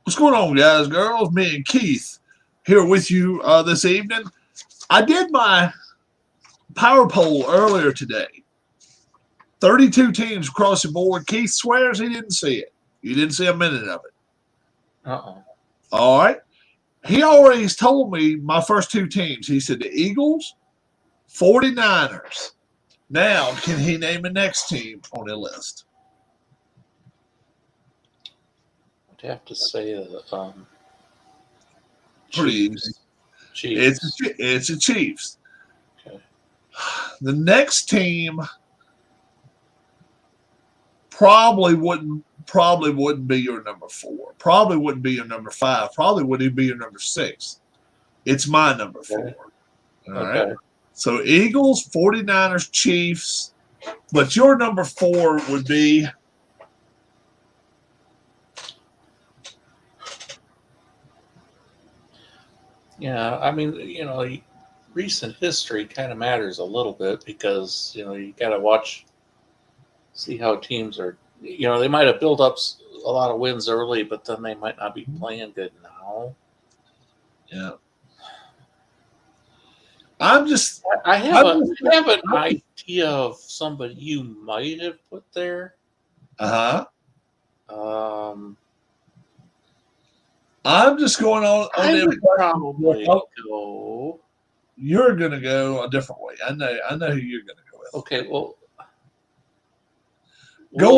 What's going on, guys, girls? Me and Keith here with you this evening. I did my power poll earlier today. 32 teams across the board. Keith swears he didn't see it. You didn't see a minute of it. Uh-oh. All right. He already told me my first two teams. He said the Eagles, 49ers. Now, can he name the next team on the list? I'd have to say the Pretty easy. Chiefs. It's the Chiefs. Okay. The next team probably wouldn't be your number 4. Probably wouldn't be your number 5. Probably wouldn't even be your number 6. It's my number 4. Okay. All right. So Eagles, 49ers, Chiefs. But your number 4 would be Yeah, I mean, recent history kind of matters a little bit because, you got to see how teams are, they might have built up a lot of wins early, but then they might not be playing good now. Yeah. I have an idea of somebody you might have put there. I'm just going on. I would probably go. You're going to go a different way. I know who you're going to go with. Okay, well, go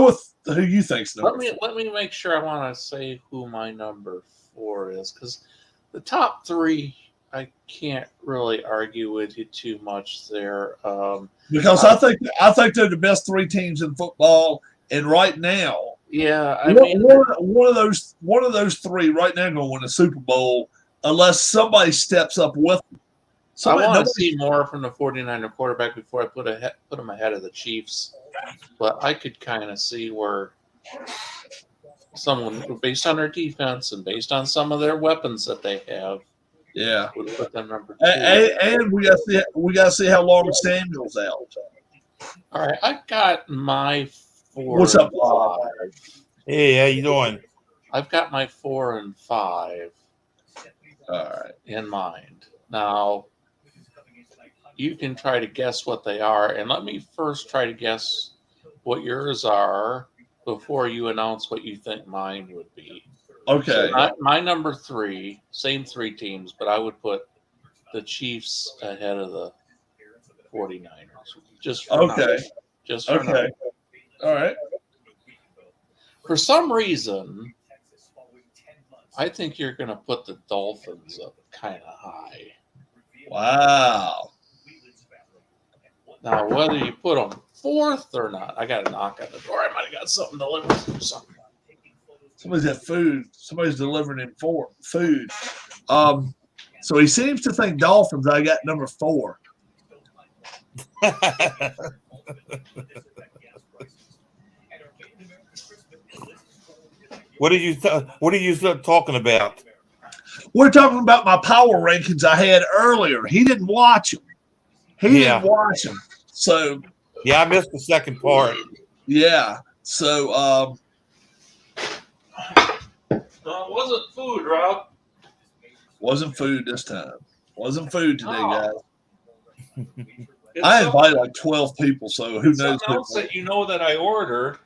with who you think's number. Let me make sure. I want to say who my number 4 is, because the top 3 I can't really argue with you too much there. Because I think they're the best 3 teams in football, and right now, yeah, one of those 3 right now going to win a Super Bowl unless somebody steps up with them. I want to see more from the 49er quarterback before I put them ahead of the Chiefs, but I could kind of see where someone, based on their defense and based on some of their weapons that they have, would put them number 2. And we got to see how long Samuel's out. All right, I've got my 4. What's up, Bob? Hey, how you doing? I've got my 4 and 5. All right. In mind. Now, you can try to guess what they are, and let me first try to guess what yours are before you announce what you think mine would be. Okay. So my number 3, same 3 teams, but I would put the Chiefs ahead of the 49ers. Just for now. Just for now. All right. For some reason, I think you're going to put the Dolphins up kind of high. Wow. Now, whether you put them 4th or not, I got to knock on the door. I might have got something delivered or something. Somebody's got food. Somebody's delivering him food. So he seems to think Dolphins. I got number 4. What are you talking about? We're talking about my power rankings I had earlier. He didn't watch them. Didn't watch them. So I missed the second part. Yeah. So No, it wasn't food, Rob. Wasn't food this time. Wasn't food today, guys. It's I invited like 12 people, so who knows? Something else that you know that I ordered.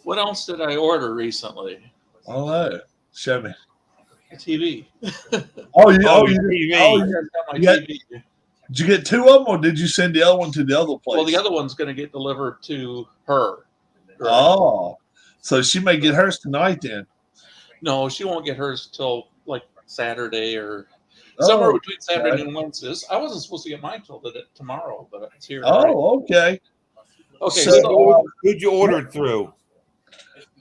What else did I order recently? I don't know. Show me. A TV. TV. Did you get 2 of them, or did you send the other one to the other place? Well, the other one's going to get delivered to her. Right? Oh, so she may get hers tonight then. No, she won't get hers till like Saturday or somewhere between Saturday and Wednesday. I wasn't supposed to get mine till tomorrow, but it's here. Oh, okay. Okay, so who'd you order it through?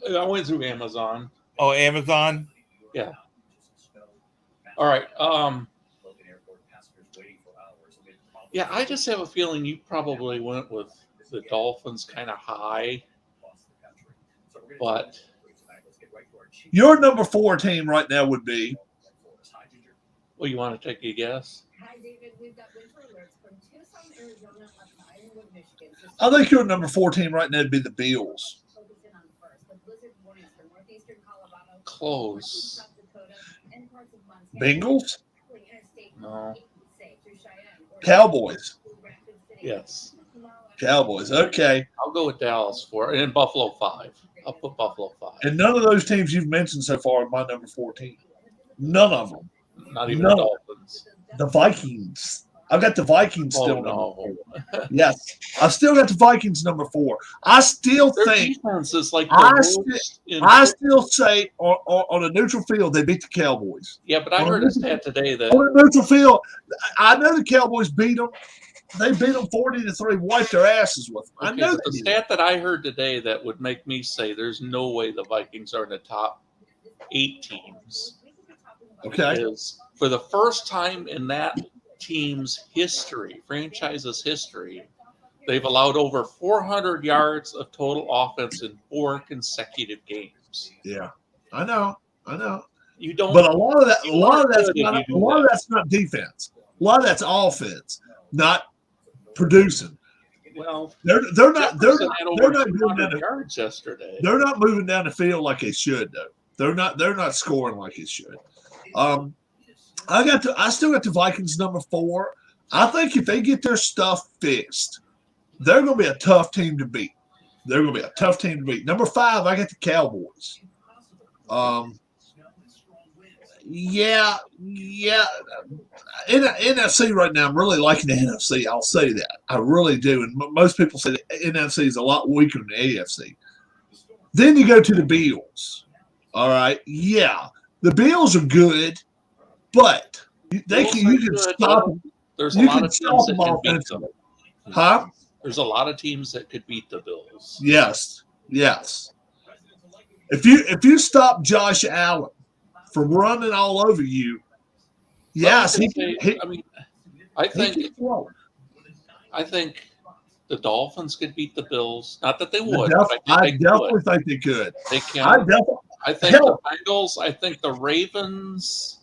I went through Amazon. Oh, Amazon? Yeah. All right. Yeah, I just have a feeling you probably went with the Dolphins kind of high, but your number 4 team right now would be. Well, you want to take a guess? I think your number 4 team right now would be the Bills. Close. Bengals? No. Cowboys. Yes. Cowboys. Okay. I'll go with Dallas 4 and Buffalo 5. I'll put Buffalo 5. And none of those teams you've mentioned so far are my number 14. None of them. Not even No. the Dolphins. The Vikings. I've got the Vikings still. Oh, no. Yes. I've still got the Vikings number 4. I still Their think defense is like I the worst in I still say on a neutral field they beat the Cowboys. Yeah, but I heard a stat today that On a neutral field, I know the Cowboys beat them. They beat them 40-3, wiped their asses with them. I okay, know but the they did. stat that I heard today that would make me say there's no way the Vikings are in the top 8 teams Okay. is for the first time in that team's history, franchise's history, they've allowed over 400 yards of total offense in 4 consecutive games. Yeah. I know. You don't. But a lot of that's good if not you do a lot of that. that's not defense. A lot of that's offense, not producing. Well, They're not Jefferson had over doing 200 that. yards yesterday. They're not moving down the field like they should though. They're not scoring like it should. I still got the Vikings number 4. I think if they get their stuff fixed, they're going to be a tough team to beat. Number 5, I got the Cowboys. Yeah. In the NFC right now, I'm really liking the NFC. I'll say that. I really do. And most people say the NFC is a lot weaker than the AFC. Then you go to the Bills. All right. Yeah. The Bills are good, but you can stop them. There's a You lot can of teams stop that them can beat them. offensively. Huh? There's a lot of teams that could beat the Bills. Yes. If you stop Josh Allen from running all over you, yes, I think can throw. I think the Dolphins could beat the Bills. Not that they would. I definitely think they could. They can. I think hell. the Bengals. I think the Ravens.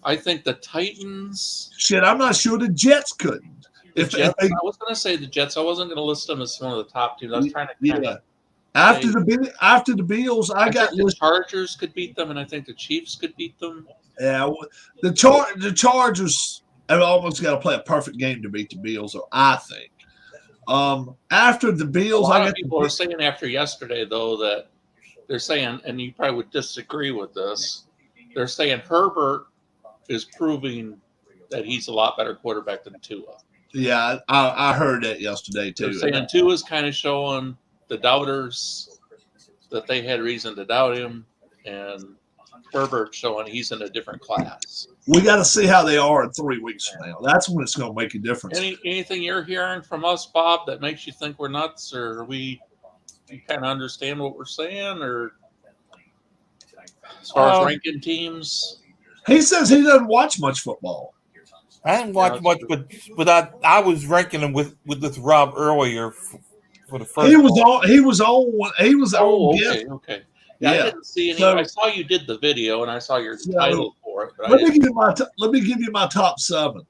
I think the Titans. Shit, I'm not sure the Jets couldn't. I was going to say the Jets. I wasn't going to list them as one of the top teams. I was trying to After the Bills, I got think the Chargers could beat them, and I think the Chiefs could beat them. Yeah, the Chargers have almost got to play a perfect game to beat the Bills, or I think. After the Bills, a lot of people are saying after yesterday, though, that they're saying, and you probably would disagree with this, they're saying Herbert is proving that he's a lot better quarterback than Tua. Yeah, I heard that yesterday, too. They're saying Tua's kind of showing the doubters that they had reason to doubt him, and Herbert showing he's in a different class. We got to see how they are in 3 weeks from now. That's when it's going to make a difference. Anything you're hearing from us, Bob, that makes you think we're nuts, or you kind of understand what we're saying, or as far as ranking teams? He says he doesn't watch much football. I didn't watch much, but I was ranking them with Rob earlier for the first. He was on. Okay. Yeah, I didn't see any. I saw you did the video, and I saw your title for it. But let me give you my top 7: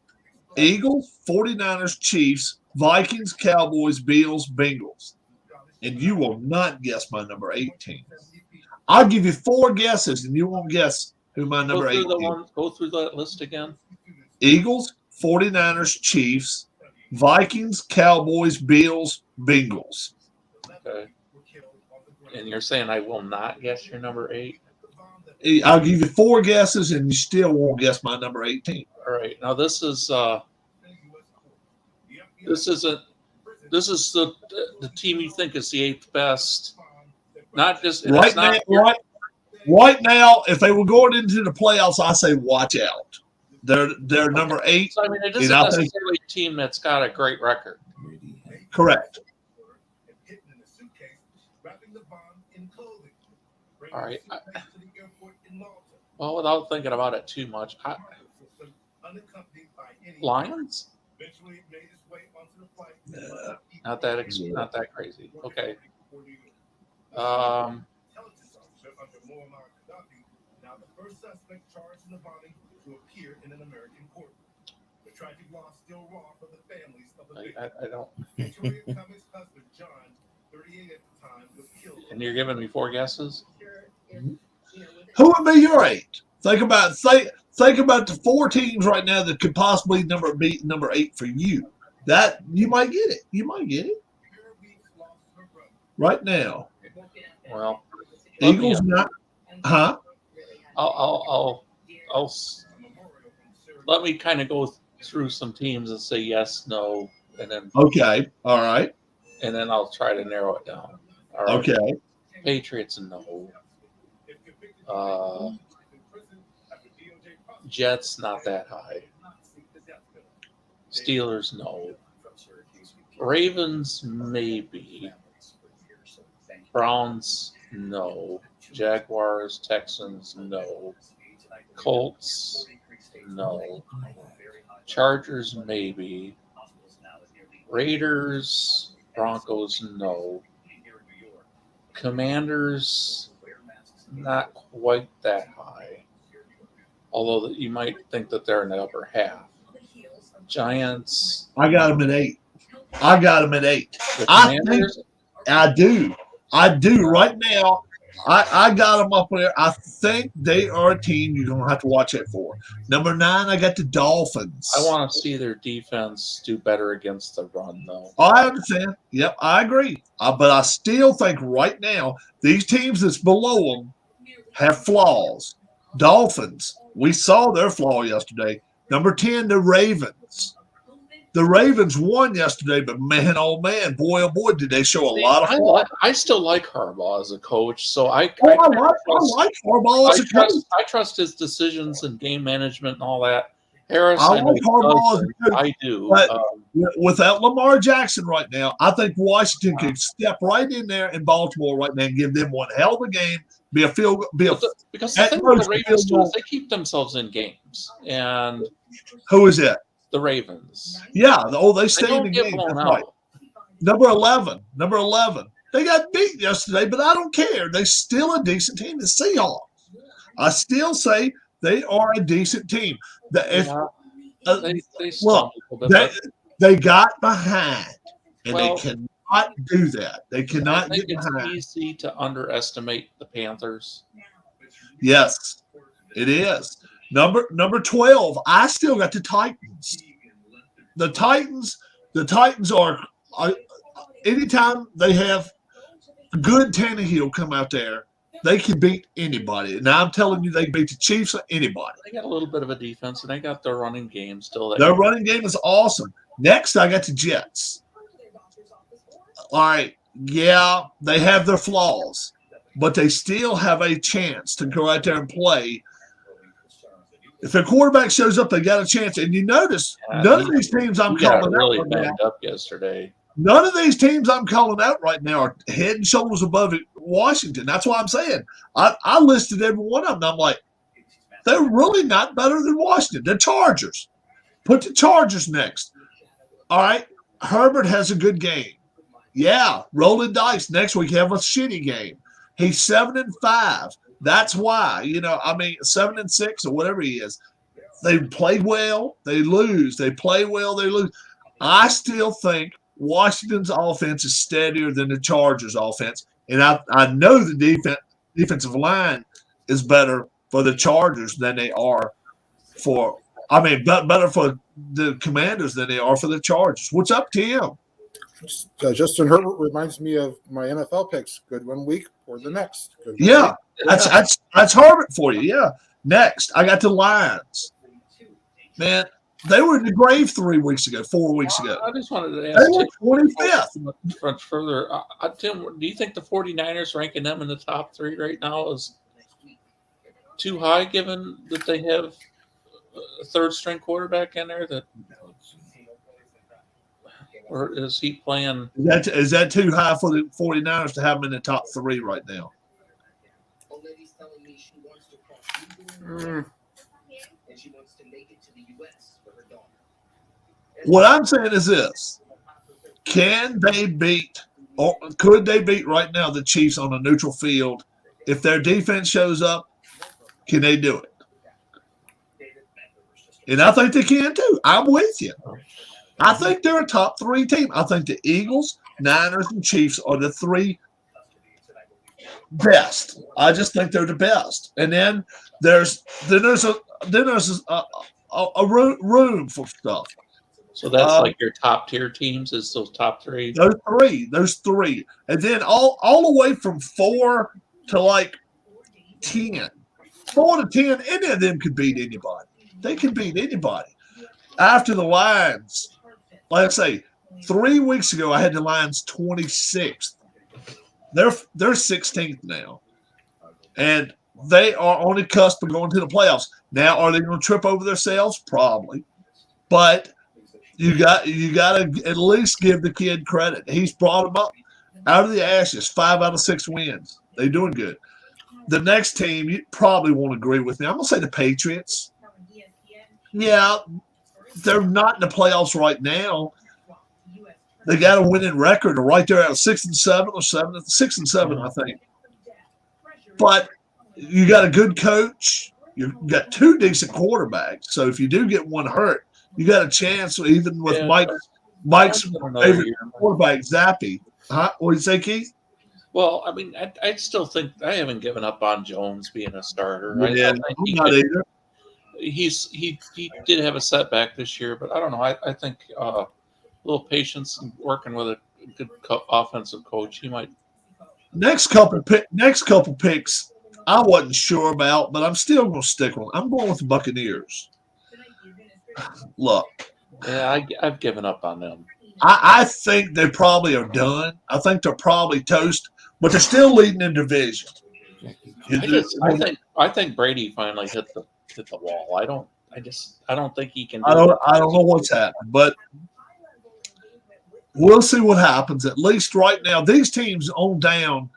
Eagles, 49ers, Chiefs, Vikings, Cowboys, Bills, Bengals. And you will not guess my number 18. I'll give you 4 guesses, and you won't guess who my number 18 is. Go through that list again. Eagles, 49ers, Chiefs, Vikings, Cowboys, Bills, Bengals. Okay. And you're saying I will not guess your number 8? I'll give you 4 guesses, and you still won't guess my number 18. All right. Now this is the team you think is the 8th best. Not just right now. If they were going into the playoffs, I say watch out. They're number 8. So, I mean, it isn't necessarily a team that's got a great record. Correct. All right. Well, without thinking about it too much, Lions? Not that crazy. Okay. I don't. And you're giving me 4 guesses? Who would be your 8? Think about the 4 teams right now that could possibly be number 8 for you. That you might get it. You might get it right now. Well, Eagles not, huh? I'll let me kind of go through some teams and say yes, no, and then Okay, all right. And then I'll try to narrow it down. All right. Okay. Patriots, no. Jets, not that high. Steelers, no. Ravens, maybe. Browns, no. Jaguars, Texans, no. Colts, no. Chargers, maybe. Raiders, Broncos, no. Commanders, not quite that high. Although you might think that they're in the upper half. Giants. I got them at 8. I got them at 8. The I think Commanders, I do. I do right now. I got them up there. I think they are a team you're going to have to watch out for. Number 9, I got the Dolphins. I want to see their defense do better against the run, though. I understand. Yep, I agree. But I still think right now these teams that's below them have flaws. Dolphins, we saw their flaw yesterday. Number 10, the Ravens. The Ravens won yesterday, but man, oh man, boy, oh boy, did they show a lot of flaw. I still like Harbaugh as a coach, so I like Harbaugh as a coach. I trust his decisions and game management and all that. Harris, I like Harbaugh as a coach. I do. But without Lamar Jackson right now, I think Washington could step right in there in Baltimore right now and give them one hell of a game. Because the thing with the Ravens do is they keep themselves in games. And who is it? The Ravens. Yeah. They stay in the game. Right. Number 11. They got beat yesterday, but I don't care. They're still a decent team. The Seahawks. I still say they are a decent team. They got behind, and they cannot do that. They cannot get behind. It's easy to underestimate the Panthers. Yes, it is. Number 12, I still got the Titans. The Titans are anytime they have good Tannehill come out there, they can beat anybody. Now I'm telling you, they can beat the Chiefs or anybody. They got a little bit of a defense, and they got their running game still there. Their running game is awesome. Next, I got the Jets. All right, yeah, they have their flaws, but they still have a chance to go out there and play. If their quarterback shows up, they got a chance. And you notice none of these teams I'm calling really out right banged now. Up yesterday. None of these teams I'm calling out right now are head and shoulders above Washington. That's why I'm saying I listed every one of them. I'm like, they're really not better than Washington. The Chargers. Put the Chargers next. All right. Herbert has a good game. Yeah. Rolling dice. Next week, have a shitty game. He's 7-5. That's why, 7-6 or whatever he is. They play well, they lose. They play well, they lose. I still think Washington's offense is steadier than the Chargers' offense. And I know the defensive line is better for the Chargers than they are better for the Commanders than they are for the Chargers. What's up, Tim? Justin Herbert reminds me of my NFL picks. Good one week or the next. Yeah, that's Herbert for you. Yeah. Next, I got the Lions. Man, they were in the grave 4 weeks ago. I just wanted to They ask were 25th. Tim, further. Tim, do you think the 49ers ranking them in the top 3 right now is too high, given that they have a third-string quarterback in there? Or is he playing? Is that too high for the 49ers to have them in the top 3 right now? What I'm saying is this. Can they beat or could they beat right now the Chiefs on a neutral field? If their defense shows up, can they do it? And I think they can too. I'm with you. I think they're a top 3 team. I think the Eagles, Niners, and Chiefs are the 3 best. I just think they're the best. And then there's a room for stuff. So that's like your top tier teams is those top 3? Those three. And then all the way from 4 to like 10. 4 to 10, any of them could beat anybody. They can beat anybody. After the Lions, like I say, 3 weeks ago, I had the Lions 26th. They're 16th now. And they are on the cusp of going to the playoffs. Now, are they going to trip over themselves? Probably. But you got to at least give the kid credit. He's brought them up out of the ashes, 5 out of 6 wins. They're doing good. The next team, you probably won't agree with me. I'm going to say the Patriots. Yeah, they're not in the playoffs right now. They got a winning record. They're right there at 6-7 or 6-7, I think. But you got a good coach. You got 2 decent quarterbacks. So if you do get one hurt, you got a chance. Even with Mike's favorite quarterback, Zappy. What do you say, Keith? Well, I mean, I still think I haven't given up on Jones being a starter. Yeah, I'm not either. He did have a setback this year, but I don't know. I think a little patience and working with a good offensive coach, he might. Next couple picks, I wasn't sure about, but I'm still going to stick with. I'm going with the Buccaneers. Look, yeah, I've given up on them. I think they probably are done. I think they're probably toast, but they're still leading in division. I think Brady finally hit the wall. I don't think he can. I don't know what's happening, but we'll see what happens. At least right now, these teams on down,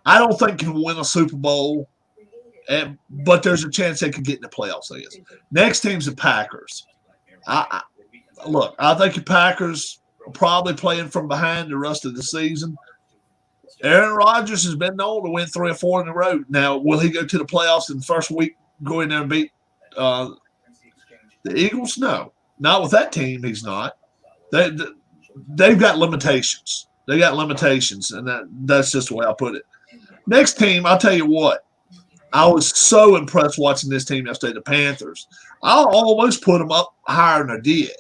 I don't think can win a Super Bowl, but there's a chance they could get in the playoffs. I guess. Next team's the Packers. I think the Packers are probably playing from behind the rest of the season. Aaron Rodgers has been known to win 3 or 4 in a row. Now, will he go to the playoffs in the first week, go in there and beat the Eagles? No. Not with that team, he's not. They've got limitations. They got limitations, and that's just the way I put it. Next team, I'll tell you what. I was so impressed watching this team yesterday, the Panthers. I almost put them up higher than I did.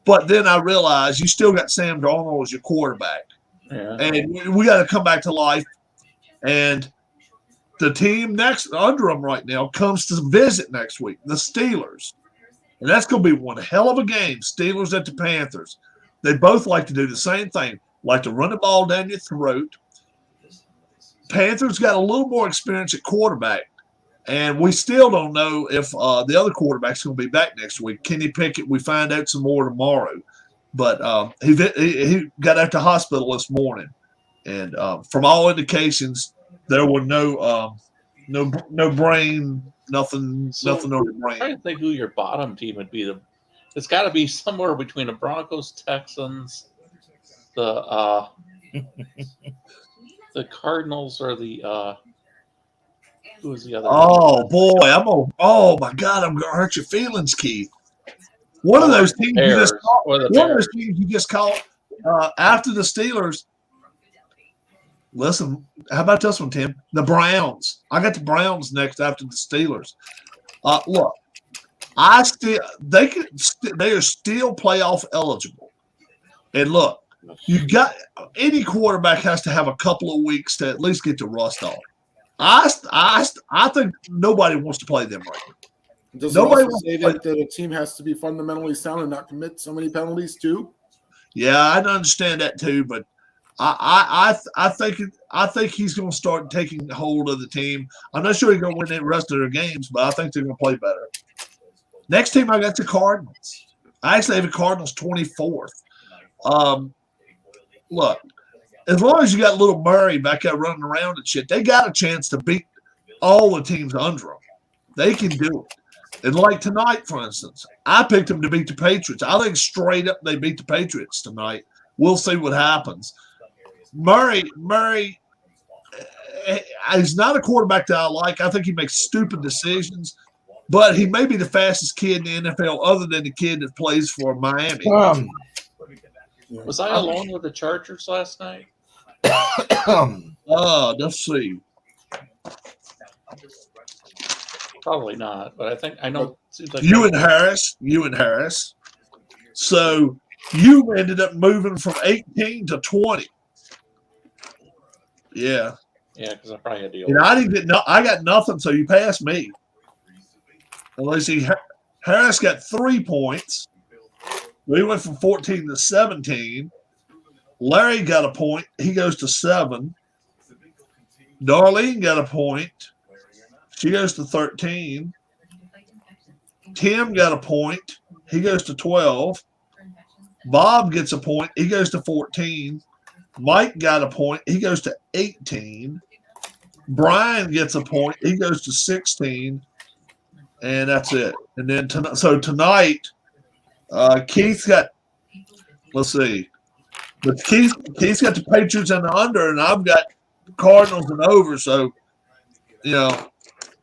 But then I realized you still got Sam Darnold as your quarterback. Yeah. And we got to come back to life. And the team next under them right now comes to visit next week, the Steelers. And that's going to be one hell of a game, Steelers at the Panthers. They both like to do the same thing, like to run the ball down your throat. Panthers got a little more experience at quarterback. And we still don't know if the other quarterback's going to be back next week. Kenny Pickett, we find out some more tomorrow. But he got out to hospital this morning. And from all indications, there were no brain, nothing on the brain. I'm trying to think who your bottom team would be. It's got to be somewhere between the Broncos, Texans, the Cardinals, or the who was the other? Oh boy, oh my God, I'm gonna hurt your feelings, Keith. One of those teams you just called. One of those teams you just called after the Steelers. Listen, how about this one, Tim? The Browns. I got the Browns next after the Steelers. Look, they are still playoff eligible. And look, you got any quarterback has to have a couple of weeks to at least get the rust off. I think nobody wants to play them right now. Does nobody say that a team has to be fundamentally sound and not commit so many penalties too? Yeah, I understand that too, but I think he's going to start taking hold of the team. I'm not sure he's going to win the rest of their games, but I think they're going to play better. Next team, I got the Cardinals. I actually have the Cardinals 24th. Look, as long as you got little Murray back there running around and shit, they got a chance to beat all the teams under them. They can do it. And like tonight, for instance, I picked them to beat the Patriots. I think straight up they beat the Patriots tonight. We'll see what happens. Murray is not a quarterback that I like. I think he makes stupid decisions. but he may be the fastest kid in the NFL other than the kid that plays for Miami. Was I alone with the Chargers last night? Let's see. Probably not, but I know. It seems like You and Harris. So you ended up moving from 18 to 20. Yeah. Yeah, because I probably had the. And I didn't get I got nothing, so you passed me. And let's see, Harris got 3 points. We went from 14 to 17. Larry got a point. He goes to 7. Darlene got a point. She goes to 13. Tim got a point. He goes to 12. Bob gets a point. He goes to 14. Mike got a point. He goes to 18. Brian gets a point. He goes to 16. And that's it. And then tonight, Keith got, let's see. But Keith's got the Patriots and the under, and I've got Cardinals and over. So,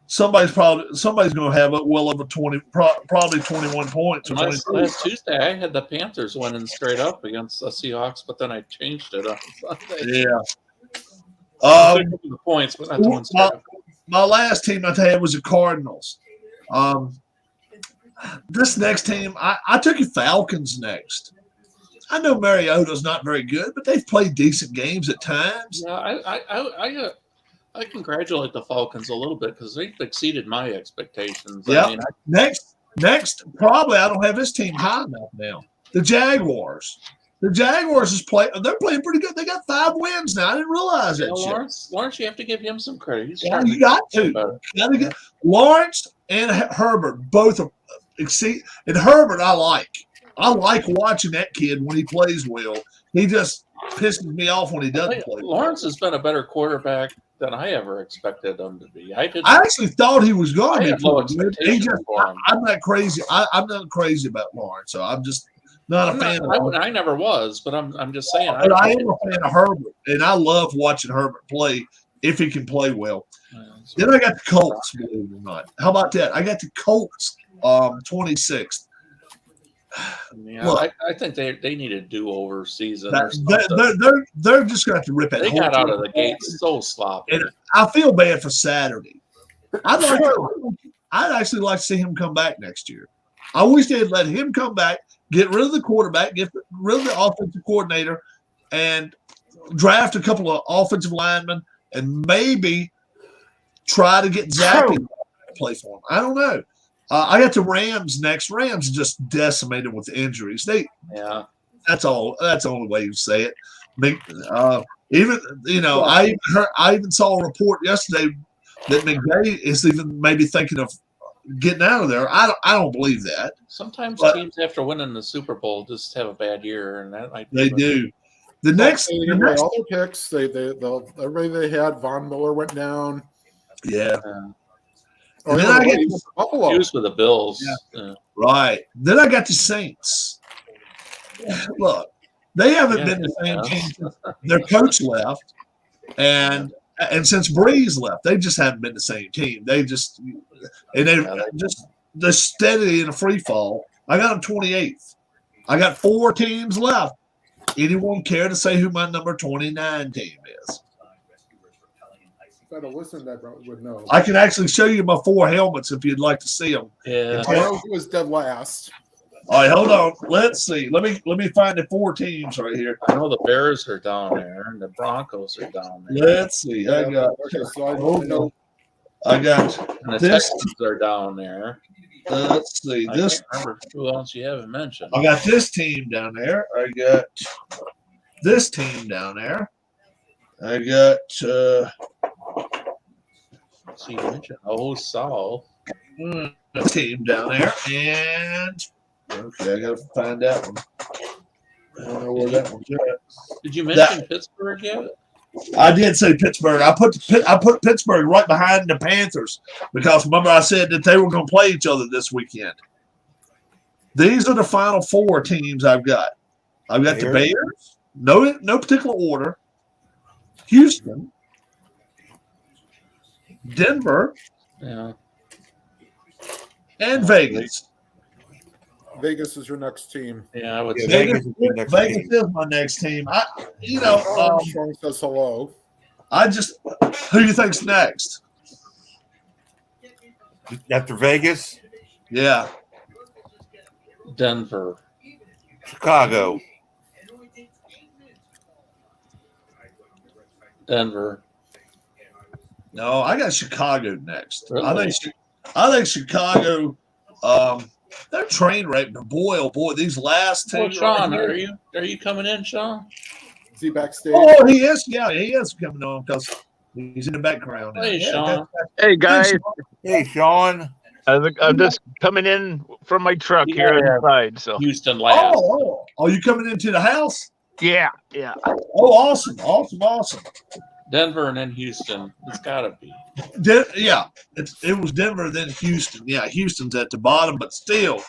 somebody's going to have a well over 20, probably 21 points. Or last Tuesday, I had the Panthers winning straight up against the Seahawks, but then I changed it on Sunday. Yeah. The points, but not the ones. My last team I had was the Cardinals. This next team, I took the Falcons next. I know Mariota's not very good, but they've played decent games at times. Yeah, I congratulate the Falcons a little bit because they've exceeded my expectations. Yeah. Next, probably I don't have this team high enough now. The Jaguars. The Jaguars they're playing pretty good. They got 5 wins now. I didn't realize that. Lawrence, you have to give him some credit. You got to. Lawrence and Herbert both exceed. And Herbert, I like. I like watching that kid when he plays well. He just pisses me off when he doesn't play. Lawrence has been a better quarterback than I ever expected him to be. I actually thought he was going to be. Low expectations for him. I'm not crazy. I'm not crazy about Lawrence, so I'm just not a fan of him. I never was, but I'm just saying. But I am a fan of Herbert, and I love watching Herbert play if he can play well. Then I got the Colts, believe it or not. How about that? I got the Colts 26th. Yeah, look, I think they need a do-over season. They're just going to have to rip it. They got out of the gate so sloppy. And I feel bad for Saturday. I'd actually like to see him come back next year. I wish they'd let him come back, get rid of the quarterback, get rid of the offensive coordinator, and draft a couple of offensive linemen, and maybe try to get Zach to play for him. I don't know. I got the Rams next. Rams just decimated with injuries. That's all. That's the only way you say it. I even saw a report yesterday that McVay is even maybe thinking of getting out of there. I don't believe that. Sometimes teams after winning the Super Bowl just have a bad year, and that might they do. The next all their picks, everybody they had, Von Miller went down. Yeah. And then I get used with the Bills. Yeah. Right. Then I got the Saints. Look, they haven't been the same team since their coach left, and since Breeze left, they just haven't been the same team. They're steady in a free fall. I got them 28th. I got 4 teams left. Anyone care to say who my number 29 team is? Would know. I can actually show you my 4 helmets if you'd like to see them. Yeah, I know who was dead last. All right, hold on. Let's see. Let me find the 4 teams right here. I know the Bears are down there, and the Broncos are down there. Let's see. I got. And the Texans are down there. Let's see. I can't remember who else you haven't mentioned. I got this team down there. I got this team down there. I got. See, you mentioned South. Team down there, and okay, I gotta find that one. I don't know where that one's at. Did you mention Pittsburgh yet? I did say Pittsburgh. I put Pittsburgh right behind the Panthers because remember I said that they were going to play each other this weekend. These are the final 4 teams I've got. I've got the Bears, no particular order. Houston, Denver, and Vegas. Vegas is your next team. Yeah, I would Yeah, say. Vegas is your next Vegas team. is my next team. Sean says hello. Who do you think's next? After Vegas, Yeah. Denver. Chicago. Denver. No, I got Chicago next. Really? I think Chicago. They're train wreck, but boy, oh boy, these last two. Well, Sean, are you coming in, Sean? Is he backstage? Oh, he is. Yeah, he is coming on because he's in the background. Hey, Yeah, Sean. Hey guys, Hey, Sean. I'm just coming in from my truck here Yeah. inside. So Houston last. Oh, you coming into the house? yeah. Oh, awesome. Denver and then Houston. It's got to be. It was Denver, then Houston. Yeah, Houston's at the bottom, but still,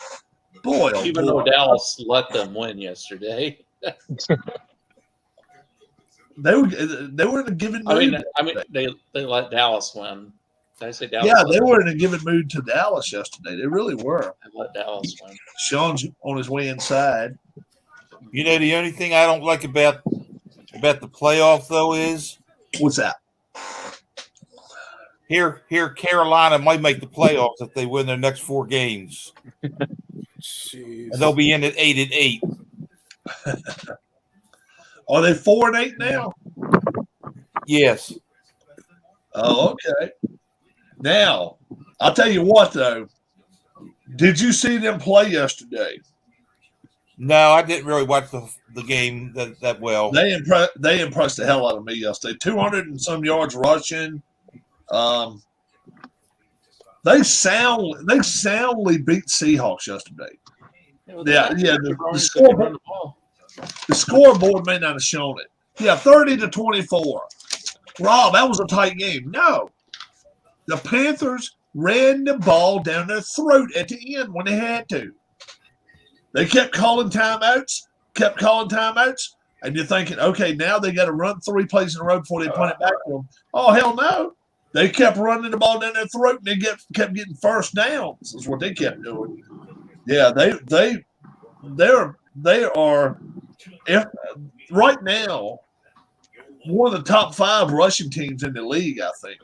boy, oh Even boy. though Dallas let them win yesterday. They were in a given mood. I mean, they let Dallas win. Did I say Dallas? Yeah, let they them were in a given mood to Dallas yesterday. They really were. They let Dallas win. Sean's on his way inside. You know, the only thing I don't like about the playoff though is What's that? here Carolina might make the playoffs if they win their next 4 games, Jeez. and they'll be in at 8-8. Are they 4-8 now? Yes. Oh, okay. Now, I'll tell you what though. Did you see them play yesterday? No, I didn't really watch the game that well. They impressed the hell out of me yesterday. 200 and some yards rushing. They soundly beat Seahawks yesterday. The scoreboard may not have shown it. Yeah, 30-24. Rob, that was a tight game. No, the Panthers ran the ball down their throat at the end when they had to. They kept calling timeouts, and you're thinking, okay, now they got to run 3 plays in a row before they punt it back to them. Oh, hell no. They kept running the ball down their throat, and they kept getting first downs. Is what they kept doing. Yeah, they are right now one of the top 5 rushing teams in the league, I think.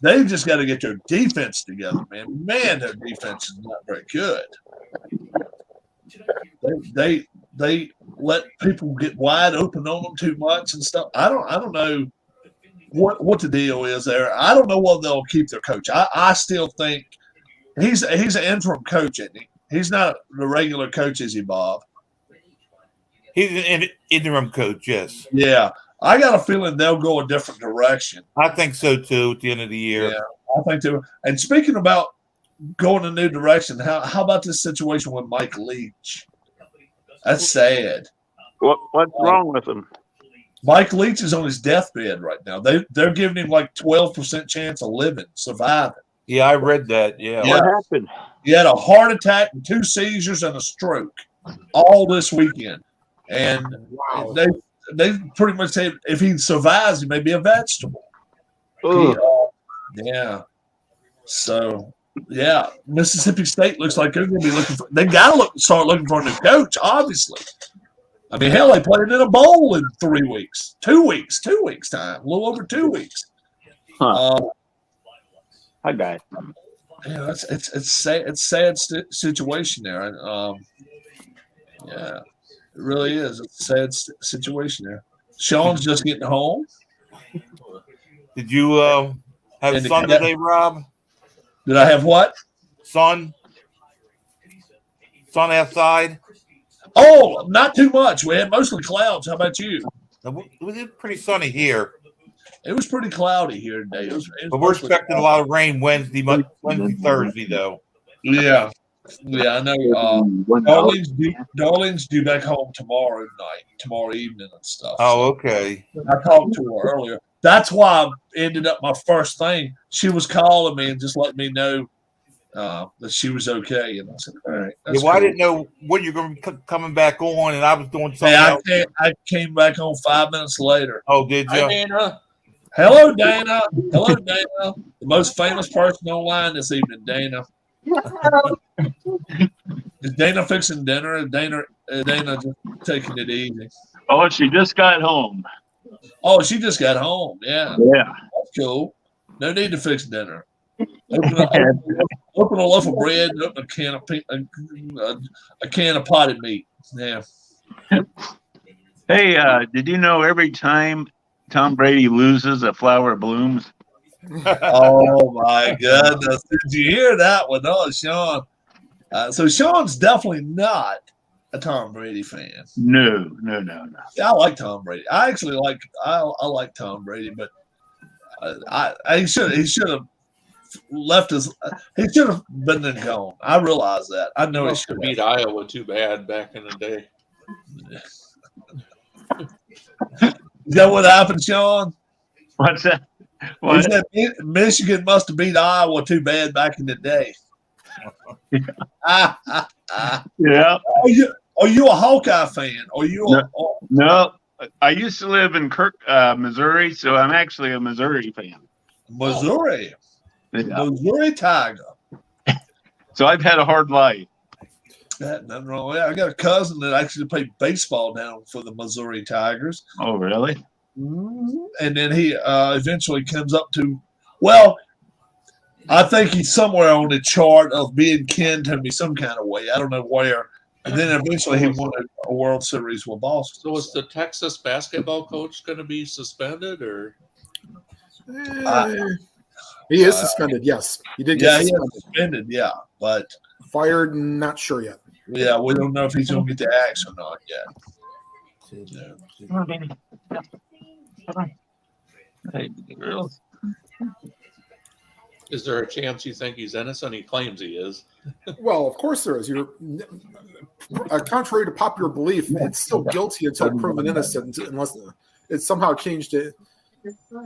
They've just got to get their defense together, man. Man, their defense is not very good. They let people get wide open on them too much and stuff. I don't know what the deal is there. I don't know whether they'll keep their coach. I still think he's an interim coach, isn't he? He's not the regular coach, is he, Bob? He's an interim coach, yes. Yeah. I got a feeling they'll go a different direction. I think so too at the end of the year. Yeah, I think they will. And speaking about going a new direction, how about this situation with Mike Leach? That's sad. What's wrong with him? Mike Leach is on his deathbed right now. They're giving him like 12% chance of living, surviving. Yeah, I read that. Yeah. Yeah. What happened? He had a heart attack and 2 seizures and a stroke all this weekend. And they pretty much said if he survives, he may be a vegetable. Ugh. Yeah. So, yeah, Mississippi State looks like they're going to be looking for – they got to start looking for a new coach, obviously. I mean, hell, they played in a bowl in 3 weeks. 2 weeks time, a little over 2 weeks. Huh. Hi, guys. Yeah, it's sad situation there. Yeah, it really is. It's a sad situation there. Sean's just getting home. Did you have And sun today, Rob? Did I have what? Sun outside? Oh, not too much. We had mostly clouds. How about you? It was pretty sunny here, It was pretty cloudy here today. It was but we're mostly expecting a lot of rain Wednesday, Thursday, though. Yeah, I know. Darlene's due back home tomorrow evening and stuff. Oh, okay. I talked to her earlier. That's why I ended up my first thing. She was calling me and just letting me know that she was okay. And I said, all right. Yeah, well, I didn't know when you're going to be coming back on, and I was doing something else. I came back on 5 minutes later. Oh, did you? Hi, Dana. Hello, Dana. The most famous person online this evening, Dana. Is Dana fixing dinner? Is Dana just taking it easy? Oh, she just got home. Oh, she just got home. Yeah, Yeah. that's cool. No need to fix dinner. Open a loaf of bread and open a can of potted meat. Yeah. Hey, did you know every time Tom Brady loses, a flower blooms? Oh my goodness! Did you hear that one? Oh, Sean. So Sean's definitely not a Tom Brady fan. No. Yeah, I like Tom Brady. I actually like I like Tom Brady, but he should have left his. He should have been and gone. I realize that. I know he Must should have beat Iowa too bad back in the day. Is that what happened, Sean? What's that? He What? said Michigan must have beat Iowa too bad back in the day. Yeah. Are you a Hawkeye fan? Are you No. I used to live in Missouri, so I'm actually a Missouri fan. Missouri? Yeah. Missouri Tiger. So I've had a hard life. Nothing wrong with that. I got a cousin that actually played baseball down for the Missouri Tigers. Oh, really? And then he eventually comes up to, well, I think he's somewhere on the chart of being kin to me some kind of way. I don't know where. And then eventually he won a World Series with Boston. So was the Texas basketball coach going to be suspended, or He is suspended. Yes, he did Yeah, get he suspended. is suspended, yeah. But, Fired, not sure yet. yeah, we don't know if he's going to get the axe or not yet. Hey, girls. is there a chance you think he's innocent? He claims he is. Well, of course there is. You're contrary to popular belief, it's still guilty until proven innocent, unless it's somehow changed to,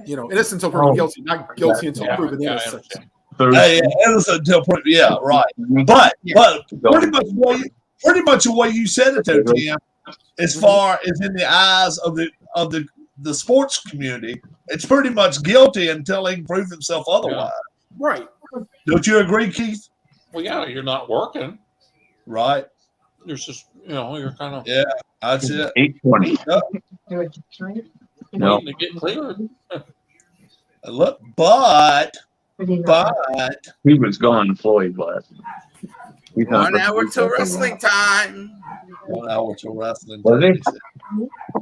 innocent until proven guilty, not guilty until proven I innocent. understand. Hey, innocent until yeah, right. But pretty much the way you said it though, Tim, as far as in the eyes of the sports community, it's pretty much guilty until he can prove himself otherwise. Right. Don't you agree, Keith? Well, yeah, you're not working. Right. You're just, you're kind of Yeah, that's it. 820. No. waiting to get cleared. Look, but He was gone, Floyd was. 1 hour till wrestling time. 1 hour to wrestling. Was he?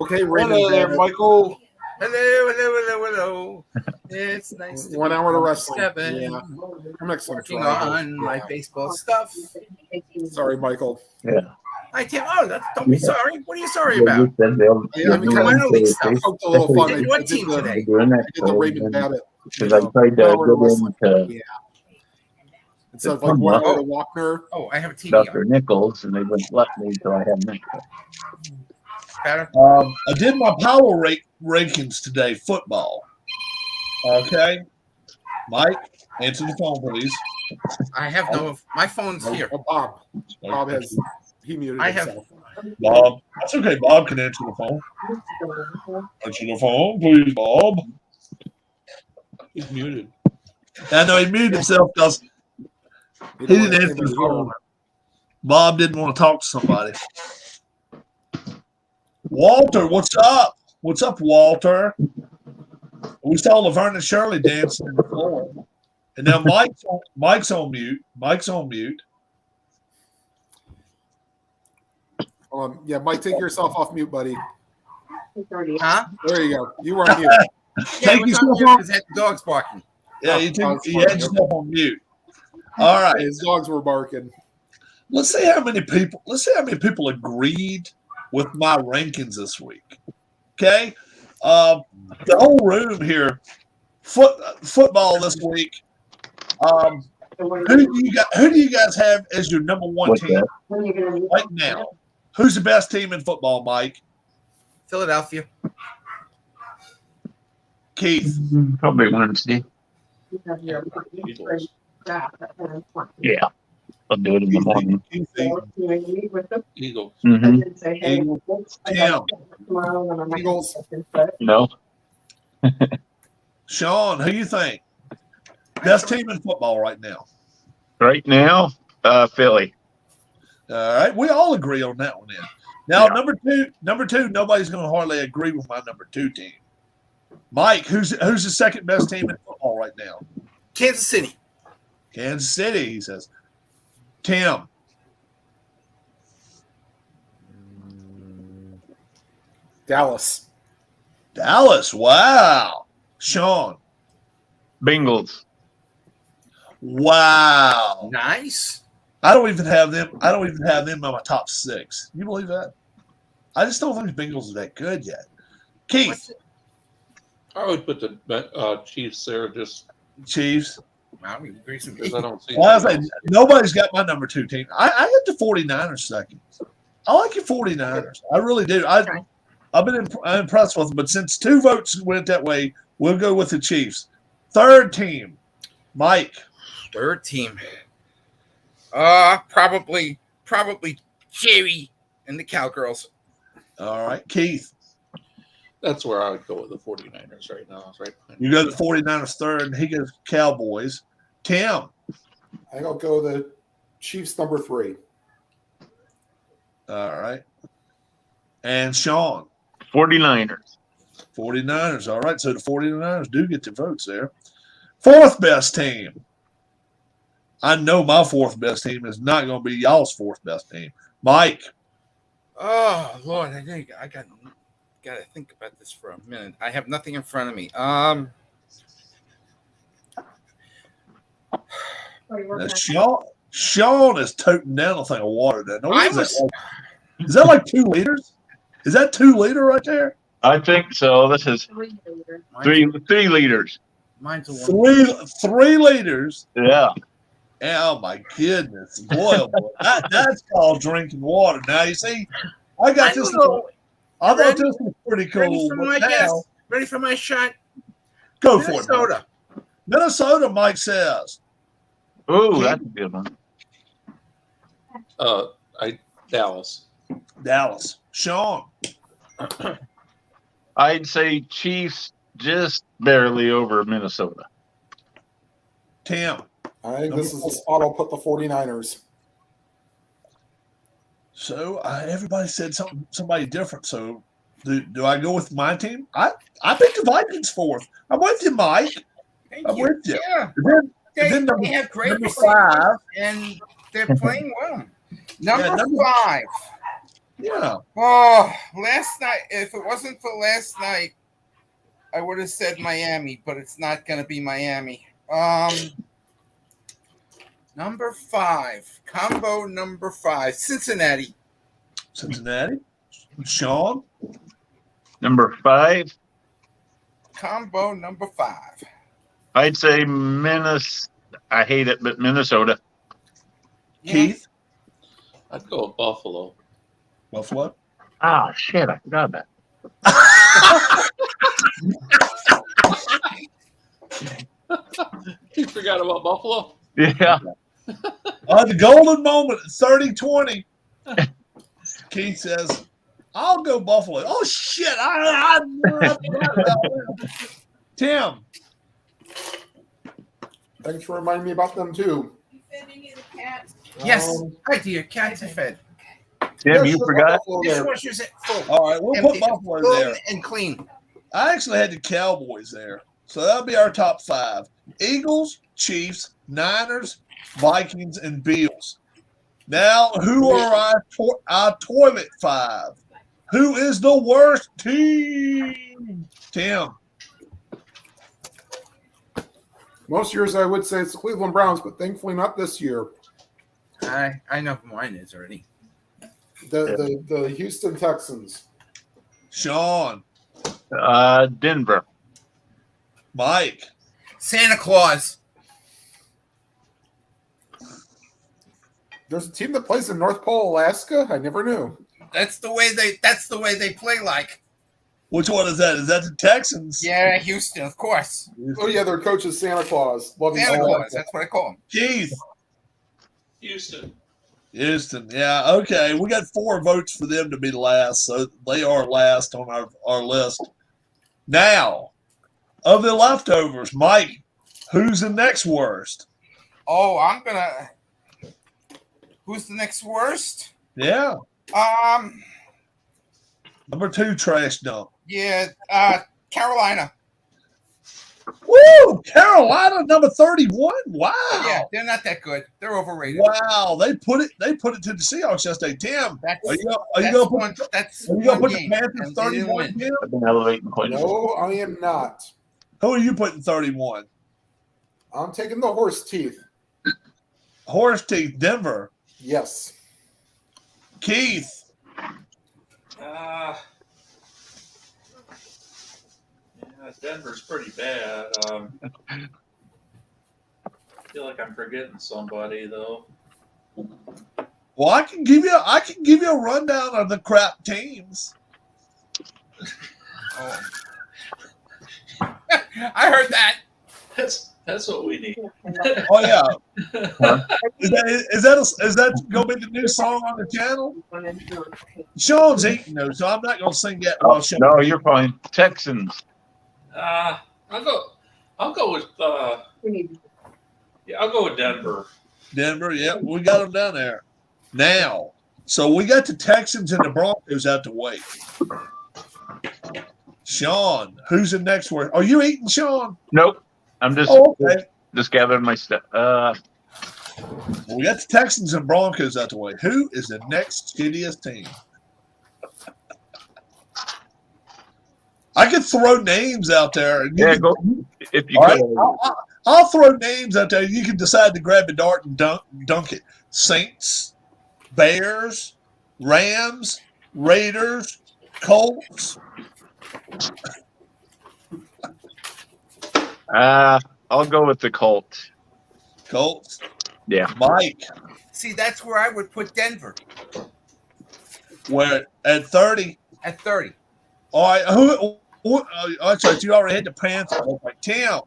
Okay, Hello Raymond. there, Michael. Hello. It's nice to 1 hour to wrestling. Kevin. Yeah. I'm next one. Working on my baseball stuff. Sorry, Michael. Yeah. Hi, Tim. Oh, don't be sorry. What are you sorry about? Yeah, I mean, minor league stuff. Poked a little fun. Did what team today? I did the Raymond Babbitt. Because I tried to get into Yeah. Instead of like 1 hour to Walkner. Oh, I have a TV Dr. on. Nichols, and they wouldn't let me until I had Nichols. Better? I did my power rankings today, football. Okay. Mike, answer the phone, please. I have no. My phone's here. Oh, Bob. Bob has. He muted I have- himself. Bob. That's okay. Bob can answer the phone. Answer the phone, please, Bob. He's muted. I know he muted himself because he didn't answer the phone. Bob didn't want to talk to somebody. Walter, what's up? What's up, Walter? We saw Laverne and Shirley dancing on the floor. And now Mike's on mute. Mike's on mute. Yeah, Mike, take yourself off mute, buddy. Huh? There you go. You were on mute. Take what's yourself up, off. because that dog's barking. Yeah, you had yourself on mute. All right. His dogs were barking. Let's see how many people agreed with my rankings this week. Okay. The whole room here, football this week. Who do you guys have as your number one What's team that? right now? Who's the best team in football, Mike? Philadelphia. Keith. Probably Wednesday. Eagles. Yeah. I'll do it in the morning. Eagles. Eagles. No. Sean, who you think? Best team in football right now. Right now, Philly. All right, we all agree on that one then. Now, Yeah. number two, nobody's going to hardly agree with my number 2 team. Mike, who's the second best team in football right now? Kansas City. Kansas City, he says. Tim, Dallas. Dallas. Wow. Sean, Bengals. wow. Nice. I don't even have them in my top 6. You believe that? I just don't think the Bengals are that good yet. Keith, I would put the Chiefs there just Chiefs. Wow, we agree with because me. I don't see. Well, I was like, nobody's got my number 2 team. I got the 49ers second. I like your 49ers. I really do. I've been impressed with them, but since 2 votes went that way, we'll go with the Chiefs. Third team, Mike. Third team. Probably Jerry and the Cowgirls. All right, Keith. That's where I would go with the 49ers right now. Right behind You go the 49ers third, and he goes Cowboys. Tim. I think I'll go the Chiefs number 3. All right. And Sean. 49ers. 49ers. All right, so the 49ers do get the votes there. Fourth best team. I know my fourth best team is not going to be y'all's fourth best team. Mike. Oh Lord, I think I got to think about this for a minute. I have nothing in front of me. Now, Sean is toting down a thing of water there. Now, I what is was- that? Is that like 2 liters? Is that 2 liter right there? I think so. This is 3 liters. Mine's a one. 3 liters. Yeah. Oh my goodness, boy! Oh boy. That's called drinking water. Now you see, I got this. I thought this was pretty Ready cool. for but my now- guess? Ready for my shot? Go for it. Mike. Minnesota. Minnesota, Mike says. Ooh, that's a good one. Dallas. Dallas. Sean. I'd say Chiefs just barely over Minnesota. Tim. I think this is the spot I'll put the 49ers. So everybody said somebody different. So do I go with my team? I picked the Vikings fourth. I'm with you, Mike. Thank I'm you. with you. Yeah, And they, then they have great number receivers, 5. and they're playing well. Number number- 5. Yeah. Oh, last night. If it wasn't for last night, I would have said Miami, but it's not going to be Miami. Number 5, combo number 5, Cincinnati. Cincinnati. Sean. Number 5, Combo number 5. I'd say Minnesota. I hate it, but Minnesota. Keith. I'd go with Buffalo. Buffalo. Ah, shit, I forgot that. You forgot about Buffalo? Yeah. The golden moment, 30-20. Keith says, I'll go Buffalo. Oh, shit. I forgot about that. Tim. Thanks for reminding me about them, too. Yes, Um, hi dear, cats are fed. Tim, yeah, you sure, forgot? Buffalo there. Dishwasher's at full. All right, we'll Empty, put Buffalo full there. and clean. I actually had the Cowboys there. So that'll be our top 5. Eagles, Chiefs, Niners, Vikings, and Bills. Now, who are our toilet 5? Who is the worst team? Tim. Most years I would say it's the Cleveland Browns, but thankfully not this year. I know who mine is already. The Houston Texans. Sean. Denver. Mike. Santa Claus. There's a team that plays in North Pole, Alaska. I never knew. That's the way they play like. Which one is that? Is that the Texans? Yeah, Houston, of course. Oh yeah, their coach is Santa Claus. Love you, Santa Santa Claus, that's what I call him. Keith. Houston. Houston. Yeah, okay. We got 4 votes for them to be last, so they are last on our list. Now, of the leftovers, Mike, who's the next worst? Oh, I'm gonna. Who's the next worst? Yeah. Um. Number 2, trash dump. Yeah. Carolina. Woo! Carolina, number 31. Wow. Yeah, they're not that good. They're overrated. Wow. They put it to the Seahawks yesterday. Tim, That's are you gonna that's put one the game, Panthers and they didn't 31? win. Tim? I've been elevating quite a bit. No, I am not. Who are you putting 31? I'm taking the horse teeth. Horse teeth, Denver. Yes. Keith. Yeah, Denver's pretty bad. I feel like I'm forgetting somebody though. Well, I can give you a rundown of the crap teams. Oh. I heard that. That's what we need. Oh yeah. Is that gonna be the new song on the channel? Sean's eating though, so I'm not gonna sing that while Sean. No, you're fine. Texans. I'll go with I'll go with Denver. Denver, yeah, we got them down there. Now, so we got the Texans and the Broncos out the way. Sean, who's the next word? Are you eating, Sean? Nope. I'm just Okay. just gathering my stuff. We got the Texans and Broncos out the way. Who is the next shittiest team? I could throw names out there. And Yeah, go if you All right, could. I'll throw names out there. You can decide to grab the dart and dunk it. Saints, Bears, Rams, Raiders, Colts. I'll go with the Colts. Colts. Yeah. Mike, See, that's where I would put Denver we're at 30. at 30. All right, who that's right, you already hit the Panthers. Okay, Tim,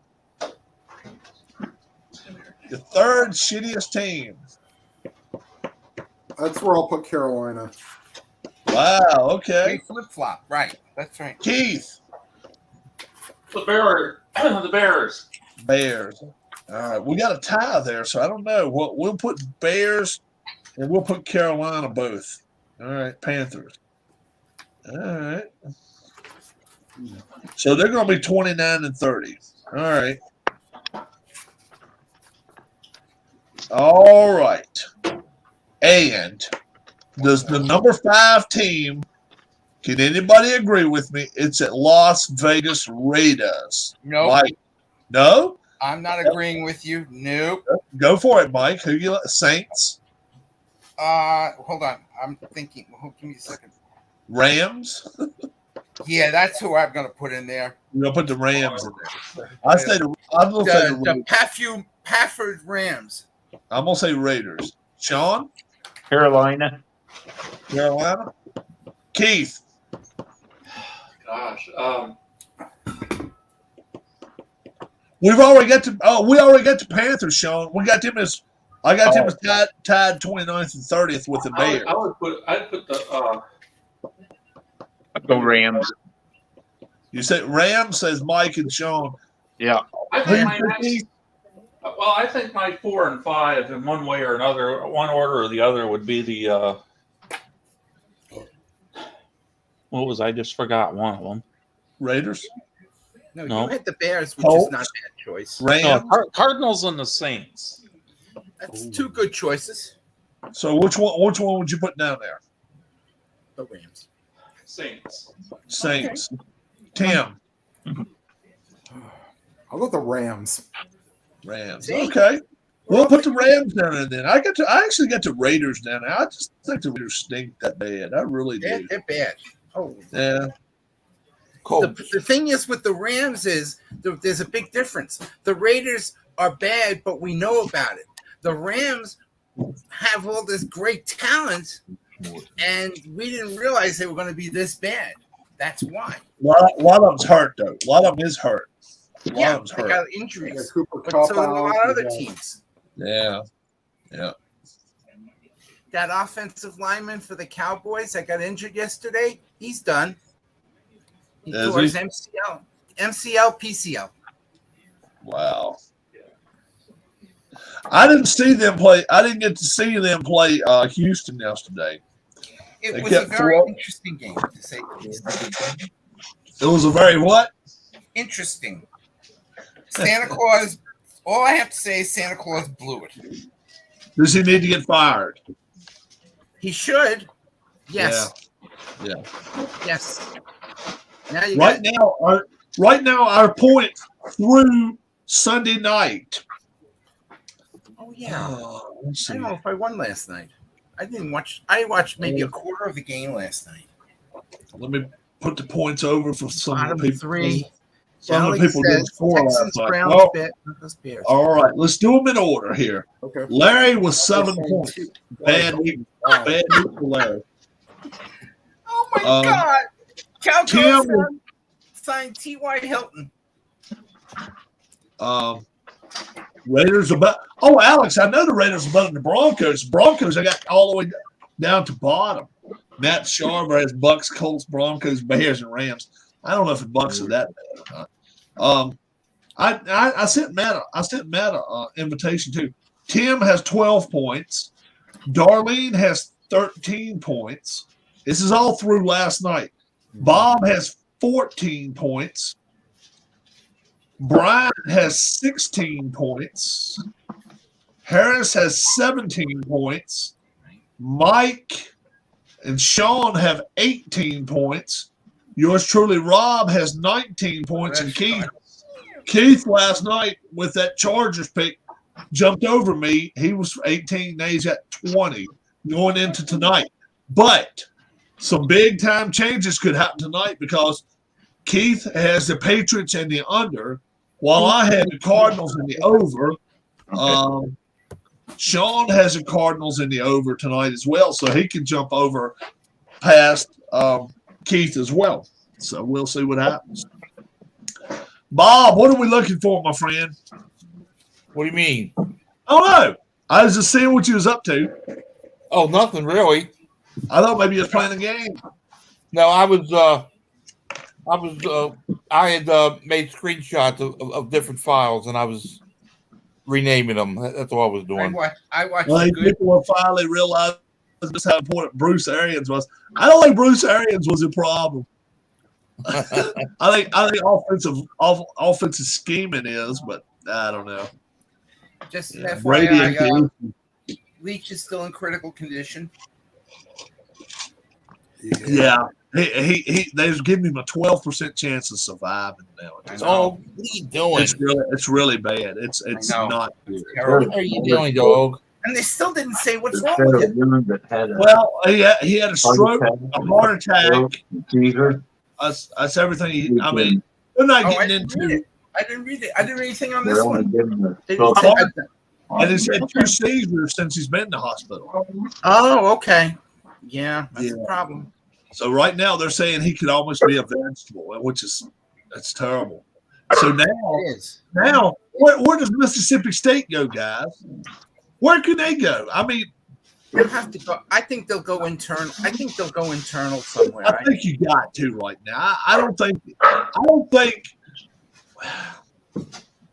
the third shittiest team. That's where I'll put Carolina. Wow, okay. They flip flop, right? That's right. Keith, The Bears. Bears. All right, we got a tie there, so I don't know. We'll put Bears and we'll put Carolina both. All right, Panthers. All right. So they're going to be 29 and 30. All right. All right. And does the number 5 team, can anybody agree with me? It's at Las Vegas Raiders. Nope. Mike, no? I'm not agreeing with you. Nope. Go for it, Mike. Who you like? Saints? Hold on. I'm thinking. Give me a second. Rams? Yeah, that's who I'm going to put in there. You're going to put the Rams in there. I'm going to say the The Pafford Rams. I'm going to say Raiders. Sean? Carolina. Carolina? Keith? Gosh. We already got the Panthers, Sean. We got them as them as tied 29th and 30th with the Bears. I'd put the I'll go Rams. You said Rams, says Mike and Sean. Yeah. I Who think you my think, Keith? I think my 4 and 5 in one way or another, one order or the other, would be the what was I just forgot one of them. Raiders? No, No. you hit the Bears, which Colts? is not a bad choice. Rams? Cardinals and the Saints. That's two good choices. So which one would you put down there? The Rams. Saints. Saints. Tim. I'll go with the Rams. Rams. See? Okay. We'll put the Rams down there then. I actually got the Raiders down there. I just think the Raiders stink that bad. I really do. They're bad. Oh, Yeah. the thing is with the Rams is there's a big difference. The Raiders are bad, but we know about it. The Rams have all this great talent, and we didn't realize they were going to be this bad. That's why. A lot of them's hurt though. A lot of them is hurt. A lot Yeah, of them's they hurt. got Yeah, injuries. Cooper But Kupp so did a lot out, of other yeah. teams. Yeah. Yeah. That offensive lineman for the Cowboys that got injured yesterday, he's done. He Is tore he? his MCL, PCL. Wow. I didn't see them play. I didn't get to see them play Houston yesterday. It They was a kept very throwing- interesting game, to say the least. It was a very what? Interesting. Santa Claus. All I have to say is Santa Claus blew it. Does he need to get fired? He should. Yes. Yeah. Yes. Now you Right got now, our point through Sunday night. Oh yeah. Let's I see. don't know if I won last night. I didn't watch. I watched maybe a quarter of the game last night. Let me put the points over for some of Bottom the people. three. Some of the people didn't score Texans, last night. Browns, Oh, Bears. all right, let's do them in order here. Okay. Larry was 7 points. Bad week. Wow. Bad week for Larry. Oh my Um, God! Tim- Cowboys signed T.Y. Hilton. Raiders about. Oh, Alex, I know the Raiders are better than the Broncos. Broncos, I got all the way down to bottom. Matt Sharver has Bucks, Colts, Broncos, Bears, and Rams. I don't know if the Bucks are that bad or not. I sent Matt an invitation too. Tim has 12 points. Darlene has 13 points. This is all through last night. Bob has 14 points. Brian has 16 points. Harris has 17 points. Mike and Sean have 18 points. Yours truly, Rob, has 19 points. And Keith last night with that Chargers pick jumped over me. He was 18. Now he's at 20 going into tonight. But some big time changes could happen tonight because Keith has the Patriots and the under, while I had the Cardinals in the over. Sean has the Cardinals in the over tonight as well, so he can jump over past Keith as well. So we'll see what happens. Bob, what are we looking for, my friend? What do you mean? Oh no, I was just seeing what you was up to. Oh, nothing really. I thought maybe you was playing a game. No, I had made screenshots of different files, and I was renaming them. That's all I was doing. I watched Well, a good. people will finally realize just how important Bruce Arians was. I don't think Bruce Arians was a problem. I think offensive scheming is, but I don't know. Just Yeah, FYI, Brady and Leach is still in critical condition. Yeah, he they was giving him a 12% chance of surviving now. Oh, what are you doing? It's really bad. It's know. not good. What are you doing, dog? And they still didn't say what's wrong with him. Well, he had a stroke, a heart attack. That's everything. I mean, they're not Oh, I getting didn't read into. it. I didn't read it. I didn't read anything on this one. They didn't Well, say- And he's had 2 seizures since he's been in the hospital. Oh, okay. Yeah, that's Yeah. a problem. So right now they're saying he could almost be a vegetable, which is that's terrible. So It is. now where does Mississippi State go, guys? Where can they go? I mean, They'll have to go. I think they'll go internal. I think they'll go internal somewhere. I think you got to right now. I don't think.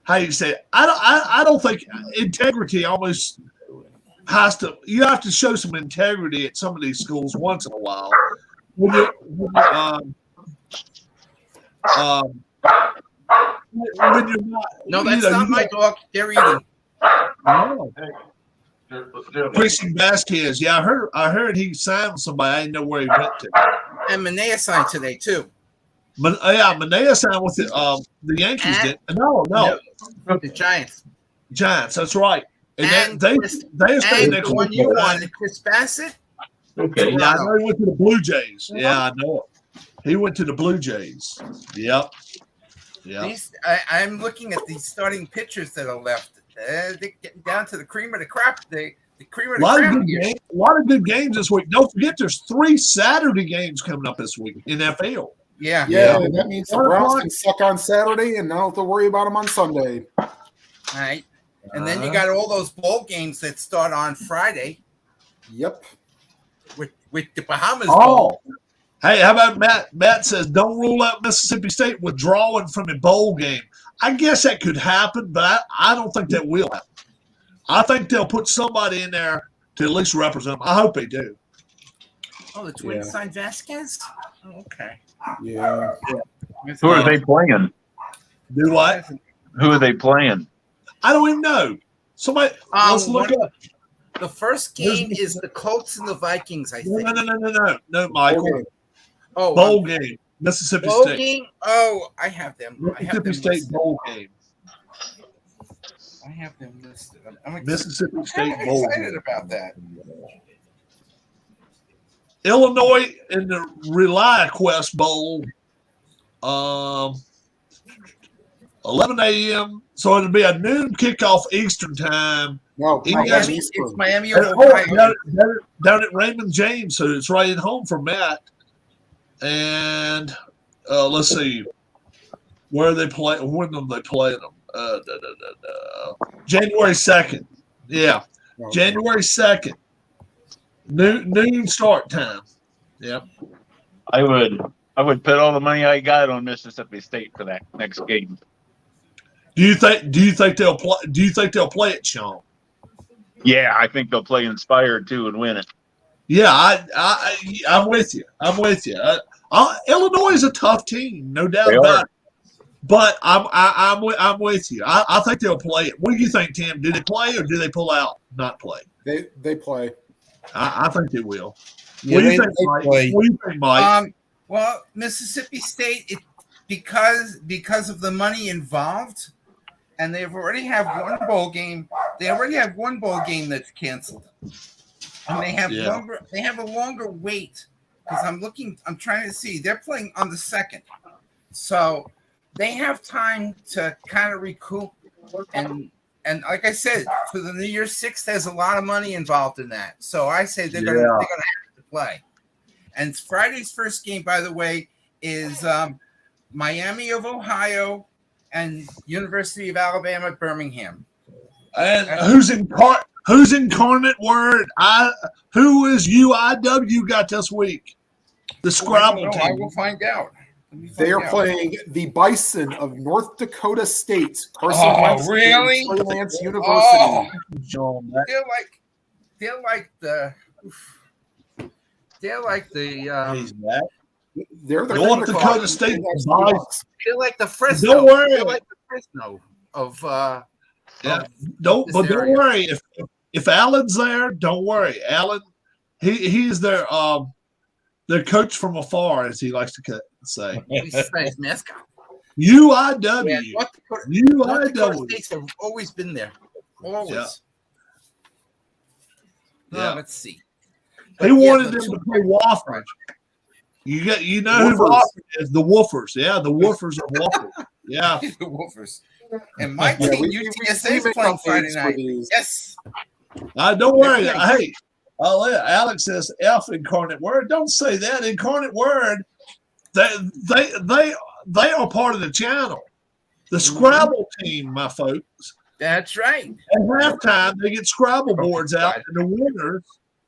How you say it? I don't think integrity almost has to. You have to show some integrity at some of these schools once in a while. When you're not. No, that's not my dog. They're eating. Oh. Christian Vasquez. Yeah, I heard he signed with somebody. I didn't know where he went to. And Manea signed today too. Manea signed with the Yankees. Did no, The Giants. Giants. That's right. And they Chris- stayed And next the one week. you wanted, Chris Bassett. Yeah, I know he went to the Blue Jays. Yeah, I know it. He went to the Blue Jays. Yep. Yeah. I'm looking at these starting pitchers that are left. They're getting down to the cream of the crop. The cream of A the lot of crop. good games. A lot of good games this week. Don't forget, there's 3 Saturday games coming up this week in NFL. Yeah. Yeah, that means the Browns can suck on Saturday and not have to worry about them on Sunday. All right. And then you got all those bowl games that start on Friday Yep. with the Bahamas Bowl. Oh, hey, how about Matt? Matt says don't rule out Mississippi State withdrawing from a bowl game. I guess that could happen, but I don't think that will happen. I think they'll put somebody in there to at least represent them. I hope they do. Oh, the Twins signed Vasquez? Oh, okay. Yeah. Who are they playing? Do what? Who are they playing? I don't even know. Somebody, let's look up. The first game is the Colts and the Vikings, I think. No, Michael. Okay. Oh, Bowl game, Mississippi bowl State. game? Oh, I have them. Mississippi State listed. bowl game. I have them listed. I'm Mississippi kind State of bowl excited game. about that. Illinois in the ReliaQuest Bowl, 11 a.m. So it'll be a noon kickoff Eastern time. No, Yes. It's Miami And, of Ohio. down at Raymond James, so it's right at home for Matt. And let's see, where they play. When do they play them? January 2nd. Yeah, Okay. January 2nd. Noon start time. Yep. I would put all the money I got on Mississippi State for that next game. Do you think they'll play? Do you think they'll play it, Sean? Yeah, I think they'll play inspired too and win it. Yeah, I'm with you. Illinois is a tough team, no doubt They about are. it. But I'm with you. I think they'll play it. What do you think, Tim? Do they play or do they pull out? Not play. They play. I think they will. Yeah, What do they you think, Mike? play. What do you think, Mike? Well, Mississippi State, because of the money involved, and they've already have one bowl game. They already have one bowl game that's canceled, and they have Yeah. a longer wait because I'm trying to see. They're playing on the 2nd, so they have time to kind of recoup. And like I said, for the New Year's 6th, there's a lot of money involved in that. So I say they're gonna have to play. And Friday's first game, by the way, is Miami of Ohio and University of Alabama at Birmingham. And who's incarnate word? Who is UIW got this week? The Scrabble I team. will find out. They are playing the Bison of North Dakota State. Carson Oh, Wentz really? and Trey Lance University. Oh, John, they're like the he's back. They're the North Dakota State Bison. they're like the Fresno. Don't worry. They're like the Fresno of Yeah. Don't area. worry. If Allen's there, don't worry. Allen, he's their coach from afar, as he likes to say. He's a nice mascot. UIW. Yeah, North Dakota UIW. States have always been there. Always. Yeah. No, let's see. He wanted them to play Wofford. You know who Wofford is? The Woofers. Yeah, the Woofers of Wofford. Yeah. The Woofers. And my Yeah, team, we UTSA, is make playing updates Friday for night. these. Yes. Don't worry. Hey, Alex says F incarnate word. Don't say that. Incarnate word. They are part of the channel. The Scrabble team, my folks. That's right. At halftime, they get Scrabble boards out, and the winners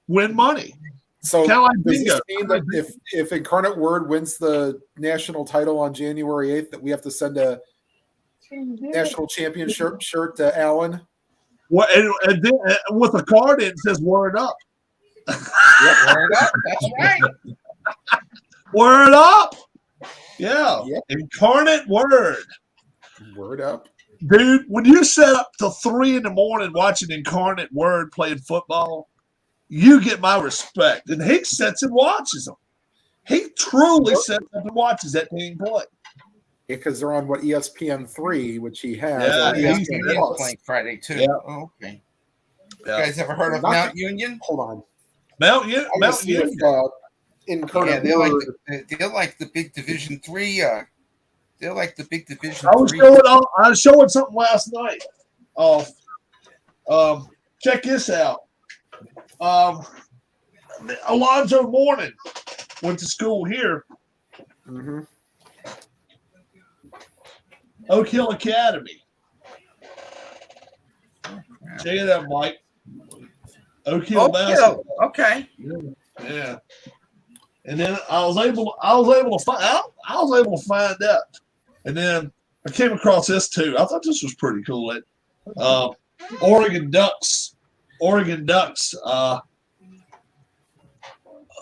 win money. So Kinda like does bingo. this mean that if Incarnate Word wins the national title on January 8th, that we have to send a national championship shirt to Allen? Well, and then with a card in it says "Word up." Word up. That's right. Word up. Yeah. Yep. Incarnate word. Word up. Dude, when you set up till 3 a.m. watching Incarnate Word playing football, you get my respect. And he sits and watches them. He truly sits up and watches that team play. Because they're on ESPN 3, which he has. Yeah, or he's ESPN Union's Plus. playing Friday too. Yeah. Oh, okay. Yeah. You guys ever heard of Not Mount the- Union? Hold on. Mount I wanna Union. see if, Yeah, Incarnate they're Word. like the big Division 3. They're like the big Division I was 3. showing something last night. Check this out. Alonzo Mourning went to school here, Mhm. Oak Hill Academy. Check it out, Mike. Oak Hill basketball. Okay. Yeah. And then I was able to find out. And then I came across this too. I thought this was pretty cool. Oregon Ducks. Oregon Ducks.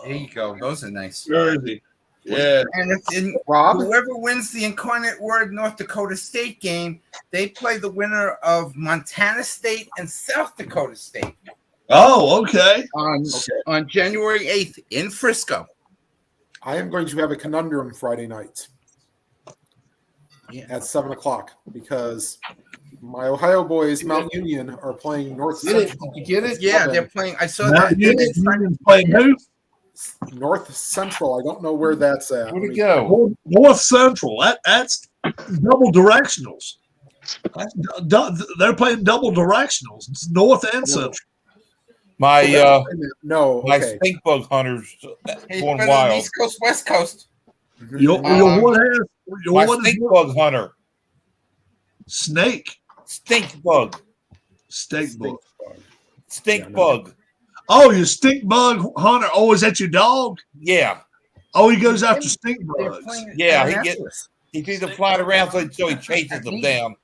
There you go. Those are nice. Jersey. Yeah. And Rob? whoever wins the Incarnate Word North Dakota State game, they play the winner of Montana State and South Dakota State Oh, okay. on January 8th in Frisco. I am going to have a conundrum Friday night at 7:00 because my Ohio boys, Mount Union, are playing North Central. You get it? Yeah, they're playing. I saw Mount that. Union's playing who? North Central. I don't know where that's at. Where'd it go? North Central. That's double directionals. They're playing double directionals. It's North and Central. My No, my okay. stink bug hunters Hey, going better than wild. East Coast, West Coast. Your My one is stink bug hunter. snake. Stink bug. Steak bug. Stink Yeah, no. bug. Oh, your stink bug hunter. Oh, is that your dog? Yeah. Oh, he goes after stink They're bugs. playing Yeah, he Annapolis. He's either flying around so he chases them down.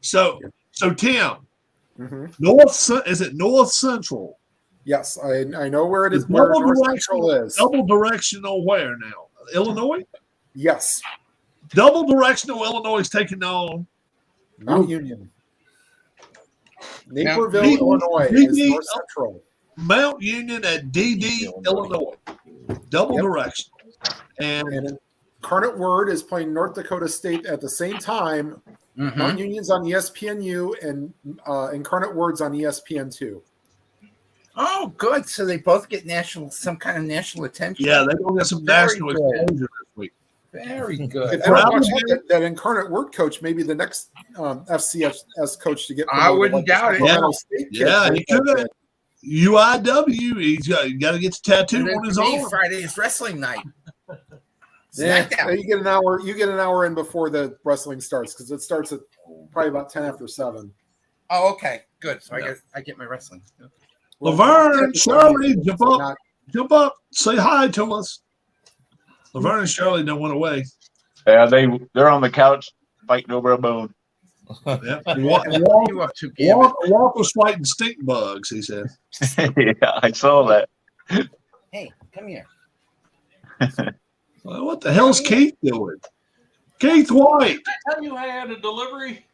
So Tim, Mhm. is it North Central? Yes, I know where it is. It's Where double North directional. Central is. Double directional where now? Illinois? Yes, Double directional Illinois is taking on Mount Union. Naperville, DD Illinois is DD North Central. Mount Union at DD, Illinois. Double Yep. direction. And And Incarnate Word is playing North Dakota State at the same time. Mhm. Mount Union's on ESPNU and Incarnate Word's on ESPN2. Oh, good. So they both get some kind of national attention. yeah, they're going to get some Very national good. exposure this week. Very good. If you don't watch Probably. that Incarnate Word coach, maybe the next FCS coach to get I promoted, wouldn't like the doubt it. Sacramento State kid, Yeah, like he could. that. UIW, he's got to get the tattoo And then on his for me, arm. Friday is wrestling night. Yeah, SmackDown. you get an hour. You get an hour in before the wrestling starts because it starts at probably about 10 after 7. Oh, okay. Good. So I get my wrestling. Laverne, Shirley, Not- jump up, say hi to us. Laverne and Shirley don't went away. Yeah, they're on the couch fighting over a bone. Yeah. You up to Gambit. Walker's fighting stink bugs, he said. Yeah, I saw that. Hey, come here. Well, what the hell's Keith doing? Keith White. I tell you I had a delivery.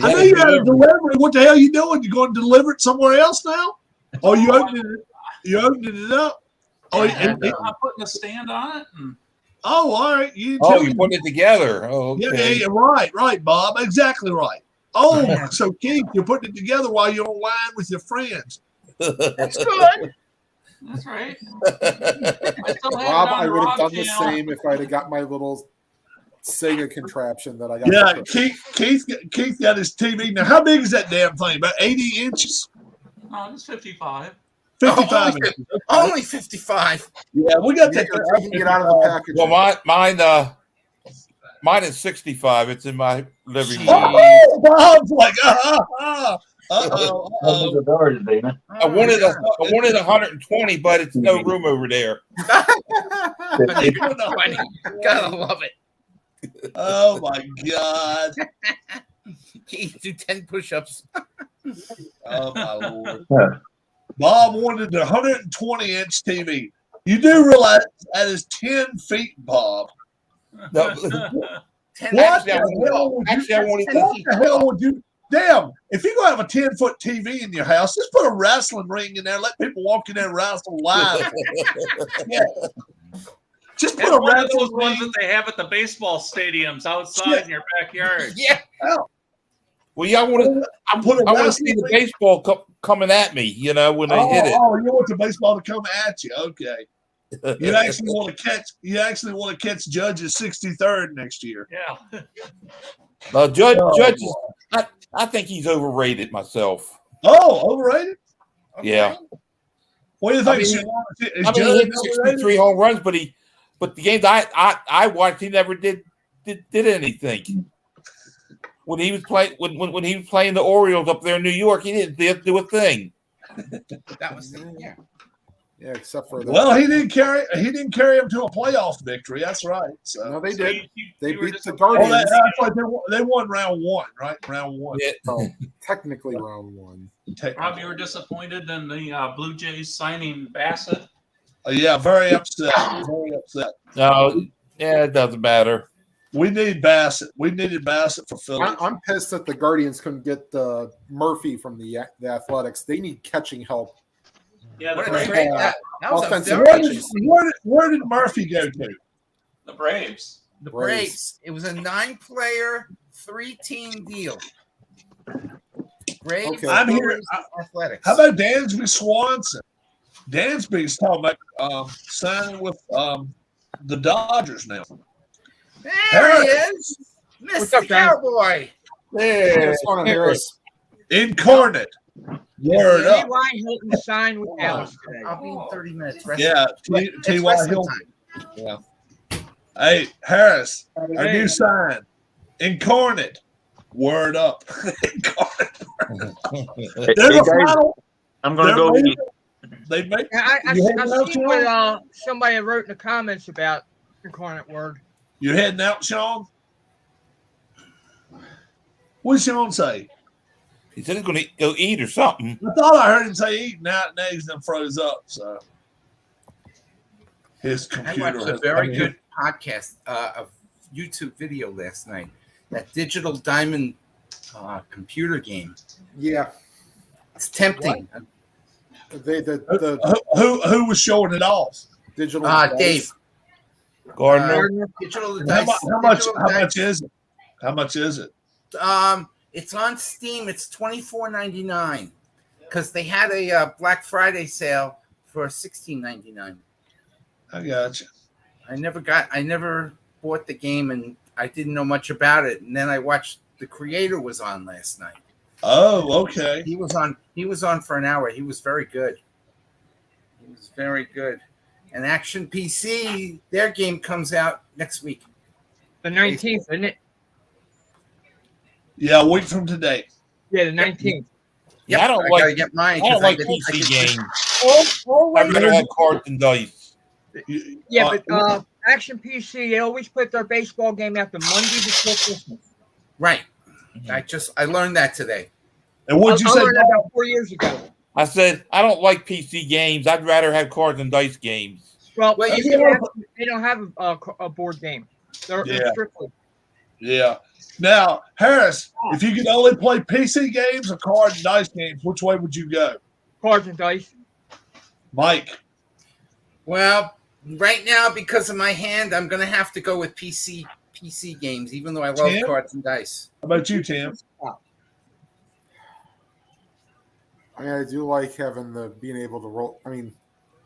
I know you had a delivery. What the hell are you doing? You going to deliver it somewhere else now? Oh, you opening it? You opening it up? Oh, I'm putting a stand on it. And all right. You Oh, tell you're me. putting it together. Oh, Yeah, okay. yeah, right, Bob. Exactly right. Oh, so Keith, you're putting it together while you're online with your friends. That's good. that's right. I still have Rob, it on I would have done Rob the channel. same if I'd have got my little Sega contraption that I got. Yeah, for Christmas. Keith got his TV. Now, how big is that damn thing? About 80 inches? Oh, it's 55. 55 only, inches. only 55. Yeah, we got You that. can get out of the package. Well, mine is 65. It's in my living room. Oh, Bob's like, uh-oh. I wanted 120, but it's no room over there. Gotta love it. Oh, my God. Keith, do 10 push-ups. Oh, my Lord. Bob wanted the 120-inch TV. You do realize that is 10 feet, Bob. No, 10 What Actually, I won't even. What the hell would you? Damn, if you're going to have a 10-foot TV in your house, just put a wrestling ring in there. Let people walk in there and wrestle live. Yeah. Just put It's a one of wrestling those ones ring. that they have at the baseball stadiums outside in your backyard. Yeah. Well, yeah, I want to see the baseball coming at me. You know, when they hit it. Oh, you want the baseball to come at you? Okay. You actually want to catch. You actually want to catch Judge's 63rd next year. Yeah. Judge, Oh, Judge is, I think he's overrated myself. Oh, overrated. Yeah. What do you I think? mean, Is I mean, he Judge hit overrated? 63 home runs, but the games I watched, he never did anything. When he was playing when he was playing the Orioles up there in New York, he didn't do a thing. That was the, yeah. Yeah, except for the Well, he didn't carry him to a playoff victory. That's right. So no, they So did. They you were beat the disappointed. oh, Guardians. that's right. They won round one, right? Round one. Yeah. Oh, technically round one. Rob, you were disappointed in the Blue Jays signing Bassett. Yeah, very upset. Very upset. No, yeah, it doesn't matter. We need Bassett. We needed Bassett for Philly. I'm pissed that the Guardians couldn't get Murphy from the Athletics. They need catching help. Yeah, What the a Braves. trade that was a Offensive very Where did Murphy go to? The Braves. the Braves. Braves. It was a 9-player, 3-team deal. Braves, Okay. I'm here. Brewers, Athletics. How about Dansby Swanson? Dansby's talking about signing with the Dodgers now. There he is, What's Mr. up, guys? Cowboy. Yeah. Just want to Harris. Incarnate. Word up. T.Y. Hilton signed with Dallas today. I'll be in 30 minutes. Rest Yeah, It's T.Y. wrestling Hilton. time. Yeah. Hey, Harris, our new sign. Incarnate. Word up. Incarnate. Hey, They're the guys, final. I'm gonna They're go making- eat. They make. I You heading out, seen what Sean? somebody wrote in the comments about Incarnate Word. You heading out, Sean? What did Sean say? He said he's going to go eat or something. I thought I heard him say eating out and eggs and froze up. So his I computer. watched a has- very good podcast of YouTube video last night. That Digital Diamond computer game. Yeah, It's tempting. the Who was showing it off? digital. Dave. Gardner. Digital How, Dice. mu- how much? Digital How Dice. much is it? How much is it? It's on Steam. It's $24.99 because they had a Black Friday sale for $16.99. I got you. I never bought the game and I didn't know much about it. And then I watched the creator was on last night. Oh, okay. He was on for an hour. He was very good. He was very good. And Action PC, their game comes out next week. The 19th, isn't it? Yeah, a week from today. Yeah, the 19th. Yeah, I don't gotta like- get mine. I don't 'cause like get- PC get- games. I'd rather have cards and dice. Yeah, but Action PC, they always put their baseball game out the Monday before Christmas. Right. I learned that today. And what'd you I say? learned that about 4 years ago. I said, I don't like PC games. I'd rather have cards and dice games. Well, Well, they don't have a board game. They're Yeah. strictly Yeah. Now, Harris, if you could only play PC games or card and dice games, which way would you go? cards and dice. Mike. Well, right now, because of my hand, I'm going to have to go with PC games, even though I love Tim? cards and dice. How about you, Tim? I mean, I do like having being able to roll. I mean,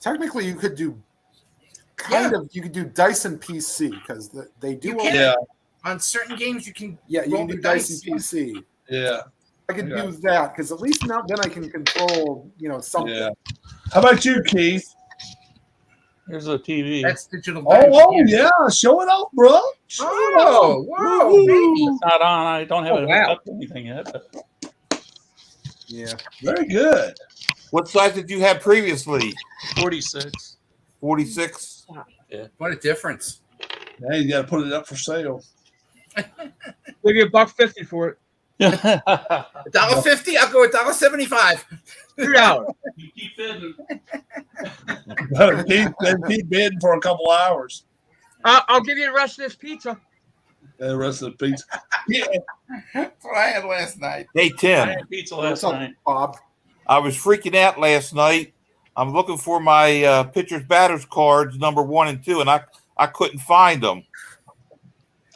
technically, you could do you could do dice and PC because they do. You can. Yeah. On certain games, you can Yeah, you roll can do the dice and PC. Yeah. I could Yeah. do that because at least now then I can control something. Yeah. How about you, Keith? Here's a TV. That's digital. Oh, dice. yeah. Show it off, bro. Show it Oh, off. whoa, Woo. baby. It's not on. I don't have Oh, it wow. hooked up to anything yet. But Yeah. Very good. What size did you have previously? 46. 46? What a difference. Now you got to put it up for sale. Give you $1.50 for it. $1.50? I'll go $1.75. $2. You keep bidding. keep bidding for a couple hours. I'll give you the rest of this pizza. And the rest of the pizza. Yeah. That's what I had last night. Hey, I Tim, had pizza What's last up, night. Bob? I was freaking out last night. I'm looking for my pitchers batters cards, number 1 and 2, and I couldn't find them.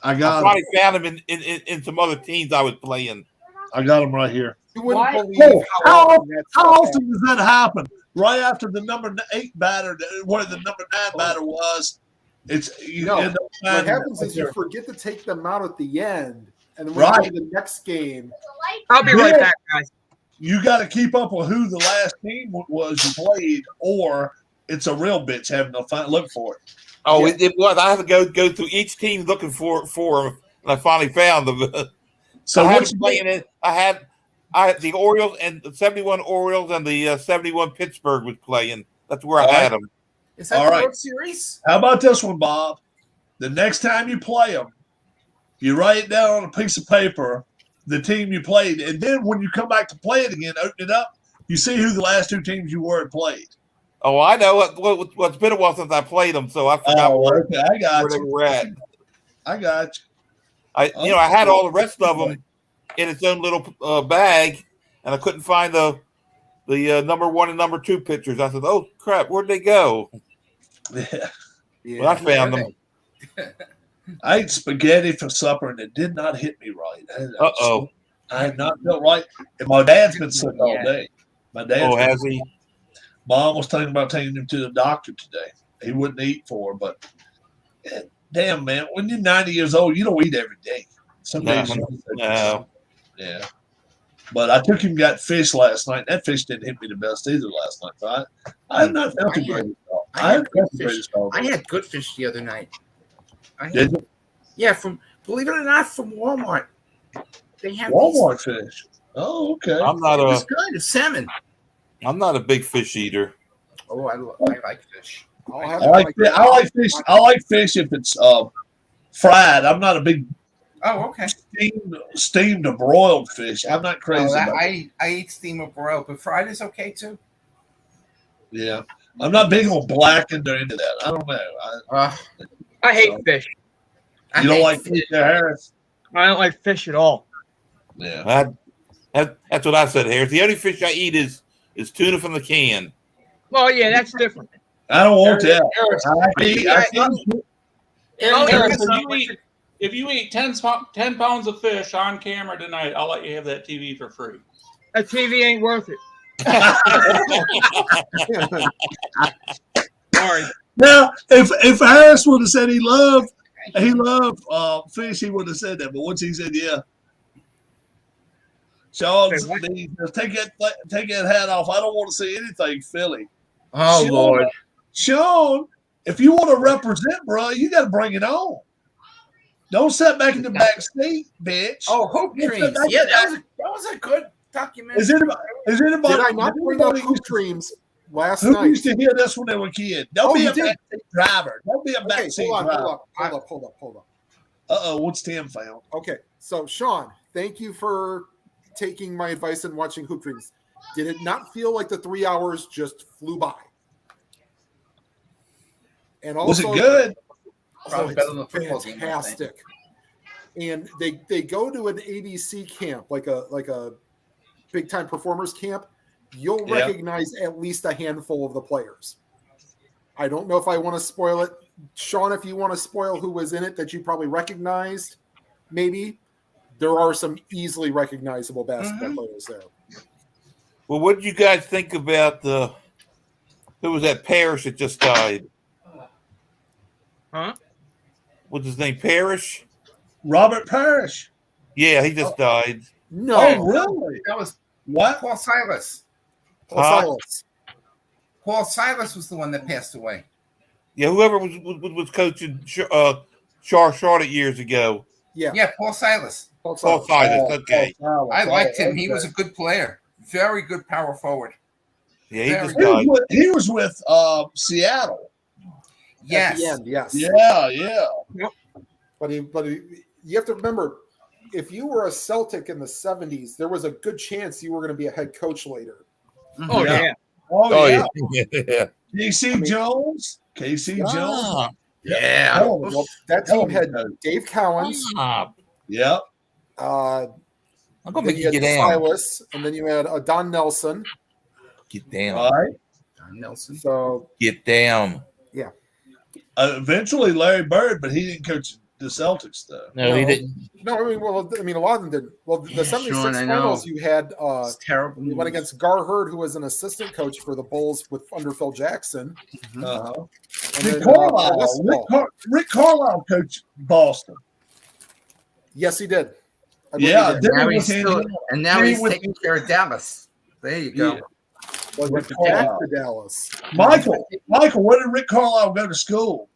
I I got them. finally found them in some other teams I was playing. I got them right here. You wouldn't Why? believe Oh, how often that's How happened. often does that happen? Right after the number 8 batter, where the number 9 batter was, it's you No. end up What finding happens it is you right forget to take them out at the end, and then when Right. you go to the next game, I'll be right back, guys. You got to keep up with who the last team was you played, or it's a real bitch having to look for it. Oh, Yeah. it was. I had to go through each team looking for them, and I finally found them. So I had what them you playing it. I had the Orioles and the 71 Orioles and the 71 Pittsburgh was playing. That's where I All right. had them. Is that All the right. World Series? How about this one, Bob? The next time you play them, you write down on a piece of paper the team you played, and then when you come back to play it again, open it up, you see who the last two teams you were and played. Oh, I know. It's been a while since I played them, so I forgot where Okay, I got they you. were at. I got you. I had all the rest of them in its own little bag, and I couldn't find the number 1 and number 2 pictures. I said, "Oh crap, where'd they go?" Yeah. Well, I found them. I ate spaghetti for supper, and it did not hit me right. Uh-oh. I have not felt right, and my dad's been sick all day. My dad's Oh, been has he? Mom was thinking about taking him to the doctor today. He wouldn't eat for her, but damn, man, when you're 90 years old, you don't eat every day. Some days you don't. No. Yeah. But I took him and got fish last night. That fish didn't hit me the best either last night. So I have not felt the greatest. I had good fish. I had good fish the other night. Did you? Yeah, believe it or not, from Walmart. They have Walmart fish. Oh, okay. I'm not It's good. It's salmon. a big fish eater. Oh, I like fish. I like fish. I like fish if it's fried. I'm not a big Oh, okay. steamed or broiled fish. I'm not crazy about it. I eat steam or broiled, but fried is okay too. Yeah. I'm not big on blackened or into that. I don't know. I hate fish. You don't like fish, Harris? I don't like fish at all. Yeah. That's what I said, Harris. The only fish I eat is tuna from the can. Well, yeah, that's different. I don't want that. If you eat 10 pounds of fish on camera tonight, I'll let you have that TV for free. That TV ain't worth it. Sorry. Now, if Harris would have said he loved fish, he would have said that. But once he said, yeah. Sean, just take that hat off. I don't want to see anything Philly. Oh, Sean, Lord. Sean, if you want to represent, bro, you got to bring it on. Don't sit back in the back seat, bitch. Oh, Hope Dreams. Yeah, that was a good documentary. Is anybody? Did I not bring up Hoop Dreams last Who night? used to hear this when they were kids? Don't be you a did? backseat driver. Don't be a Okay, backseat hold driver. up. Uh-oh, what's Tim found? Okay, so Sean, thank you for taking my advice and watching Hoop Dreams. Did it not feel like the 3 hours just flew by? And also, Was it good? Probably better than the football game, I think. fantastic. And they go to an ABC camp, like a big time performers camp. You'll Yeah. recognize at least a handful of the players. I don't know if I want to spoil it. Sean, if you want to spoil who was in it that you probably recognized, maybe there are some easily recognizable basketball players there. Well, what did you guys think about who was that Parrish that just died? Huh? What's his name? Parrish? Robert Parrish. Yeah, he just died. No, Oh, really? That was What? Paul Silas. Silas. Paul Silas was the one that passed away. Yeah, whoever was coaching Charlotte years ago. Yeah, Paul Silas. Paul Silas. Okay. I liked him. He was a good player. Very good power forward. Yeah, he just He was died. He was with Seattle. Yes. At the end, yes. Yeah. But you have to remember, if you were a Celtic in the 70s, there was a good chance you were going to be a head coach later. Oh, Yeah. yeah. Oh, yeah. yeah. KC Jones. KC Jones. Ah, Yeah. Well, that team had Dave Cowens. Yeah. I'm gonna Then make you you had get down. Silas, and then you had Don Nelson. Get down. All right. Nelson. So Get down. Eventually, Larry Bird, but he didn't coach the Celtics, though. No, he didn't. no, I mean, a lot of them did. Well, the Yeah, 76 Sean, I know. finals, you had It's terrible. you went against Gar Hurd, who was an assistant coach for the Bulls under Phil Jackson. Uh-huh. And Rick then, Carlisle. Westfall. Rick Carlisle coached Boston. Yes, he did. I believe Yeah. he did. then Now he he's was still, in- and now he he's was- taking care of Dallas. There you go. Yeah. Well, he Rick went back Carlisle. to Dallas. Michael, where did Rick Carlisle go to school?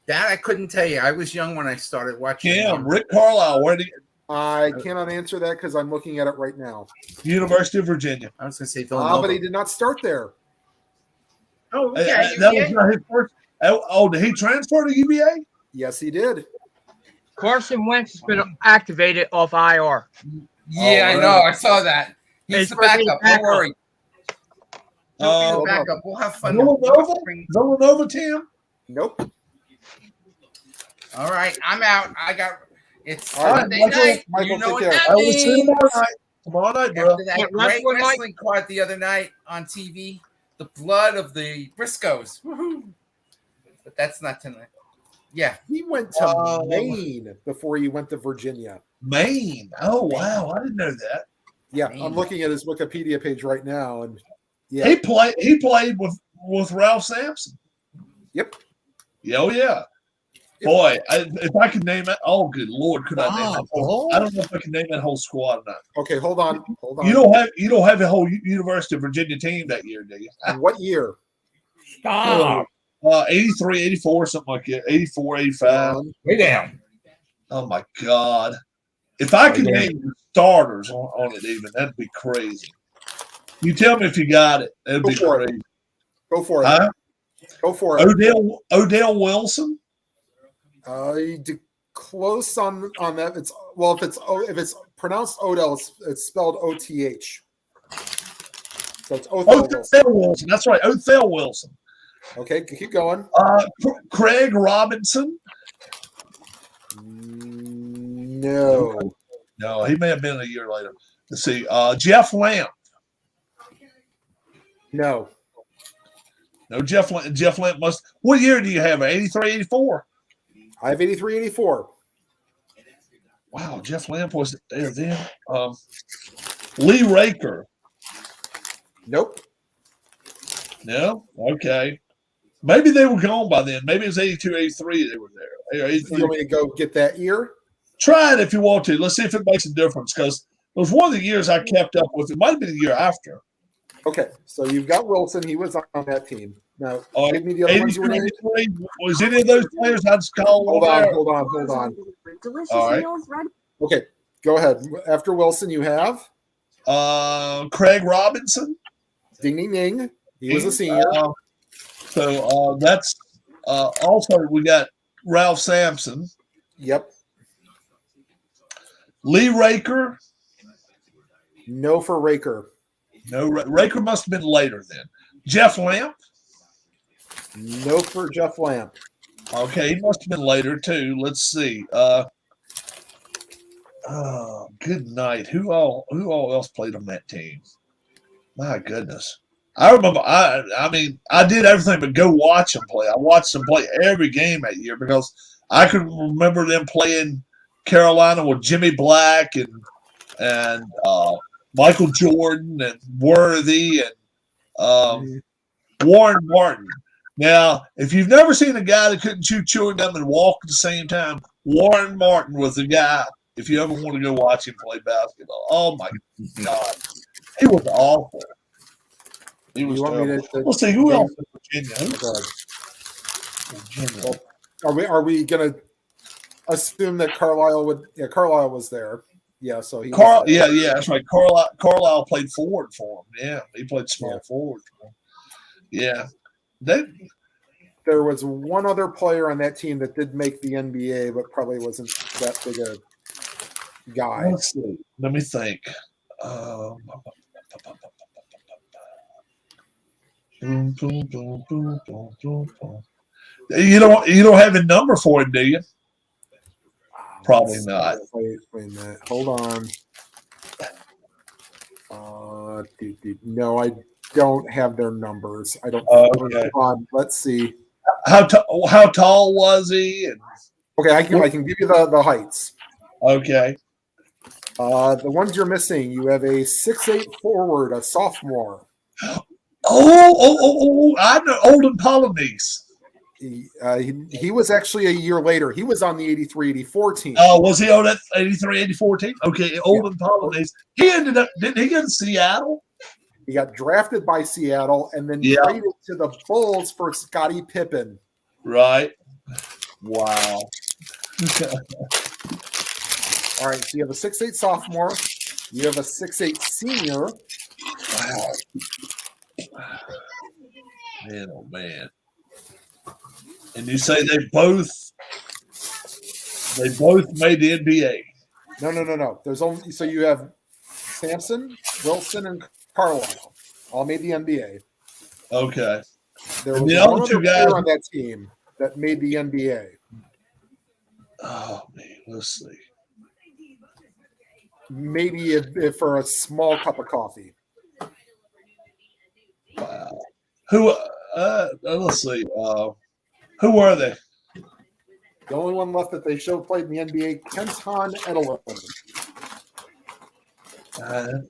That I couldn't tell you. I was young when I started watching. Rick Carlisle. Where did he? I cannot answer that because I'm looking at it right now. University of Virginia. I was going to say Villanova. But he did not start there. Oh, okay. That was not his first. Oh, did he transfer to UVA? Yes, he did. Carson Wentz has been activated off IR. Yeah, I know. I saw that. He's It's the for being backup. backup. Don't worry. Don't be Uh, the backup. We'll have fun. Villanova team? Nope. All right, I'm out. I got it's All right, Sunday Michael, night. Michael, You know take what care. that I will see you means. tomorrow night. Tomorrow night, bro. After that What, great wrestling night? wrestling card the other night on TV, the blood of the Briscoes. Woohoo. But that's not tonight. Yeah. He went to Maine before he went to Virginia. Maine. Oh, wow. I didn't know that. Yeah, Maine. I'm looking at his Wikipedia page right now, and yeah, He played with Ralph Sampson. yep. Yeah, oh, yeah. Boy, if I could name it, oh, good Lord, could I name it? I don't know if I can name that whole squad or not. Okay, hold on. You don't have a whole University of Virginia team that year, do you? What year? Stop. 83, 84, something like that. 84, 85. Way down. Oh my God! If I could name the starters on it, even that'd be crazy. You tell me if you got it. That'd be Go for it. crazy. Go for it. Huh? Go for it. Odell Wilson. You did close on that. If it's pronounced Odell, it's spelled O-T-H. So it's Othell Wilson. Othell Wilson. That's right. Othell Wilson. Okay, keep going. Craig Robinson. No. No, he may have been a year later. Let's see. Jeff Lamp. No. No, Jeff Lamp must. What year do you have? 83, 84? I have 83, 84. Wow, Jeff Lamp was there then. Lee Raker. Nope. No? Okay. Maybe they were gone by then. Maybe it was 82, 83 they were there. 83. You want me to go get that year? Try it if you want to. Let's see if it makes a difference because it was one of the years I kept up with. It might have been the year after. Okay, so you've got Wilson. He was on that team. Now, Oh, give me the other ones you were 83, naming. 83. Was any of those players I'd just call Hold over on, there? hold on. All right. Okay, go ahead. After Wilson, you have Craig Robinson. Ding, ding, ding. He was a senior. So that's also we got Ralph Sampson, Yep. Lee Raker. No for Raker. No, Raker must have been later then. Jeff Lamp. No for Jeff Lamp. Okay, he must have been later too. Let's see. Good night. Who all else played on that team? My goodness. I remember I mean, I did everything but go watch them play. I watched them play every game that year because I could remember them playing Carolina with Jimmy Black and Michael Jordan and Worthy and Warren Martin. Now, if you've never seen a guy that couldn't chew chewing gum and walk at the same time, Warren Martin was the guy. If you ever want to go watch him play basketball, oh my God, he was awful. He was terrible. Let's see who else in Virginia. Virginia. Are we gonna assume that Carlisle would? Yeah, Carlisle was there. Yeah, so he. Yeah, that's right. Carlisle played forward for him. Yeah, he played small forward for him. Yeah, there was one other player on that team that did make the NBA, but probably wasn't that big a guy. Let's see. Let me think. You don't have a number for him, do you? Probably not. Wait a minute. Hold on. No, I don't have their numbers. I don't. Okay. Hold on. Let's see. How tall was he? Okay, I can give you the heights. Okay. The ones you're missing, you have a 6'8" forward, a sophomore. Oh! I know Olden Polynice. He was actually a year later. He was on the 83-84 team. Oh, was he on that 83-84 team? Okay, Olden Polynice. He ended up, didn't he go to Seattle? He got drafted by Seattle and then traded to the Bulls for Scottie Pippen. Right. Wow. All right, so you have a 6'8" sophomore. You have a 6'8" senior. Wow. Man, oh man. And you say they both made the NBA. No. There's only so you have Sampson, Wilson, and Carlisle all made the NBA. Okay. There And was the one other other two player guys- on that team that made the NBA. Oh man, let's see. Maybe if for a small cup of coffee. Wow. Who let's see. Who were they? The only one left that they showed played in the NBA, Kenton Edelman.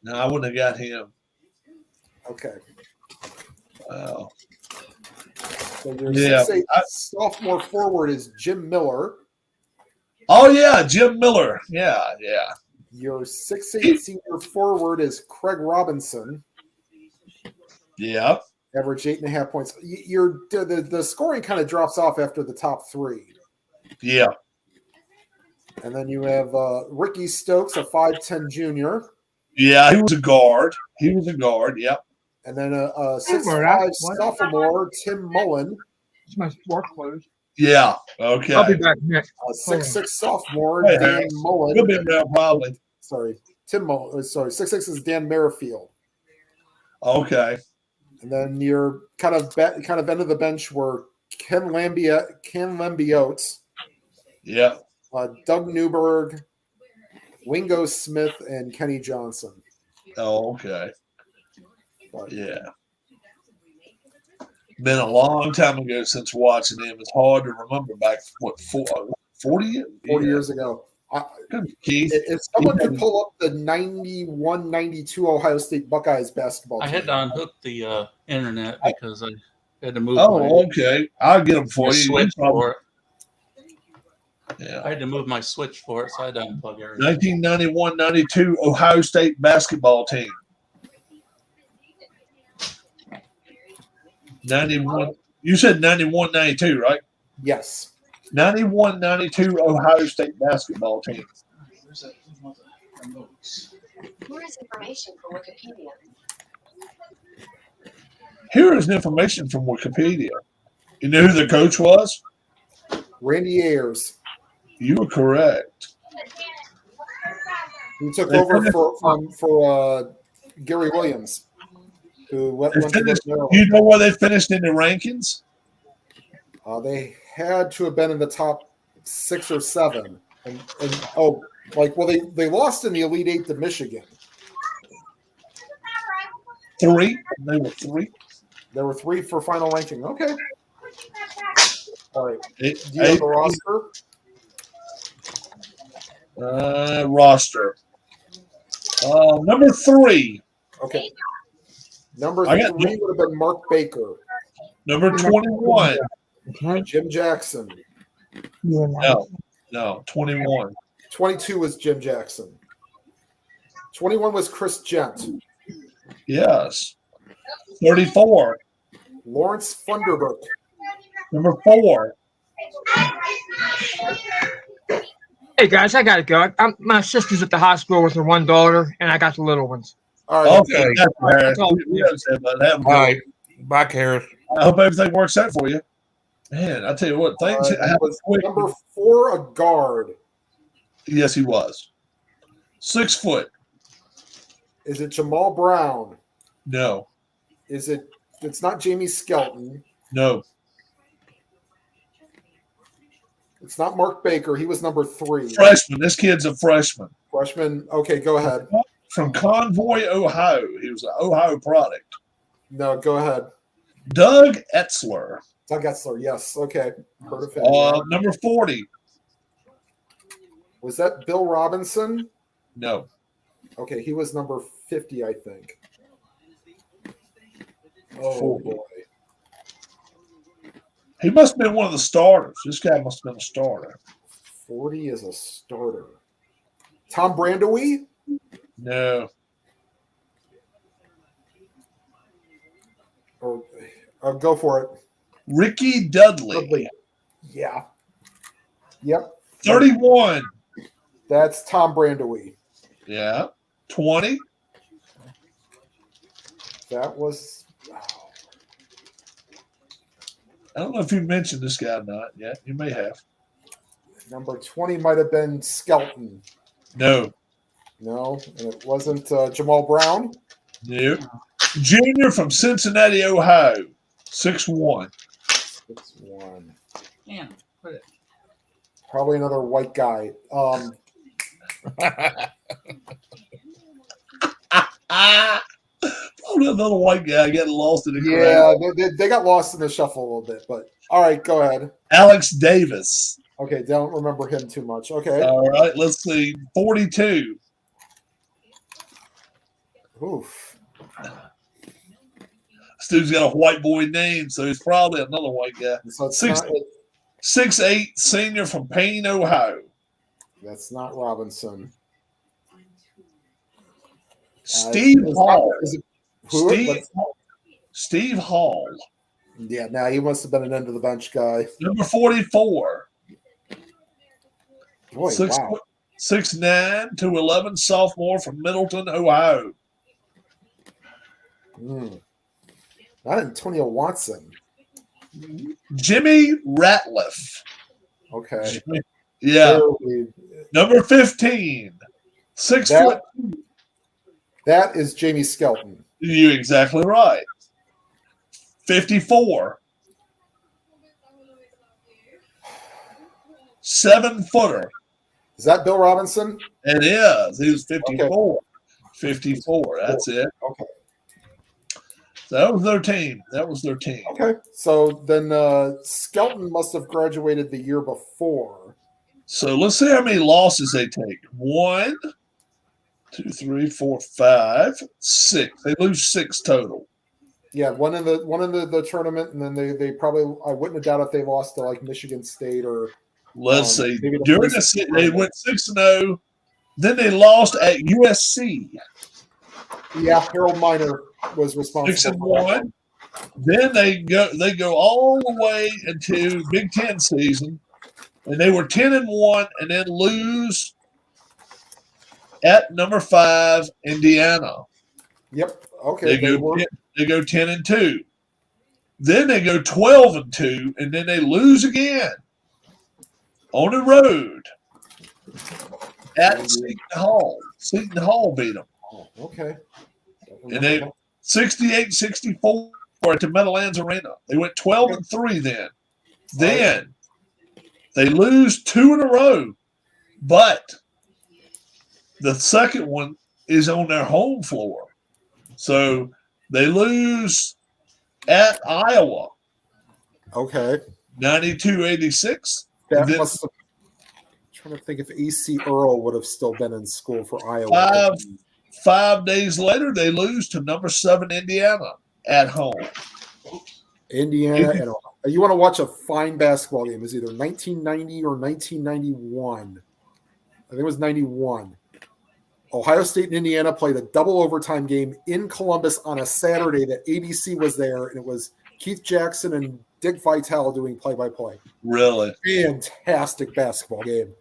No, I wouldn't have got him. Okay. Wow. So your Yeah. 6'8" sophomore forward is Jim Miller. Oh yeah, Jim Miller. Yeah. Your 6'8" senior forward is Craig Robinson. Yeah. Average 8.5 points. The scoring kind of drops off after the top three. Yeah. And then you have Ricky Stokes, a 5'10" junior. Yeah, he was a guard. Yep. And then a 6'5" sophomore, Tim Mullen. It's my work clothes. Yeah. Okay. I'll be back next. A 6'6" sophomore, Hey, Dan Harris. Mullen. He'll be around probably. Sorry, Tim Mullen. Sorry, 6'6" is Dan Merrifield. Okay. And then your kind of end of the bench were Ken Lambiotes, Yeah. Doug Newberg, Wingo Smith, and Kenny Johnson. Oh, okay. But Yeah. Been a long time ago since watching him. It's hard to remember back, 40 years? 40 years ago. Keith. If someone could pull up the 91-92 Ohio State Buckeyes basketball I team. had to unhook the internet because I had to move Oh, my, okay. I'll get them for my you. switch for it. Yeah. I had to move my switch for it, so I had to unplug everything. 1991-92 Ohio State basketball team. 91. You said 91-92, right? Yes. 91-92 Ohio State basketball team. Here is information from Wikipedia. Here is information from Wikipedia. You know who the coach was? Randy Ayers. You were correct. He took over for Gary Williams, who went to Maryland. You know where they finished in the rankings? They had to have been in the top 6 or 7. They lost in the Elite Eight to Michigan. 3. They were 3. There were 3 for final ranking. Okay. All right. Do you Eight- have the roster? Roster. Number 3. Okay. Number I 3 got- would have been Mark Baker. Number 21. Jim Jackson. No, 21. 22 was Jim Jackson. 21 was Chris Gent. Yes. 34. Lawrence Funderburk. Number 4. Hey guys, I gotta go. My sister's at the hospital with her one daughter, and I got the little ones. All right. Okay. That's Harris. all. We understand about that. All right. Bye, Harris. I hope everything works out for you. Man, I tell you what, things It happen was quick. number 4, a guard. Yes, he was. 6 foot. Is it Jamal Brown? No. It's not Jamie Skelton. No. It's not Mark Baker. He was number 3. Freshman. This kid's a freshman. Freshman. Okay, go ahead. From Convoy, Ohio. He was an Ohio product. No, go ahead. Doug Etzler. Doug Etzler. Yes. Okay. Heard of him. Number 40. Was that Bill Robinson? No. Okay, he was number 50, I think. Oh, 40. boy. He must have been one of the starters. This guy must have been a starter. 40 is a starter. Tom Brandowy? No. Or go for it. Ricky Dudley. Dudley. Yeah. Yep. 31. That's Tom Brandowy. Yeah. 20. That was. I don't know if you mentioned this guy or not yet. You may have. Number 20 might have been Skelton. No. No, and it wasn't Jamal Brown. No. Junior from Cincinnati, Ohio. 6'1". 6'1". Man, put it. Probably another white guy. Probably another white guy getting lost in the Yeah, crowd. they got lost in the shuffle a little bit, but all right, go ahead. Alex Davis. Okay, don't remember him too much. Okay. All right, let's see. 42. Oof. This dude's got a white boy name, so he's probably another white guy. So it's 6'8", senior from Payne, Ohio. that's not Robinson. Steve Hall. Who? Steve Hall. Yeah, now he must have been an end of the bench guy. Number 44. Boy, Six, wow. 6'9" to 11, sophomore from Middleton, Ohio. Not Antonio Watson. Jimmy Ratliff. Okay. Yeah. Terribly. Number 15. 6 foot. That is Jamie Skelton. You're exactly right. 54. 7-footer. Is that Bill Robinson? It is. He was 54. Okay. 54. That's it. Okay. So that was their team. Okay. So then Skelton must have graduated the year before. So let's see how many losses they take. 1, 2, 3, 4, 5, 6. They lose 6 total. Yeah, one in the tournament, and then they probably, I wouldn't have doubted if they lost to like Michigan State or. Let's see. maybe the During first the they went 6-0. Then they lost at USC. Yeah, Harold Miner was responsible for that. 6-1. Then they go all the way into Big Ten season, and they were 10-1, and then lose at number 5 Indiana. Yep. Okay. They go 10-2. Then they go 12-2, and then they lose again on the road at Seton Hall. Seton Hall beat them. Oh, okay. And they 68-64 at the Meadowlands Arena. They went 12-3 then. Then they lose 2 in a row, but the second one is on their home floor. So they lose at Iowa. Okay. 92-86. That Then must have, trying to think if AC Earl would have still been in school for Iowa. 5 days later, they lose to number 7 Indiana at home. Indiana and Ohio. You want to watch a fine basketball game? It's either 1990 or 1991. I think it was 91. Ohio State and Indiana played a double overtime game in Columbus on a Saturday that ABC was there, and it was Keith Jackson and Dick Vitale doing play-by-play. Really? Fantastic basketball game.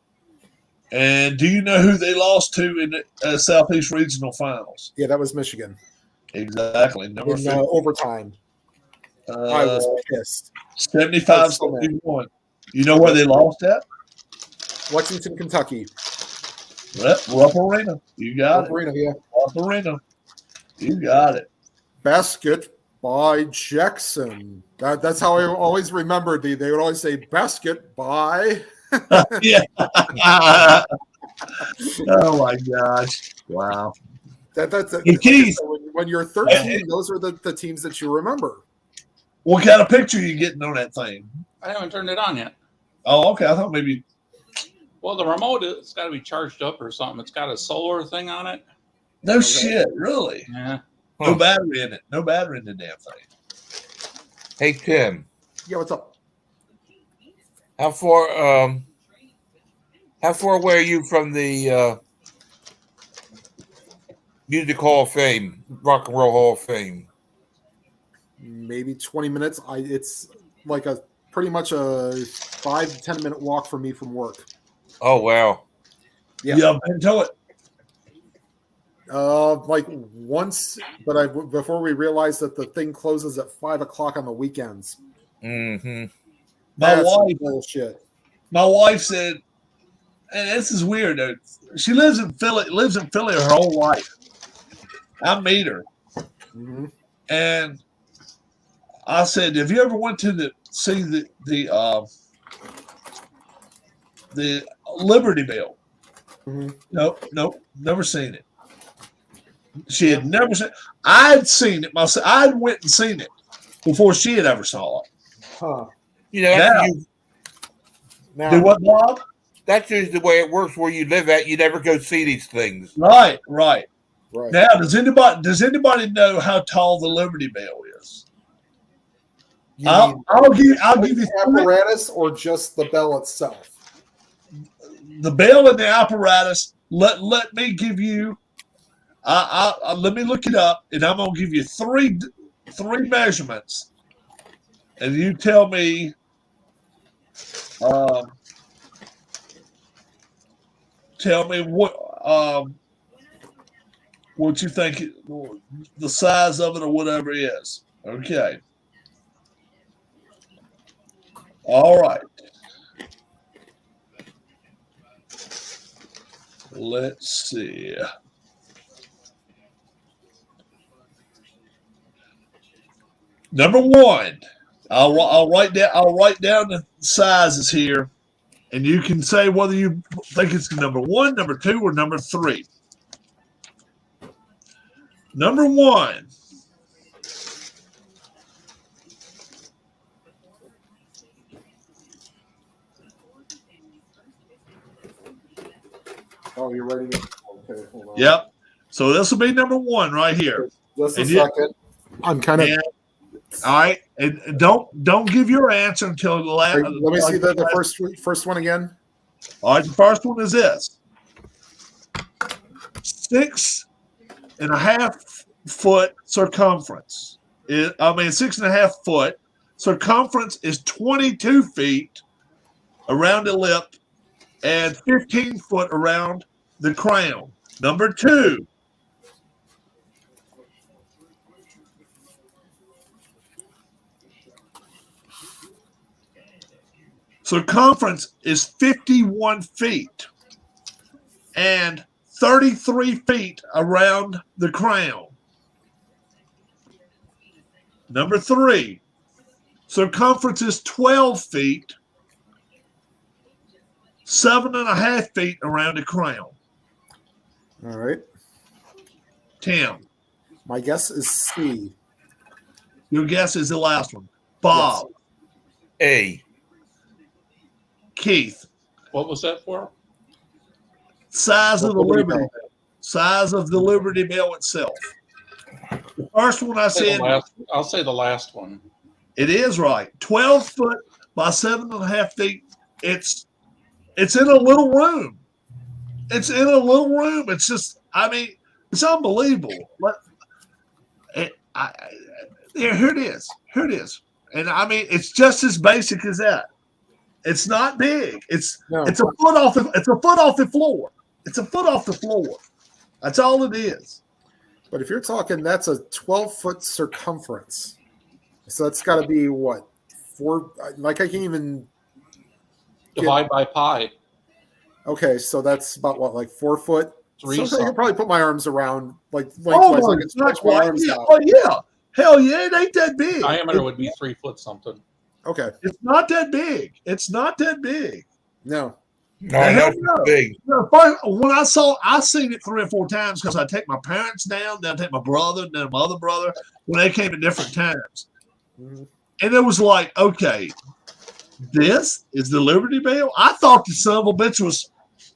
And do you know who they lost to in the Southeast Regional Finals? Yeah, that was Michigan. Exactly. Number In 50. overtime. I was pissed. 75-71. You know where they lost at? Lexington, Kentucky. Rupp Arena. You got it. Arena, yeah. Rupp Arena. You got it. Basket by Jackson. That's how I always remembered. They would always say basket by. Yeah. Oh my gosh! Wow. That's Hey, Keith. when you're 13, those are the teams that you remember. What kind of picture are you getting on that thing? I haven't turned it on yet. Oh, okay. I thought maybe. Well, the remote, it's got to be charged up or something. It's got a solar thing on it. No shit. Really? Yeah. No battery in it. No battery in the damn thing. Hey Tim, Yeah, what's up? how far away are you from the Music Hall of Fame, Rock and Roll Hall of Fame? Maybe 20 minutes. It's like a pretty much a 5 to 10 minute walk for me from work. Oh wow! Yeah. You have been to it? Like once, but before we realized that the thing closes at 5 o'clock on the weekends. Mm-hmm. My wife, bullshit. my wife said, and this is weird. Though. She lives in Philly her whole life. I meet her, Mm-hmm. and I said, "Have you ever went to see the Liberty Bell?" Mm-hmm. Nope, never seen it. She had never seen. I'd seen it myself. I'd went and seen it before she had ever saw it. Huh. You know, that's, Now, Do what, Bob? that's usually the way it works where you live at. You never go see these things. Right. right. Now, does anybody know how tall the Liberty Bell is? You I'll mean give you apparatus or just the bell itself? the bell and the apparatus. Let me give you. Let me look it up, and I'm gonna give you three measurements, and you tell me. Tell me what you think the size of it or whatever it is. Okay. All right. Let's see. Number one, I'll write down the sizes here, and you can say whether you think it's number one, number two, or number three. Number one. Oh, you're ready? Okay, hold on. Yep. So this will be number one right here. Just a And second. I'm kind of. All right, and don't give your answer until the last. Let me see the first one again. All right, the first one is this: 6.5 foot circumference. 6.5 foot circumference is 22 feet around the lip and 15 foot around the crown. Number two. Circumference is 51 feet and 33 feet around the crown. Number three, circumference is 12 feet, 7.5 feet around the crown. All right. Tim, My guess is C. your guess is the last one. Bob, A. Keith, What was that for? size of the Liberty Liberty Bell. Bell. Size of the Liberty Bell itself. The first one I said, I'll say the last one. it is right. 12 foot by 7.5 feet. It's in a little room. It's in a little room. It's just, it's unbelievable. Here it is. Here it is. And it's just as basic as that. It's not big. It's a foot off the floor. It's a foot off the floor. That's all it is. But if you're talking, that's a 12-foot circumference. So that's got to be what? 4? Like I can't even Divide by pi. Okay, so that's about what, like 4 foot? Three So I something. could probably put my arms around like Oh, lengthwise. I can it's not stretch my quite. arms Yeah. out. Oh, yeah. Hell yeah, it ain't that big. Diameter would be 3 foot something. Okay. It's not that big. It's not that big. No. No, I know it's big. When I seen it 3 or 4 times because I take my parents down, then I take my brother, then my other brother when they came at different times. Mhm. And it was like, okay, this is the Liberty Bell. I thought the son of a bitch was.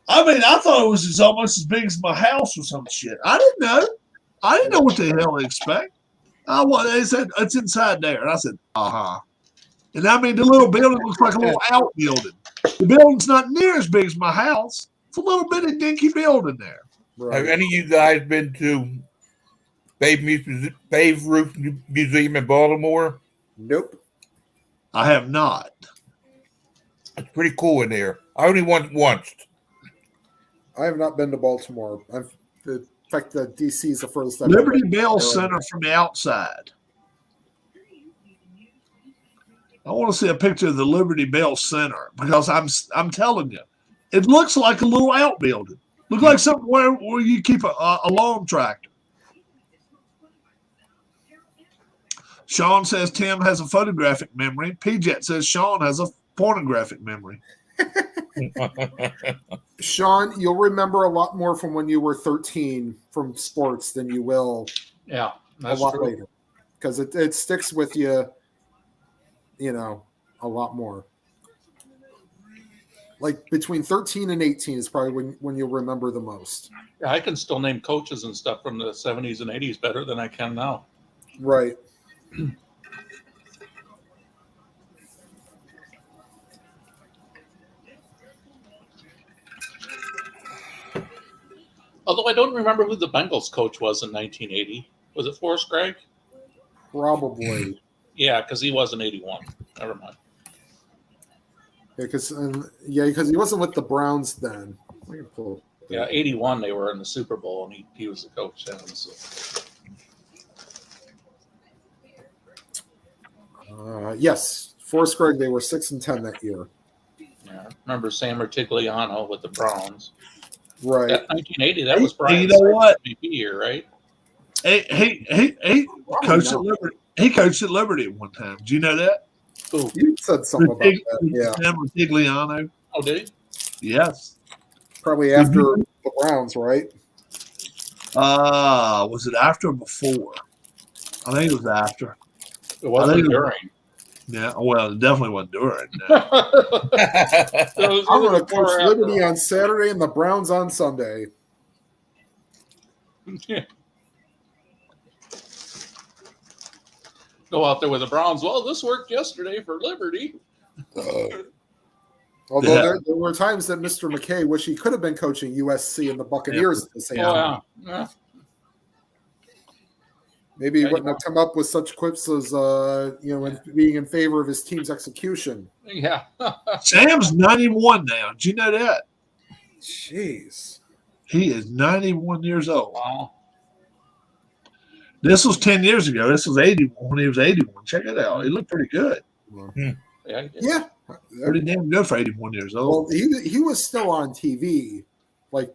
I thought it was almost as big as my house or some shit. I didn't know. I didn't know what the hell to expect. They said it's inside there, and I said, And the little building looks like a little outbuilding. The building's not near as big as my house. It's a little bitty dinky building there. Right. Have any of you guys been to Babe Ruth Museum in Baltimore? Nope. I have not. It's pretty cool in there. I only went once. I have not been to Baltimore. In fact, the DC is the furthest I've Liberty been. Bell Center from the outside. I want to see a picture of the Liberty Bell Center because I'm telling you, it looks like a little outbuilding. Looks like somewhere where you keep a lawn tractor. Sean says Tim has a photographic memory. PJet says Sean has a pornographic memory. Sean, you'll remember a lot more from when you were 13 from sports than you will Yeah, a that's lot true. later, because it sticks with you, a lot more. Like between 13 and 18 is probably when you'll remember the most. Yeah, I can still name coaches and stuff from the 70s and 80s better than I can now. Right. Although I don't remember who the Bengals coach was in 1980. Was it Forrest Gregg? Probably. Yeah, because he was in 81. Never mind. Because he wasn't with the Browns then. I can pull it. Yeah, 81 they were in the Super Bowl, and he was the coach then. So. Yes, Forrest Gregg. They were 6-10 that year. Yeah, I remember Sam Rutigliano with the Browns. Right. That 1980, that was Brian You know what? MVP year, right? He coached at Liberty. He coached at Liberty at one time. Do you know that? Ooh. You said something about that. Yeah. Sam Rutigliano. Oh, did he? Yes. Probably after the Browns, right? Was it after or before? I think it was after. It wasn't think it was- during. Yeah. Well, it definitely wasn't during. No. I'm going to coach Liberty on Saturday and the Browns on Sunday. Go out there with the Browns. Well, this worked yesterday for Liberty. Although Yeah. there were times that Mr. McKay wished he could have been coaching USC and the Buccaneers at the same time. Yeah. Maybe he wouldn't have come up with such quips as, being in favor of his team's execution. Yeah. Sam's 91 now. Do you know that? Jeez. He is 91 years old. Wow. This was 10 years ago. This was 81 when he was 81. Check it out. He looked pretty good. Yeah. Yeah. Pretty damn good for 81 years old. Well, he was still on TV,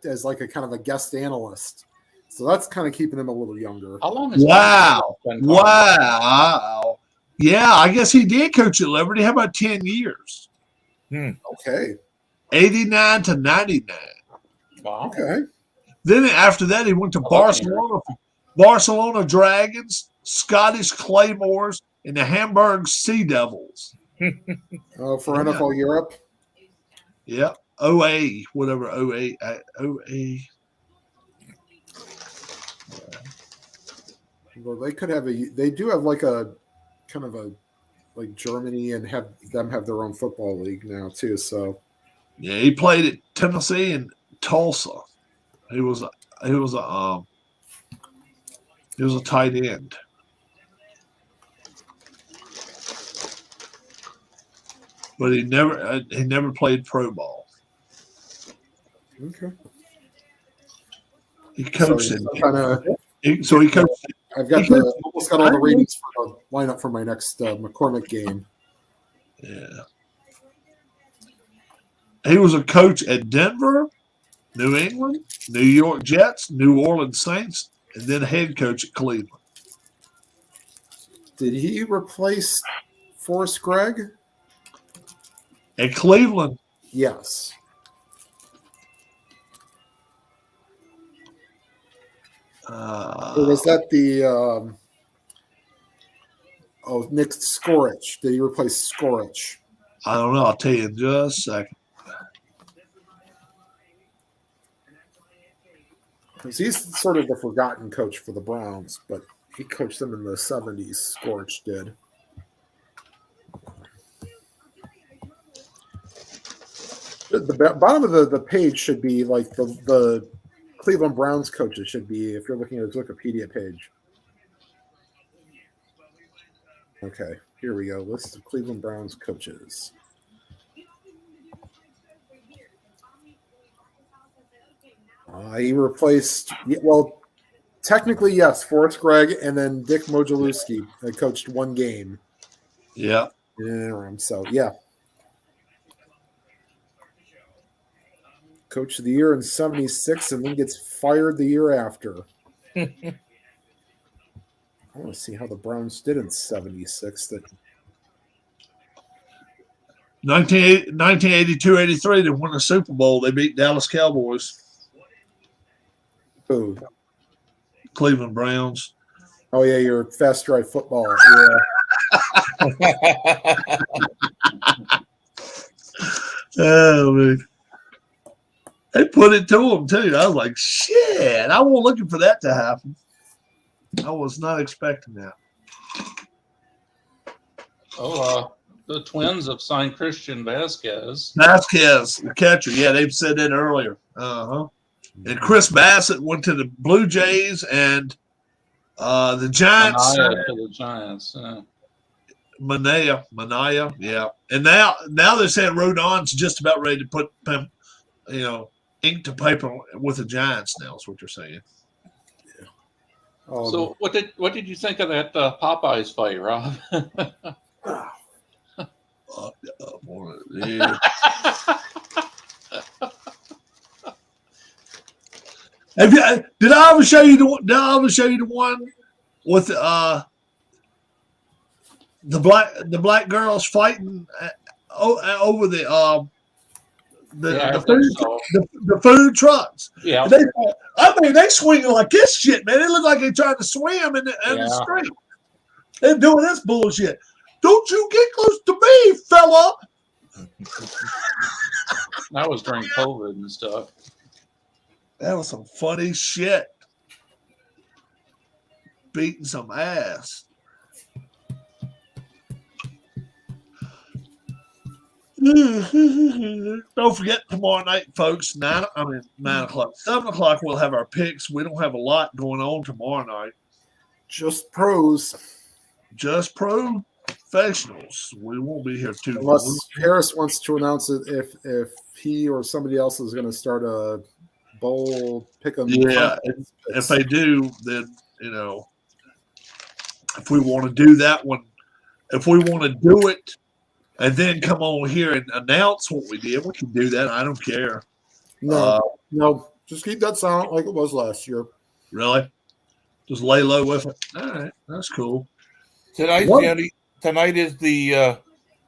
as a kind of a guest analyst. So that's kind of keeping him a little younger. How long has Wow. been coaching? Wow. Yeah, I guess he did coach at Liberty. How about 10 years? Okay. 89 to 99. Wow. Okay. Then after that, he went to Barcelona Dragons, Scottish Claymores, and the Hamburg Sea Devils. For NFL Europe. Yeah. OA, whatever. OA. Well, they could have they do have like a kind of a like Germany and have their own football league now too. So Yeah, he played at Tennessee and Tulsa. He was a tight end. But he never played pro ball. okay. He coached it. So He coached. I've got almost got all the ratings for the lineup for my next McCormick game. Yeah. He was a coach at Denver, New England, New York Jets, New Orleans Saints, and then head coach at Cleveland. Did he replace Forrest Gregg? At Cleveland, Yes. Or was that the Nick Skorich? Did he replace Skorich? I don't know. I'll tell you in just a second. Because he's sort of the forgotten coach for the Browns, but he coached them in the 70s. Skorich did. The bottom of the page should be like the Cleveland Browns coaches should be, if you're looking at his Wikipedia page. Okay, here we go. List of Cleveland Browns coaches. He replaced, well, technically, yes, Forrest Gregg and then Dick Mojalewski. Coached one game. Yeah. In an interim. So, yeah. Coach of the year in 76 and then gets fired the year after. I want to see how the Browns did in 76. 1982-83, they won the Super Bowl. They beat Dallas Cowboys. Who? Cleveland Browns. Oh, yeah, your fast drive football. Yeah. Oh, man. They put it to them, too. I was like, shit, I wasn't looking for that to happen. I was not expecting that. The Twins have signed Christian Vasquez. Vasquez, the catcher. Yeah, they've said that earlier. And Chris Bassett went to the Blue Jays and the Giants. Manaea to the Giants. Manaea, yeah. And now they're saying Rodon's just about ready to put, ink to paper with the Giants now. Is what they're saying. So what did you think of that Popeyes fight, Rob? Yeah. Did I ever show you the one with the black girls fighting over the food trucks? Yeah. They swinging like this shit, man. It looked like they trying to swim in the street. They're doing this bullshit. Don't you get close to me, fella. That was during COVID and stuff. That was some funny shit. Beating some ass. Don't forget tomorrow night, folks. 9 o'clock. 7 o'clock we'll have our picks. We don't have a lot going on tomorrow night. Just pros. Just professionals. We won't be here too long. Unless Harris wants to announce it if he or somebody else is going to start a bowl pick 'em. Yeah, if they do, then if we want to do that one, if we want to do it and then come on here and announce what we did, we can do that. I don't care. No, just keep that silent like it was last year. Really? Just lay low with it. All right, that's cool. Tonight is the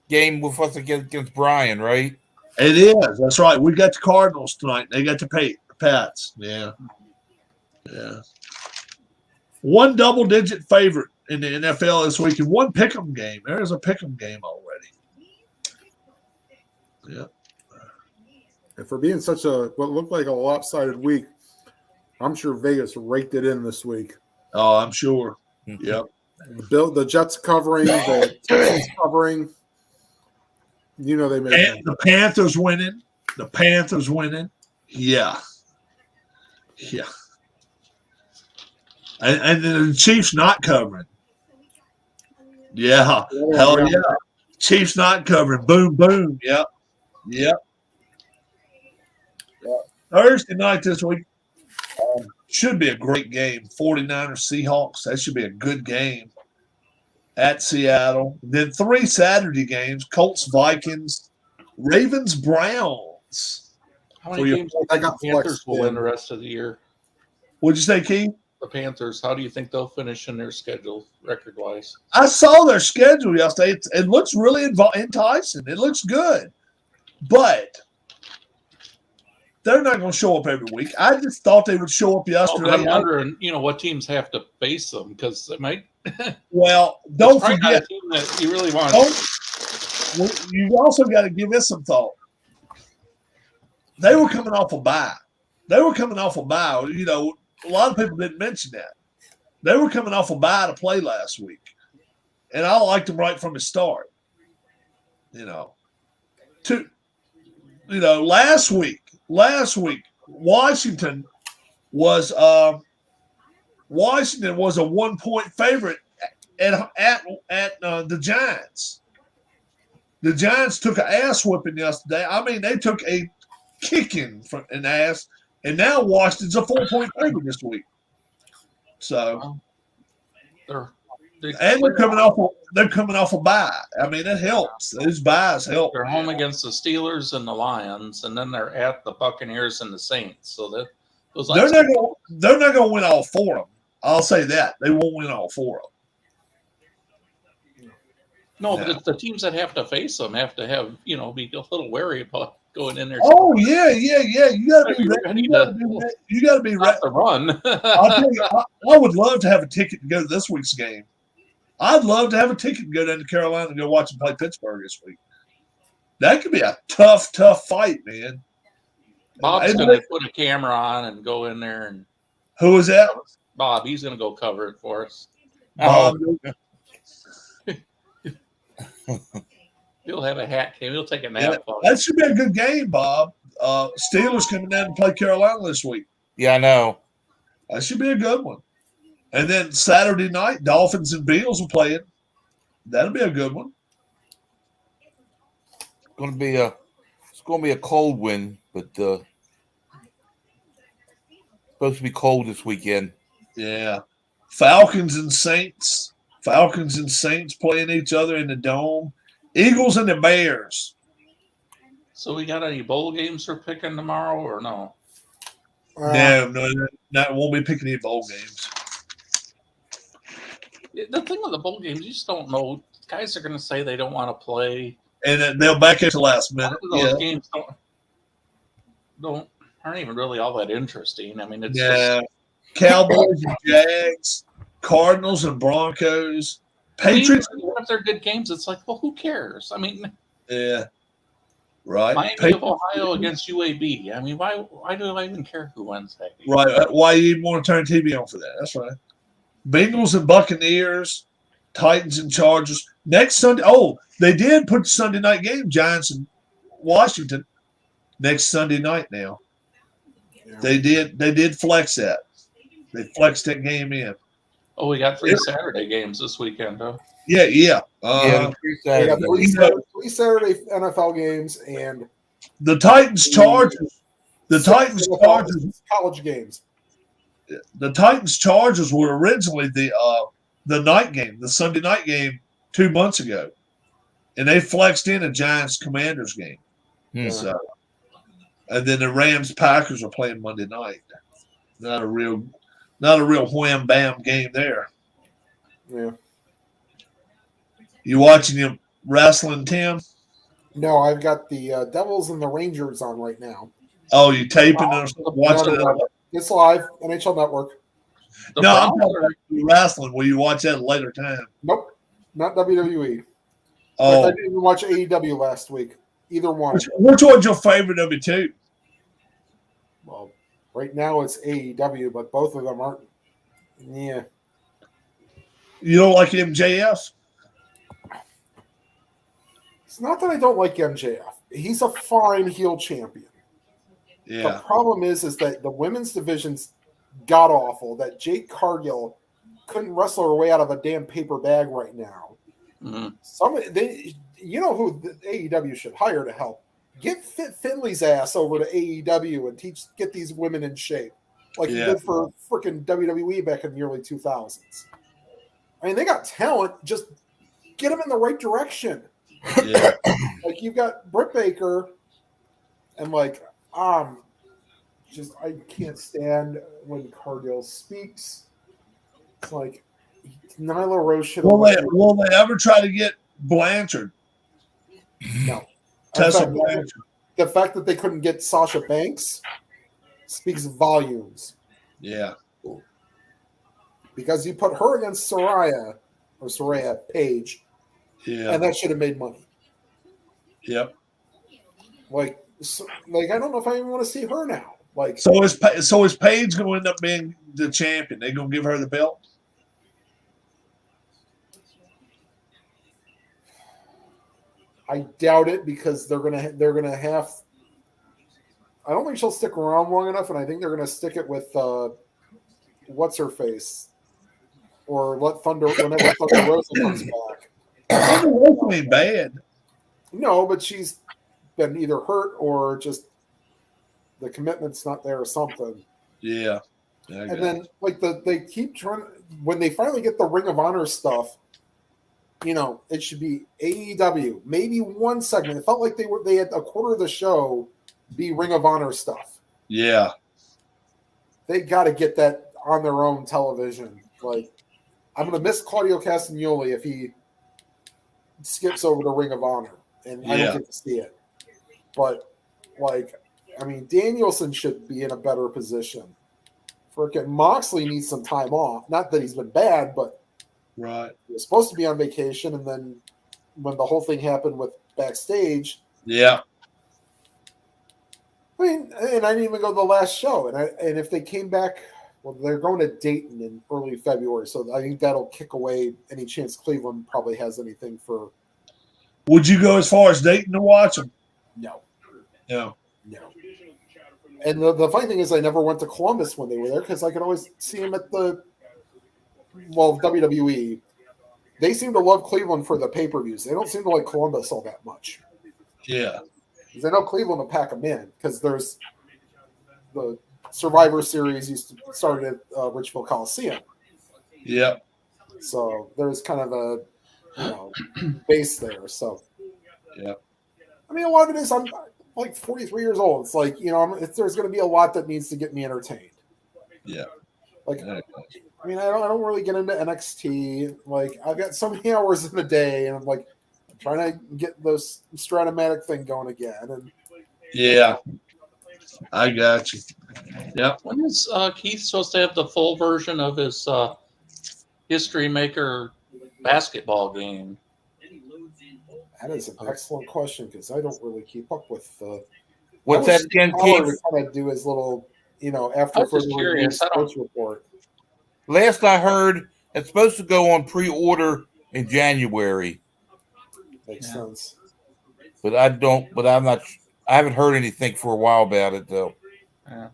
game with us against Brian, right? It is. That's right. We got the Cardinals tonight. They got the Pats. Yeah. One double-digit favorite in the NFL this week and one pick'em game. There's a pick'em game already. Yeah. And for being such what looked like a lopsided week, I'm sure Vegas raked it in this week. Oh, I'm sure. Yep. The Jets covering, the Texans covering. They made it. The Panthers winning. Yeah. And the Chiefs not covering. Yeah. Hell yeah. Chiefs not covering. Boom, boom. Yep. Thursday night this week should be a great game. 49ers Seahawks. That should be a good game at Seattle. Then 3 Saturday games: Colts Vikings, Ravens Browns. How many games do the Panthers will win the rest of the year? What'd you say, Keith? The Panthers. How do you think they'll finish in their schedule record-wise? I saw their schedule yesterday. It looks really enticing. It looks good, but they're not going to show up every week. I just thought they would show up yesterday. I'm wondering, what teams have to face them because it might. Well, don't forget not a team that you really want. You also got to give this some thought. They were coming off a bye. A lot of people didn't mention that. They were coming off a bye to play last week, and I liked them right from the start. Last week, Washington was a 1-point favorite at the Giants. The Giants took an ass whipping yesterday. I mean, they took a kicking from an ass And now Washington's a 4-point favorite this week. So, They're and they're coming off a bye. I mean, it helps. Those byes help. They're home against the Steelers and the Lions, and then they're at the Buccaneers and the Saints. So that those They're not going to win all four of them. I'll say that they won't win all four of them. no, but the teams that have to face them have to have be a little wary about going in there. Oh yeah. You got to be ready. You got to be ready to run. I'll tell you, I would love to have a ticket to go to this week's game. I'd love to have a ticket to go down to Carolina and go watch them play Pittsburgh this week. That could be a tough fight, man. Bob's going to put a camera on and go in there. And who is that? Bob. He's going to go cover it for us. Bob. He'll have a hat cam. He'll take a nap. That should be a good game, Bob. Steelers coming down to play Carolina this week. Yeah, I know. That should be a good one. And then Saturday night, Dolphins and Bills will play it. That'll be a good one. It's going to be a cold win, but supposed to be cold this weekend. Yeah. Falcons and Saints playing each other in the Dome. Eagles and the Bears. So we got any bowl games we're picking tomorrow or no? No, won't be picking any bowl games. The thing with the bowl games, you just don't know. Guys are going to say they don't want to play, and then they'll back it to last minute. Those games aren't even really all that interesting. I mean, it's just Cowboys and Jags, Cardinals and Broncos, Patriots. If they're good games, it's like, well, who cares? I mean, yeah, right. Miami of Ohio against UAB. I mean, why do I even care who wins that game? Right. Why you even want to turn TV on for that? That's right. Bengals and Buccaneers, Titans and Chargers. Next Sunday. Oh, they did put Sunday night game, Giants and Washington, next Sunday night now. Yeah. They did flex that. They flexed that game in. Oh, we got 3 Saturday games this weekend, though. Yeah. 3 Saturday NFL games and the Titans Chargers. The Titans Chargers college games. The Titans Chargers were originally the night game, the Sunday night game 2 months ago, and they flexed in a Giants Commanders game. So, and then the Rams Packers are playing Monday night. Not a real wham bam game there. Yeah. You watching him wrestling, Tim? No, I've got the Devils and the Rangers on right now. Oh, you taping and watching it? It's live, NHL Network. I'm talking about wrestling. Will you watch that at a later time? Nope, not WWE. Oh, I didn't even watch AEW last week. Either one. Which one's your favorite of the two? Well, right now it's AEW, but both of them aren't. Yeah. You don't like MJF? It's not that I don't like MJF. He's a fine heel champion. Yeah. The problem is that the women's division's god awful. That Jade Cargill couldn't wrestle her way out of a damn paper bag right now. Mm-hmm. You know who the AEW should hire to help? Get Finley's ass over to AEW and get these women in shape, like he did for freaking WWE back in the early 2000s. I mean, they got talent. Just get them in the right direction. Yeah. Like you've got Britt Baker, and I can't stand when Cargill speaks. It's like Nyla Rose should. Will they ever try to get Blanchard? No. Tessa Blanchard. The fact that they couldn't get Sasha Banks speaks volumes. Yeah. Because you put her against Soraya Page, and that should have made money. Yep. I don't know if I even want to see her now. So is Paige going to end up being the champion? They going to give her the belt? I doubt it because they're gonna have. I don't think she'll stick around long enough, and I think they're gonna stick it with what's her face, or let whenever Thunder Rosa comes back. Thunder Rosa ain't bad. No, but she's been either hurt or just the commitment's not there or something. Yeah. And then like they keep trying when they finally get the Ring of Honor stuff, it should be AEW, maybe one segment. It felt like they had a quarter of the show be Ring of Honor stuff. Yeah. They got to get that on their own television. Like, I'm going to miss Claudio Castagnoli if he skips over to Ring of Honor, and I don't get to see it. But, Danielson should be in a better position. Frickin' Moxley needs some time off. Not that he's been bad, but right. He was supposed to be on vacation, and then when the whole thing happened with backstage, yeah. and I didn't even go to the last show. And if they came back, well, they're going to Dayton in early February, so I think that'll kick away any chance Cleveland probably has anything for. Would you go as far as Dayton to watch them? No. No. And the funny thing is, I never went to Columbus when they were there because I could always see them at WWE. They seem to love Cleveland for the pay-per-views. They don't seem to like Columbus all that much. Yeah. Because I know Cleveland will pack them in because there's the Survivor Series used to start at Richfield Coliseum. Yeah. So there's kind of a base there. So yeah. I mean, a lot of it is I'm like 43 years old. It's like, there's going to be a lot that needs to get me entertained. Yeah. Like, I mean, I don't really get into NXT. Like, I've got so many hours in a day, and I'm like trying to get this Stratomatic thing going again. And yeah, I got you. Yeah. When is Keith supposed to have the full version of his History Maker basketball game? That is an excellent question because I don't really keep up with. What's that again, Keith? Kind of do his little, after I'm just curious. sports report. Last I heard, it's supposed to go on pre-order in January. Makes sense. But I'm not. I haven't heard anything for a while about it though. Yeah.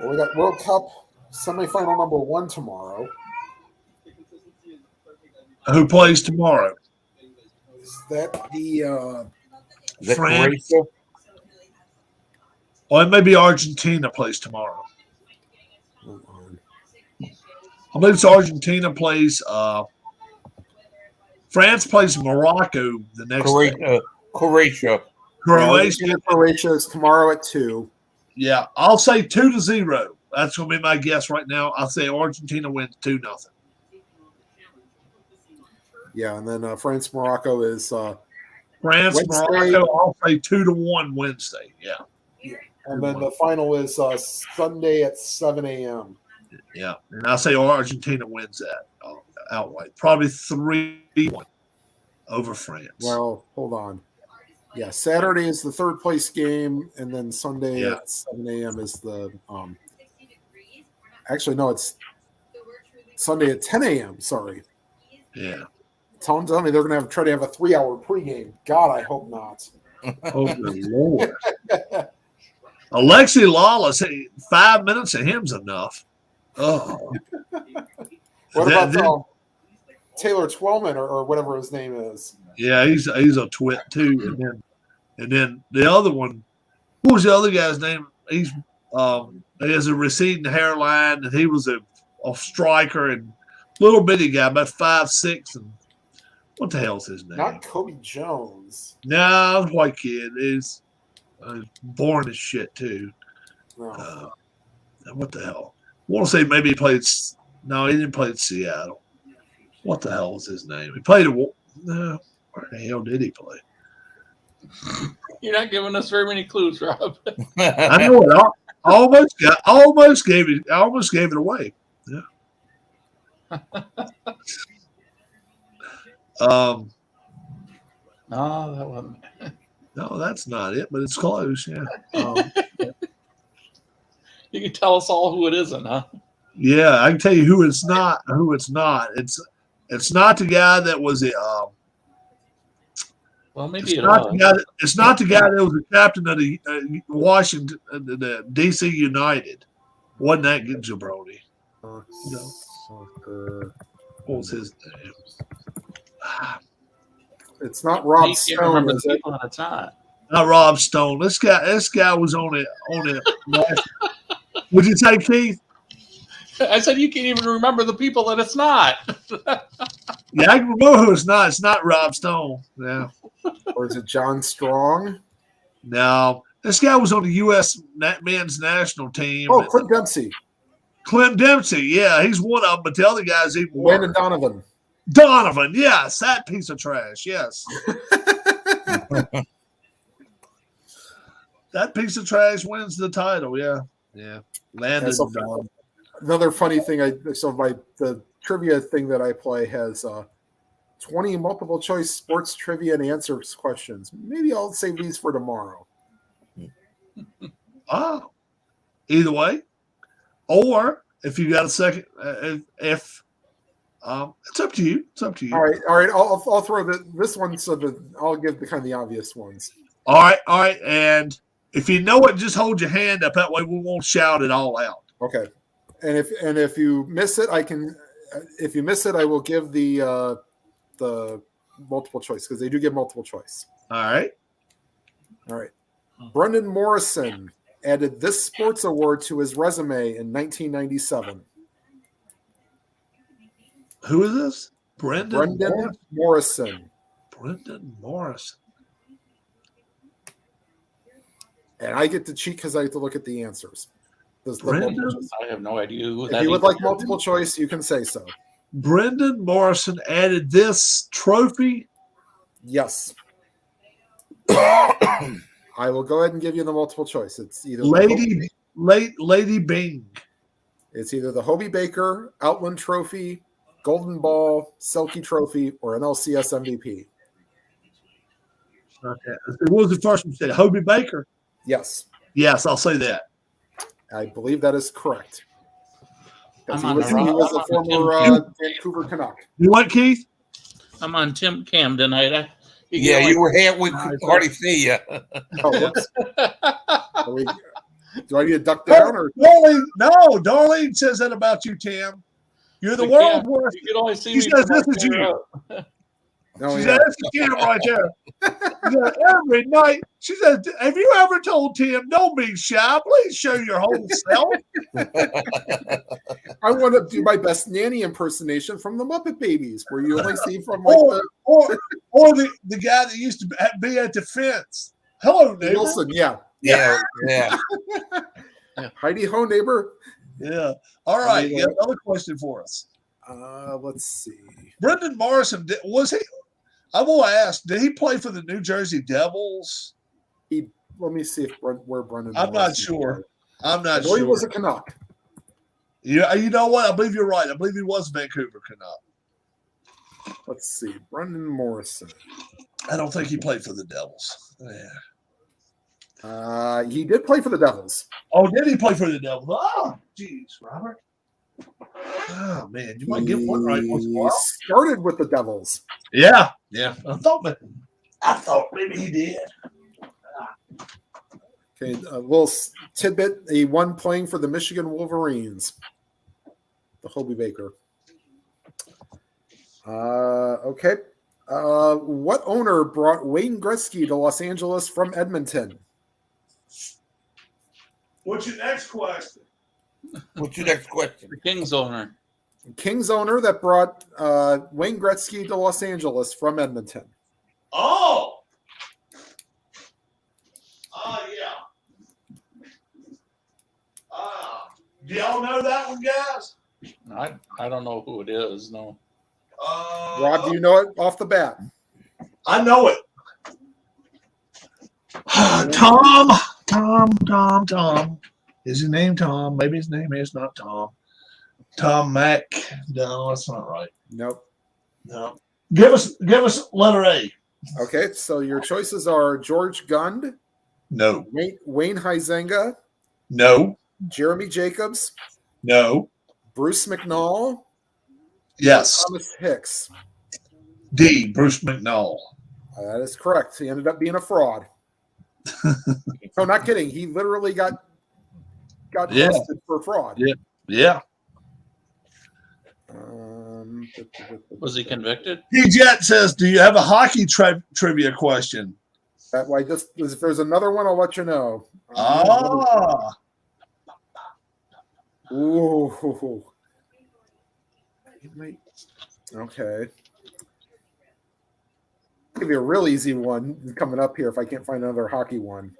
Well, we got World Cup semifinal number 1 tomorrow. Who plays tomorrow? Is that the Is that France? Croatia? Or maybe Argentina plays tomorrow. I believe it's Argentina plays. France plays Morocco the next day. Croatia. Croatia is tomorrow at 2. Yeah, I'll say 2-0. That's going to be my guess right now. I'll say Argentina wins 2-0. Yeah, and then France Morocco is France Wednesday. Morocco. I'll say 2-1 Wednesday. Yeah. And then the final is Sunday at 7 a.m. Yeah, and I say Argentina wins that outright. Probably 3-1 over France. Well, hold on. Yeah, Saturday is the third place game, and then Sunday at 7 a.m. is the actually, no, it's Sunday at 10 a.m. Sorry. Yeah. Tell me they're going to try to have a 3-hour pregame. God, I hope not. Oh, good Lord. Alexi Lawless, 5 minutes of him's enough. Oh. What about Taylor Twellman or whatever his name is? Yeah, he's a twit too. And then the other one, what was the other guy's name? He has a receding hairline, and he was a striker and little bitty guy, about 5'6", and what the hell's his name? Not Kobe Jones. No, white kid is born as shit too. No. What the hell? I want to say maybe he played. No, he didn't play at Seattle. What the hell was his name? He played where the hell did he play? You're not giving us very many clues, Rob. I know it. I almost gave it away. Yeah. No, that wasn't. No, that's not it, but it's close. Yeah. You can tell us all who it isn't, huh? Yeah, I can tell you who it's not. It's not the guy that was the. Well, maybe it's not the guy that was the captain of the Washington, the DC United. Wasn't that good, jabroni? Soccer. What was his name? It's not Rob You can't Stone, remember is the it? people, and it's not. Not Rob Stone. This guy was on it. Would you say, Keith? I said you can't even remember the people that it's not. Yeah, I can remember who it's not. It's not Rob Stone. Yeah. Or is it John Strong? No. This guy was on the U.S. men's national team. Oh, Clint Dempsey. Clint Dempsey. Yeah, he's one of them, but the other guy's even Landon worse. Donovan. Donovan. Yes, that piece of trash. Yes. That piece of trash wins the title. Yeah. Yeah. Landon Donovan. Another funny thing, the trivia thing that I play has 20 multiple choice sports trivia and answers questions. Maybe I'll save these for tomorrow. Oh, either way, or if you got a second, if it's up to you. It's up to you. All right. I'll throw this one so that I'll give the kind of the obvious ones. All right. And if you know it, just hold your hand up. That way we won't shout it all out. Okay. And if you miss it, I can. If you miss it, I will give the multiple choice because they do give multiple choice. All right. Brendan Morrison added this sports award to his resume in 1997. Who is this? Brendan Morrison. Brendan Morrison. And I get to cheat because I have to look at the answers. I have no idea who that is. If you would like multiple choice, you can say so. Brendan Morrison added this trophy. Yes. I will go ahead and give you the multiple choice. It's either Lady Bing. It's either the Hobie Baker Outland Trophy, Golden Ball, Selkie Trophy, or an LCS MVP. Okay. What was the first one? Said Hobie Baker. Yes. Yes, I'll say that. I believe that is correct. He I'm on was the a former Vancouver Canuck. You what, Keith? I'm on Tim Cam tonight. You were here. We could hardly see you. Oh, whoops. Do I need to duck down? Or? Darlene says that about you, Tim. You're the world's worst. You can only see She me says from this right is there you. up. No, She yeah. said, that's the Tim right there. She said, every night. She said, have you ever told Tim, don't be shy. Please show your whole self. I want to do my best nanny impersonation from the Muppet Babies, where you only see from or the guy that used to be at the fence. Hello, neighbor. Wilson. Yeah. Heidi ho, neighbor. Yeah. All right. You have another question for us. Let's see. Brendan Morrison, was he? I will ask, did he play for the New Jersey Devils? Let me see where Brendan. I'm not sure. I'm not sure. He was a Canuck. Yeah, you know what? I believe you're right. I believe he was Vancouver Canuck. Let's see. Brendan Morrison. I don't think he played for the Devils. Yeah. He did play for the Devils. Oh, did he play for the Devils? Oh, jeez, Robert. Oh man, you might get one right once in a while. Started with the Devils. Yeah. I thought maybe he did. Okay, a little tidbit. He won playing for the Michigan Wolverines. The Hobie Baker. Okay. What owner brought Wayne Gretzky to Los Angeles from Edmonton? What's your next question? What's your next question? The Kings owner. Kings owner that brought Wayne Gretzky to Los Angeles from Edmonton. Oh, yeah. Do y'all know that one, guys? I don't know who it is. No. Rob, do you know it off the bat? I know it. Tom. Is his name Tom? Maybe his name is not Tom. Tom Mack. No, that's not right. Nope. No. Give us letter A. Okay, so your choices are George Gund, No. Wayne Huizenga, No. Jeremy Jacobs, No. Bruce McNall, Yes. Thomas Hicks. D. Bruce McNall. That is correct. He ended up being a fraud. No, not kidding. He literally got busted for fraud. Yeah. Was he convicted? P-Jet says, do you have a hockey trivia question? That way, just if there's another one, I'll let you know. Ah. Ooh. Okay. Give you a real easy one coming up here if I can't find another hockey one.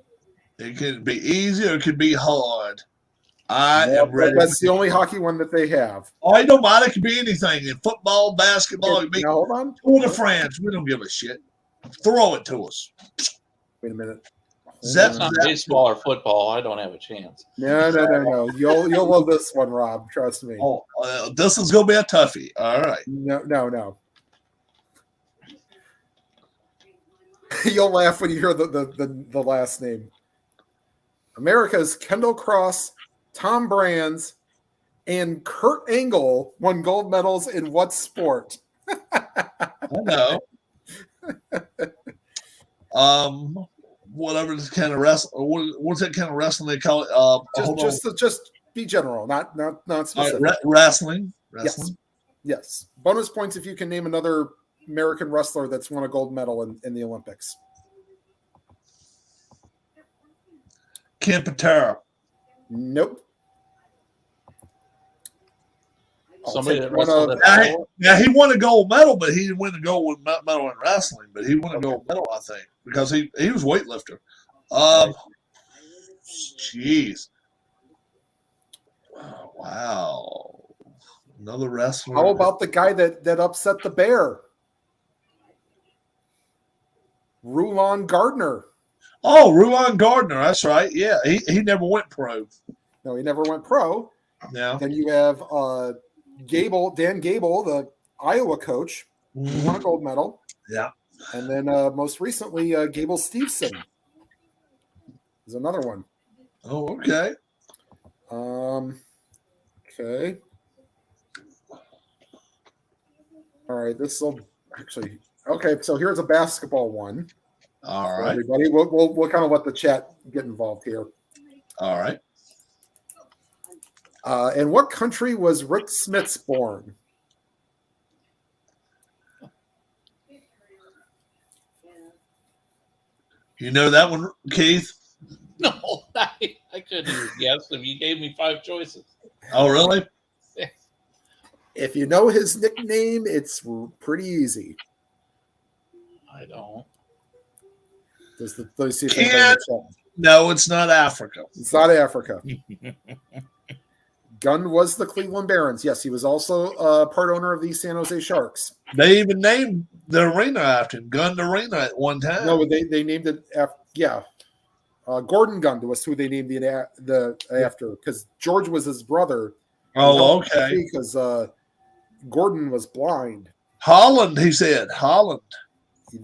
It could be easy or it could be hard. I am ready. That's the only hockey one that they have. Oh, it don't matter. It could be anything. In football, basketball, it could be Now, hold on. Tour de France. We don't give a shit. Throw it to us. Wait a minute. Zep, It's not zep. baseball or football. I don't have a chance. No. You'll love this one, Rob. Trust me. Oh, this is going to be a toughie. All right. No. You'll laugh when you hear the last name. America's Kendall Cross, Tom Brands, and Kurt Angle won gold medals in what sport? I know. Whatever this kind of wrestling. What's that kind of wrestling they call it? Just be general, not specific. Wrestling. Yes. Bonus points if you can name another American wrestler that's won a gold medal in the Olympics. Ken Patera. Nope. Somebody that wrestled Now he won a gold medal, but he didn't win a gold medal in wrestling. But he won a gold medal, I think, because he was a weightlifter. Jeez. Oh, wow. Another wrestler. How about the guy that upset the bear? Rulon Gardner. Oh, Rulon Gardner. That's right. Yeah, he never went pro. No, he never went pro. Yeah. Then you have Dan Gable, the Iowa coach, who won a gold medal. Yeah. And then most recently, Gable Steveson is another one. Oh, okay. Okay. All right. This will actually. Okay, so here's a basketball one. All For right. everybody, we'll kind of let the chat get involved here. All right. In what country was Rick Smits born? You know that one, Keith? No, I couldn't even guess if you gave me 5 choices. Oh, really? If you know his nickname, it's pretty easy. I don't. Let's see if anybody knows that. No, it's not Africa. It's not Africa. Gunn was the Cleveland Barons. Yes, he was also part owner of the San Jose Sharks. They even named the arena after him, Gunn Arena, at one time. No, they named it after. Yeah, Gordon Gunn was who they named the after because George was his brother. Oh, okay. Because Gordon was blind. Holland, he said. Holland.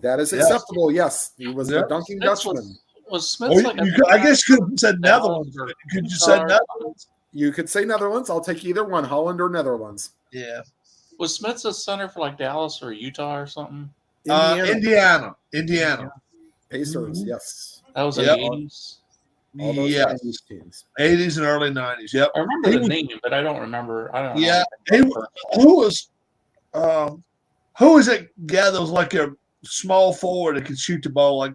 That is Yes. acceptable. Yes, he was the Yep. Dunking Smits Dutchman. Was Smith Or like I guess you could have said Netherlands. Could you say Netherlands? You could say Netherlands. I'll take either one, Holland or Netherlands. Yeah. Was Smith's a center for like Dallas or Utah or something? Indiana. Pacers, Mhm. yes. That was in Yep. the 80s. All those Yes. 90s teams. 80s and early 90s. Yep. I remember He the was- name, but I don't remember. I don't know. Yeah. Who was that guy that was like a small forward that could shoot the ball like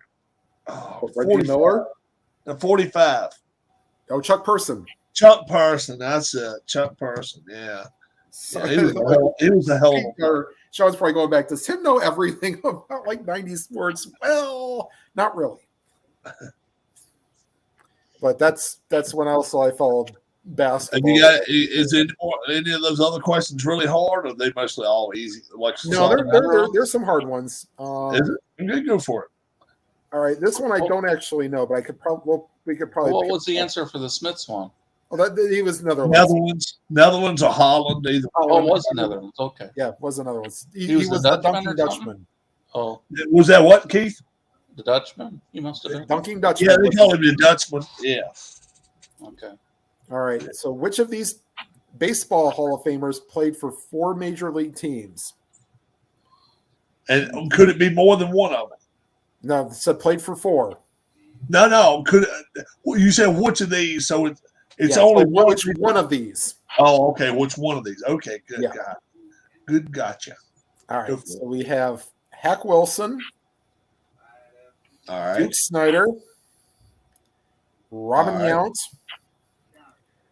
Reggie Miller? 45. Oh, Chuck Person. Chuck Person. That's it. Chuck Person. Yeah. Yeah, he was a hell of a Or Sean's probably going back. Does Tim know everything about like 90s sports? Well, not really. But that's when also I followed Have basketball. you got? Is it any of those other questions really hard, or are they mostly all easy? Like No, there's some hard ones. Is it? Okay, go for it. All right, this one I don't actually know, but I could probably we could probably. What pick was the it up. answer for the Smiths one? Well, he was Netherlands. Netherlands or Holland, either. Oh, it was the Netherlands. Okay. Yeah, it was another one. He was the the Dutchman Dunking or something? Dutchman. Oh, Was that what, Keith? the Dutchman? He must have been. Dunking Dutchman. Yeah, they call him the Dutchman. Yeah. Okay. All right. So, which of these baseball Hall of Famers played for 4 major league teams? And could it be more than one of them? No, it said played for 4. No. Could you said which of these? So it's Yeah, only so one. which one of these? Oh, okay. Which one of these? Okay, good Yeah. God. Good gotcha. All right. So we have Hack Wilson, All right. Duke Snyder, Robin All right. Yount,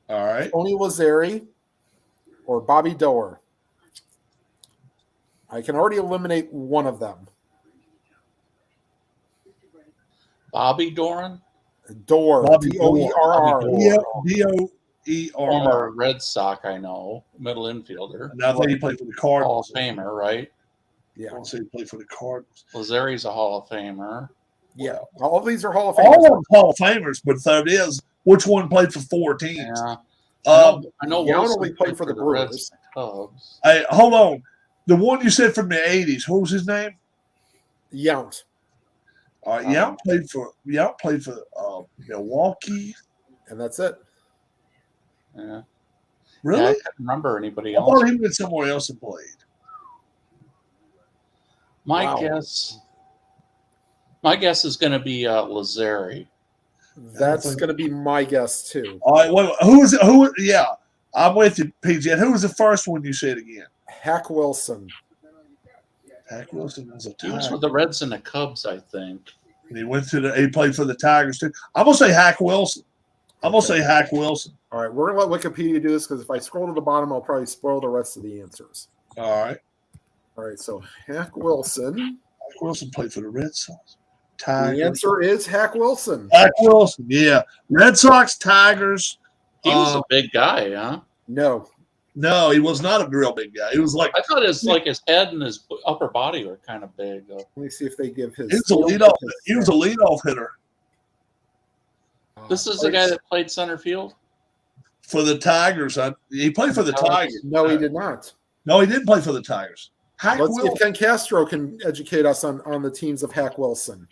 All right. Tony Lazzari, or Bobby Doerr. I can already eliminate one of them. Bobby Doran, Doerr. Bobby D-O-E-R-R. D-O-E-R-R. former Red Sox, I know, middle infielder, And I think he played for the Hall of Cardinals. Famer, right? I Yeah. want to say he played for the Cardinals. Lazzari's a Hall of Famer. Yeah. All of these are Hall of All Famers. of them Hall of Famers, but the third is which one played for 4 teams? Yeah, Um, I know. Yount Wilson only played for the Reds Brewers. and Cubs. hey, hold on. The one you said from the 80s, what was his name? Yount. Yount played for Milwaukee. And that's it. Yeah. Really? Yeah, I can't remember anybody I else. thought he went somewhere else and played. My Wow. guess is going to be Lazzari. That's going to be my guess, too. All right, wait, who is it? Who? Yeah, I'm with you, PJ. And who was the first one you said again? Hack Wilson. Hack Wilson was a He was Tiger. with the Reds and the Cubs, I think. And he went to he played for the Tigers too. I'm gonna say Hack Wilson. I'm gonna say Hack Wilson. All right, we're going to let Wikipedia do this because if I scroll to the bottom, I'll probably spoil the rest of the answers. All right. All right, so Hack Wilson. Hack Wilson played for the Red Sox. The Tigers. answer is Hack Wilson. Hack Wilson, yeah. Red Sox, Tigers. He was a big guy, huh? No. No, he was not a real big guy. He was like I thought his head and his upper body were kind of big. Though. Let me see if they give his. he was a leadoff. He was a leadoff hitter This is the guy that played center field. for the Tigers. He played for the Tigers. No, he did not. No, he didn't play for the Tigers. Hack Let's see if Wilson. Ken Castro can educate us on the teams of Hack Wilson.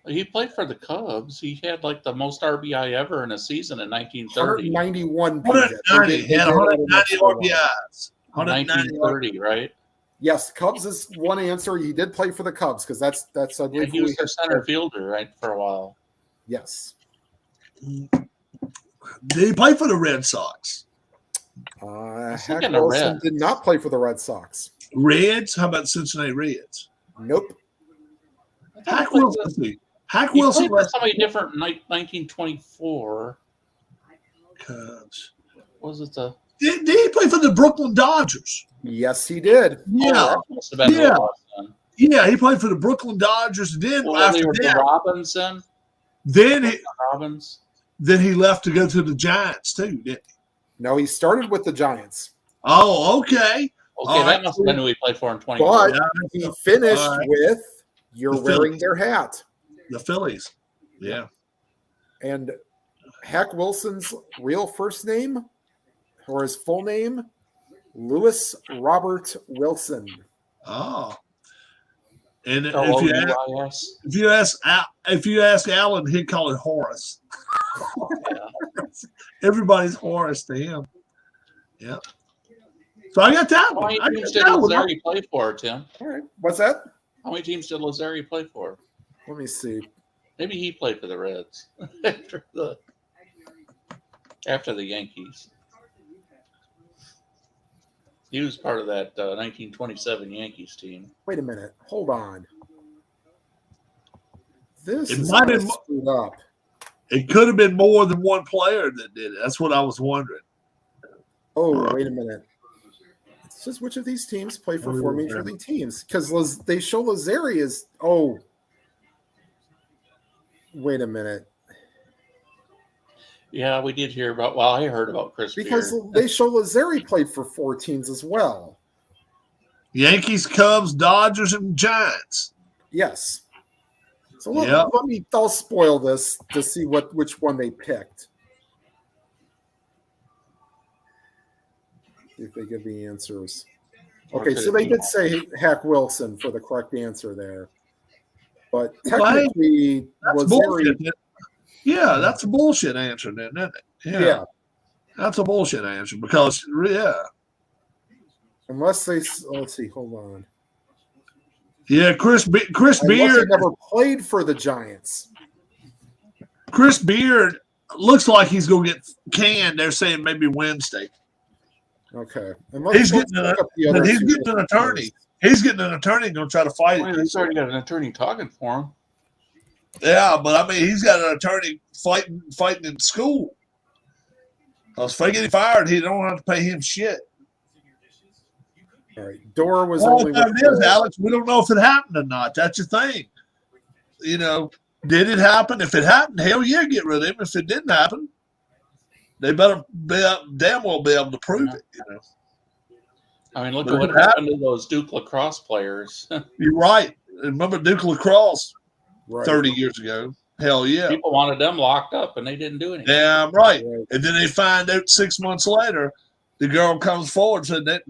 He played for the Cubs. He had like the most RBI ever in a season in 1930. 191. 190. He had 190 RBIs. 190 1930, right? Yes, Cubs is one answer. He did play for the Cubs because that's I Yeah, believe he who was he their had- center fielder, right, for a while. Yes. Did he play for the Red Sox? Hack thinking of Wilson Reds. did not play for the Red Sox. Reds? How about Cincinnati Reds? Nope. Hack Wilson. Hack He Wilson played for left somebody different in 1924. Cubs. Was it the? Did he play for the Brooklyn Dodgers? Yes, he did. Yeah. Oh, that must have been Yeah. the last one. Yeah, he played for the Brooklyn Dodgers. Then Well, after they were the that, Robinson. then Robbins. he left to go to the Giants too, didn't he? No, he started with the Giants, Oh, okay. Okay, All that right. must have been who he played for in 20. but Yeah. he finished All right. with "You're The wearing Phillies. their hat." The Phillies. Yeah. And Hack Wilson's real first name or his full name, Lewis Robert Wilson. Oh. And L-O-U-I-S. if you ask Alan, he'd call it Horace. Everybody's Horace to him. Yeah. So I got that How one. many I teams got did that one. Lazzari play for, Tim? All right. What's that? How many teams did Lazzari play for? Let me see. Maybe he played for the Reds after the Yankees. He was part of that 1927 Yankees team. Wait a minute. Hold on. This It is might kinda have- screwed up. It could have been more than one player that did it. That's what I was wondering. Oh, wait a minute. It says which of these teams play for four major league teams? Because they show Lazzari as wait a minute. Yeah, we did hear about. Well, I heard about Chris Because Beard. they show Lazzari played for 4 teams as well. Yankees, Cubs, Dodgers, and Giants. Yes. So Yeah. I'll spoil this to see which one they picked. See if they give the answers. Okay, so they did say Hack Wilson for the correct answer there. But technically, That's Lazzari, bullshit. Yeah, that's a bullshit answer, then, isn't it? yeah, That's a bullshit answer because, unless they, let's see, hold on. Yeah, Chris Unless he Beard. never played for the Giants. Chris Beard looks like he's going to get canned. They're saying maybe Wednesday. Okay. And He's let's getting look up the other he's two getting an attorney. He's getting an attorney going to try to fight Well, it. he's already got an attorney talking for him. Yeah, but I mean, he's got an attorney fighting in school. Because if they get him fired, he don't have to pay him shit. All right. Dora was All only the time with is, Alex, we don't know if it happened or not. That's the thing. You know, did it happen? If it happened, hell yeah, get rid of him. If it didn't happen, they better damn well be able to prove it. You know, I mean, look But at what it happened to those Duke lacrosse players. you're right. Remember Duke lacrosse right. 30 years ago? Hell yeah. People wanted them locked up, and they didn't do anything. Damn right. And then they find out 6 months later, the girl comes forward and said that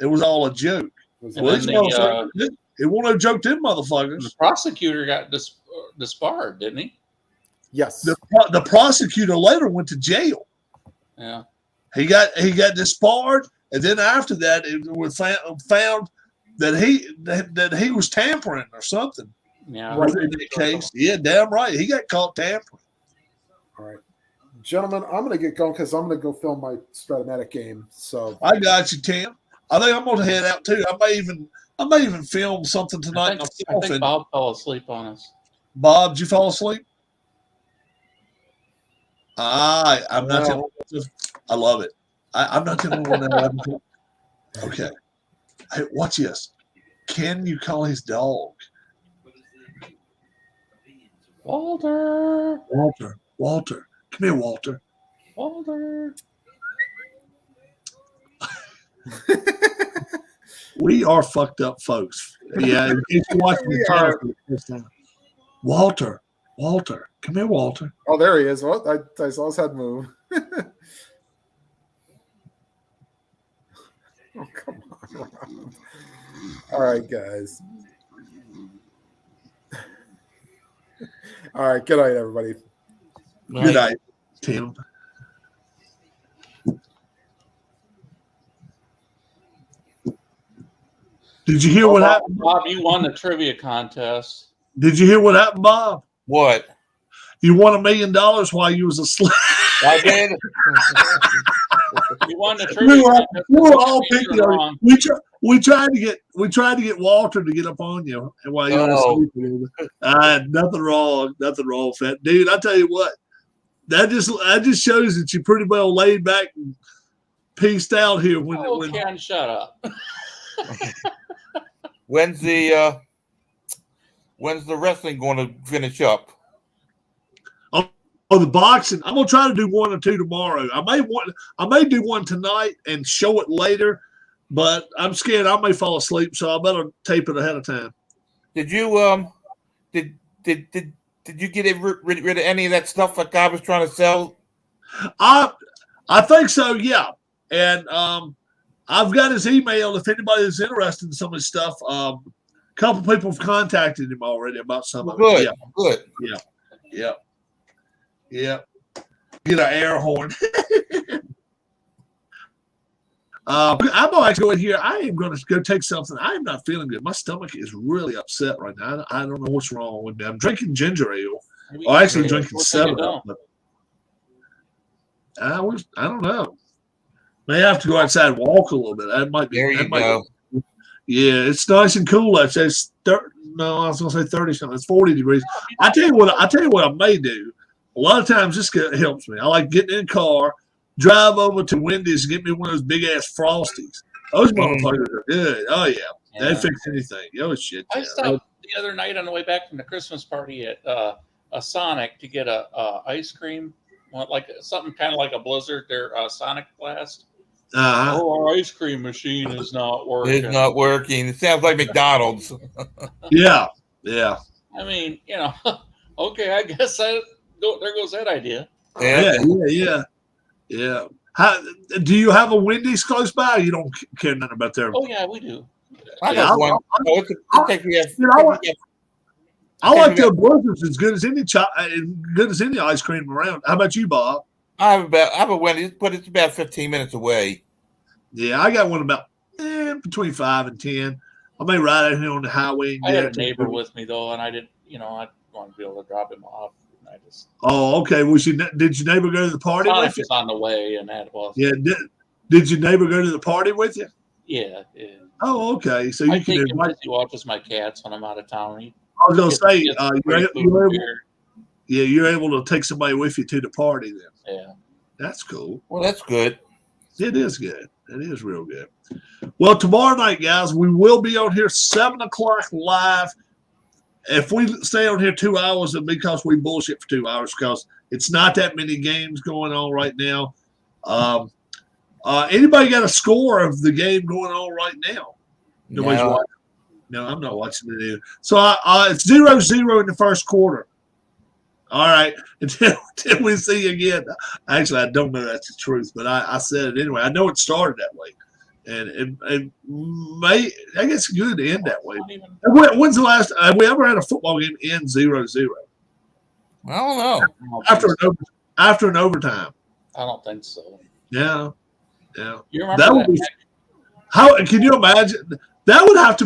it was all a joke. Was And Well, then these motherfuckers, it won't have joked them motherfuckers. The prosecutor got disbarred, didn't he? Yes. The prosecutor later went to jail. Yeah. He got disbarred, and then after that, it was found that he was tampering or something. Yeah. Was in that case? Yeah, damn right. He got caught tampering. All right. Gentlemen, I'm going to get going because I'm going to go film my Stratomatic game. So I got you, Tim. I think I'm going to head out too. I may even film something tonight. I think Bob fell asleep on us. Bob, did you fall asleep? I'm not. No. I love it. I'm not the only one that. Okay. Hey, watch this. Can you call his dog? Walter. Walter. Come here, Walter. Walter. We are fucked up folks. Yeah, in case you're watching the time. Walter, come here, Walter. Oh, there he is. Well, I saw his head move. Oh, come on. All right, guys. All right, good night, everybody. Good night, Tim. Did you hear what happened? Bob, you won the trivia contest. Did you hear what happened, Bob? What? You won $1 million while you was asleep. I did. You won the trivia contest. We were all picking You're on wrong. you. We tried to get Walter to get up on you while you were asleep. Nothing wrong with that, dude. I tell you what, that just shows that you pretty well laid back and pieced out here when Ken, shut up. When's the wrestling going to finish up? Oh, the boxing. I'm gonna try to do 1 or 2 tomorrow. I may do one tonight and show it later, but I'm scared I may fall asleep, so I better tape it ahead of time. Did you did you get rid of any of that stuff that guy was trying to sell? I think so, yeah. And I've got his email if anybody is interested in some of his stuff. A couple people have contacted him already about some of Good, it. good. Yeah. Get an air horn. I'm going to go in here. I am going to go take something. I am not feeling good. My stomach is really upset right now. I don't know what's wrong with me. I'm drinking ginger ale. I'm actually drinking 7-Up. But I don't know. May have to go outside and walk a little bit. That might be. There you go. Yeah, it's nice and cool outside. I was going to say 30 something. It's 40 degrees. I tell you what I may do. A lot of times this helps me. I like getting in a car, drive over to Wendy's and get me one of those big ass Frosties. Those motherfuckers are good. Oh yeah. They fix anything. Oh shit. I stopped the other night on the way back from the Christmas party at a Sonic to get a ice cream, like something kind of like a Blizzard, their Sonic Blast. Our ice cream machine is not working. It's not working. It sounds like McDonald's. Yeah. I mean, okay, I guess there goes that idea. Yeah. How, do you have a Wendy's close by? You don't care nothing about their. Oh yeah, we do. I got one. I like their Blizzards as good as any ice cream around. How about you, Bob? I have a Wendy's, but it's about 15 minutes away. Yeah, I got one about between 5 and 10. I may ride out here on the highway. And I had a neighbor with me though, and I didn't. I want to be able to drop him off. I just. Oh, okay. Did your neighbor go to the party? Sonic was on the way, and that was. Yeah. Did your neighbor go to the party with you? Yeah. Oh, okay. So I you can take him invite. because he watches my cats when I'm out of town. I was gonna say, Great food you're and able, beer. yeah, you're able to take somebody with you to the party. Then Yeah. that's cool. Well, that's good. It is good. It is real good. Well, tomorrow night, guys, we will be on here 7:00 live. If we stay on here 2 hours, it'll be because we bullshit for 2 hours because it's not that many games going on right now. Anybody got a score of the game going on right now? Nobody's No. watching. No, I'm not watching it either. So it's 0-0 in the first quarter. All right. Until we see you again. Actually, I don't know that's the truth, but I said it anyway. I know it started that way. And it may, I guess, good to end that way. When's the last have we ever had a football game end 0-0? I don't know. After an overtime? I don't think so. Yeah. You remember That would that? be how? Can you imagine? That would have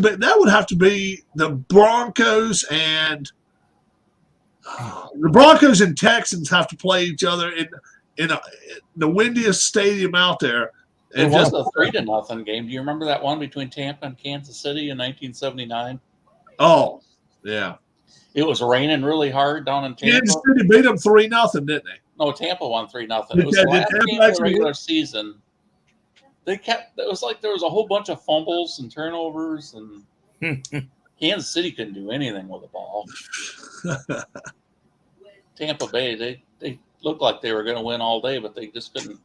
to be the Broncos and Texans have to play each other in the windiest stadium out there. It And was just, a 3-0 game. Do you remember that one between Tampa and Kansas City in 1979? oh yeah, It was raining really hard down in Tampa. Kansas City beat them 3-0, didn't they? No, Tampa won 3-0. Did It was they- the did last Tampa game of the actually regular win? season. It was like there was a whole bunch of fumbles and turnovers, and Kansas City couldn't do anything with the ball. Tampa Bay, they looked like they were going to win all day, but they just couldn't.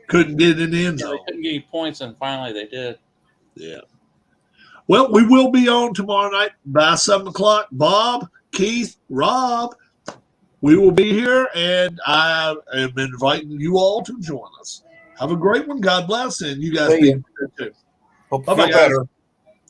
Couldn't get in the end They zone. couldn't get any points, and finally they did. Yeah. Well, we will be on tomorrow night by 7:00. Bob, Keith, Rob, we will be here, and I am inviting you all to join us. Have a great one. God bless, and you guys Thank be you. good too. Hope you Bye-bye, feel guys. better.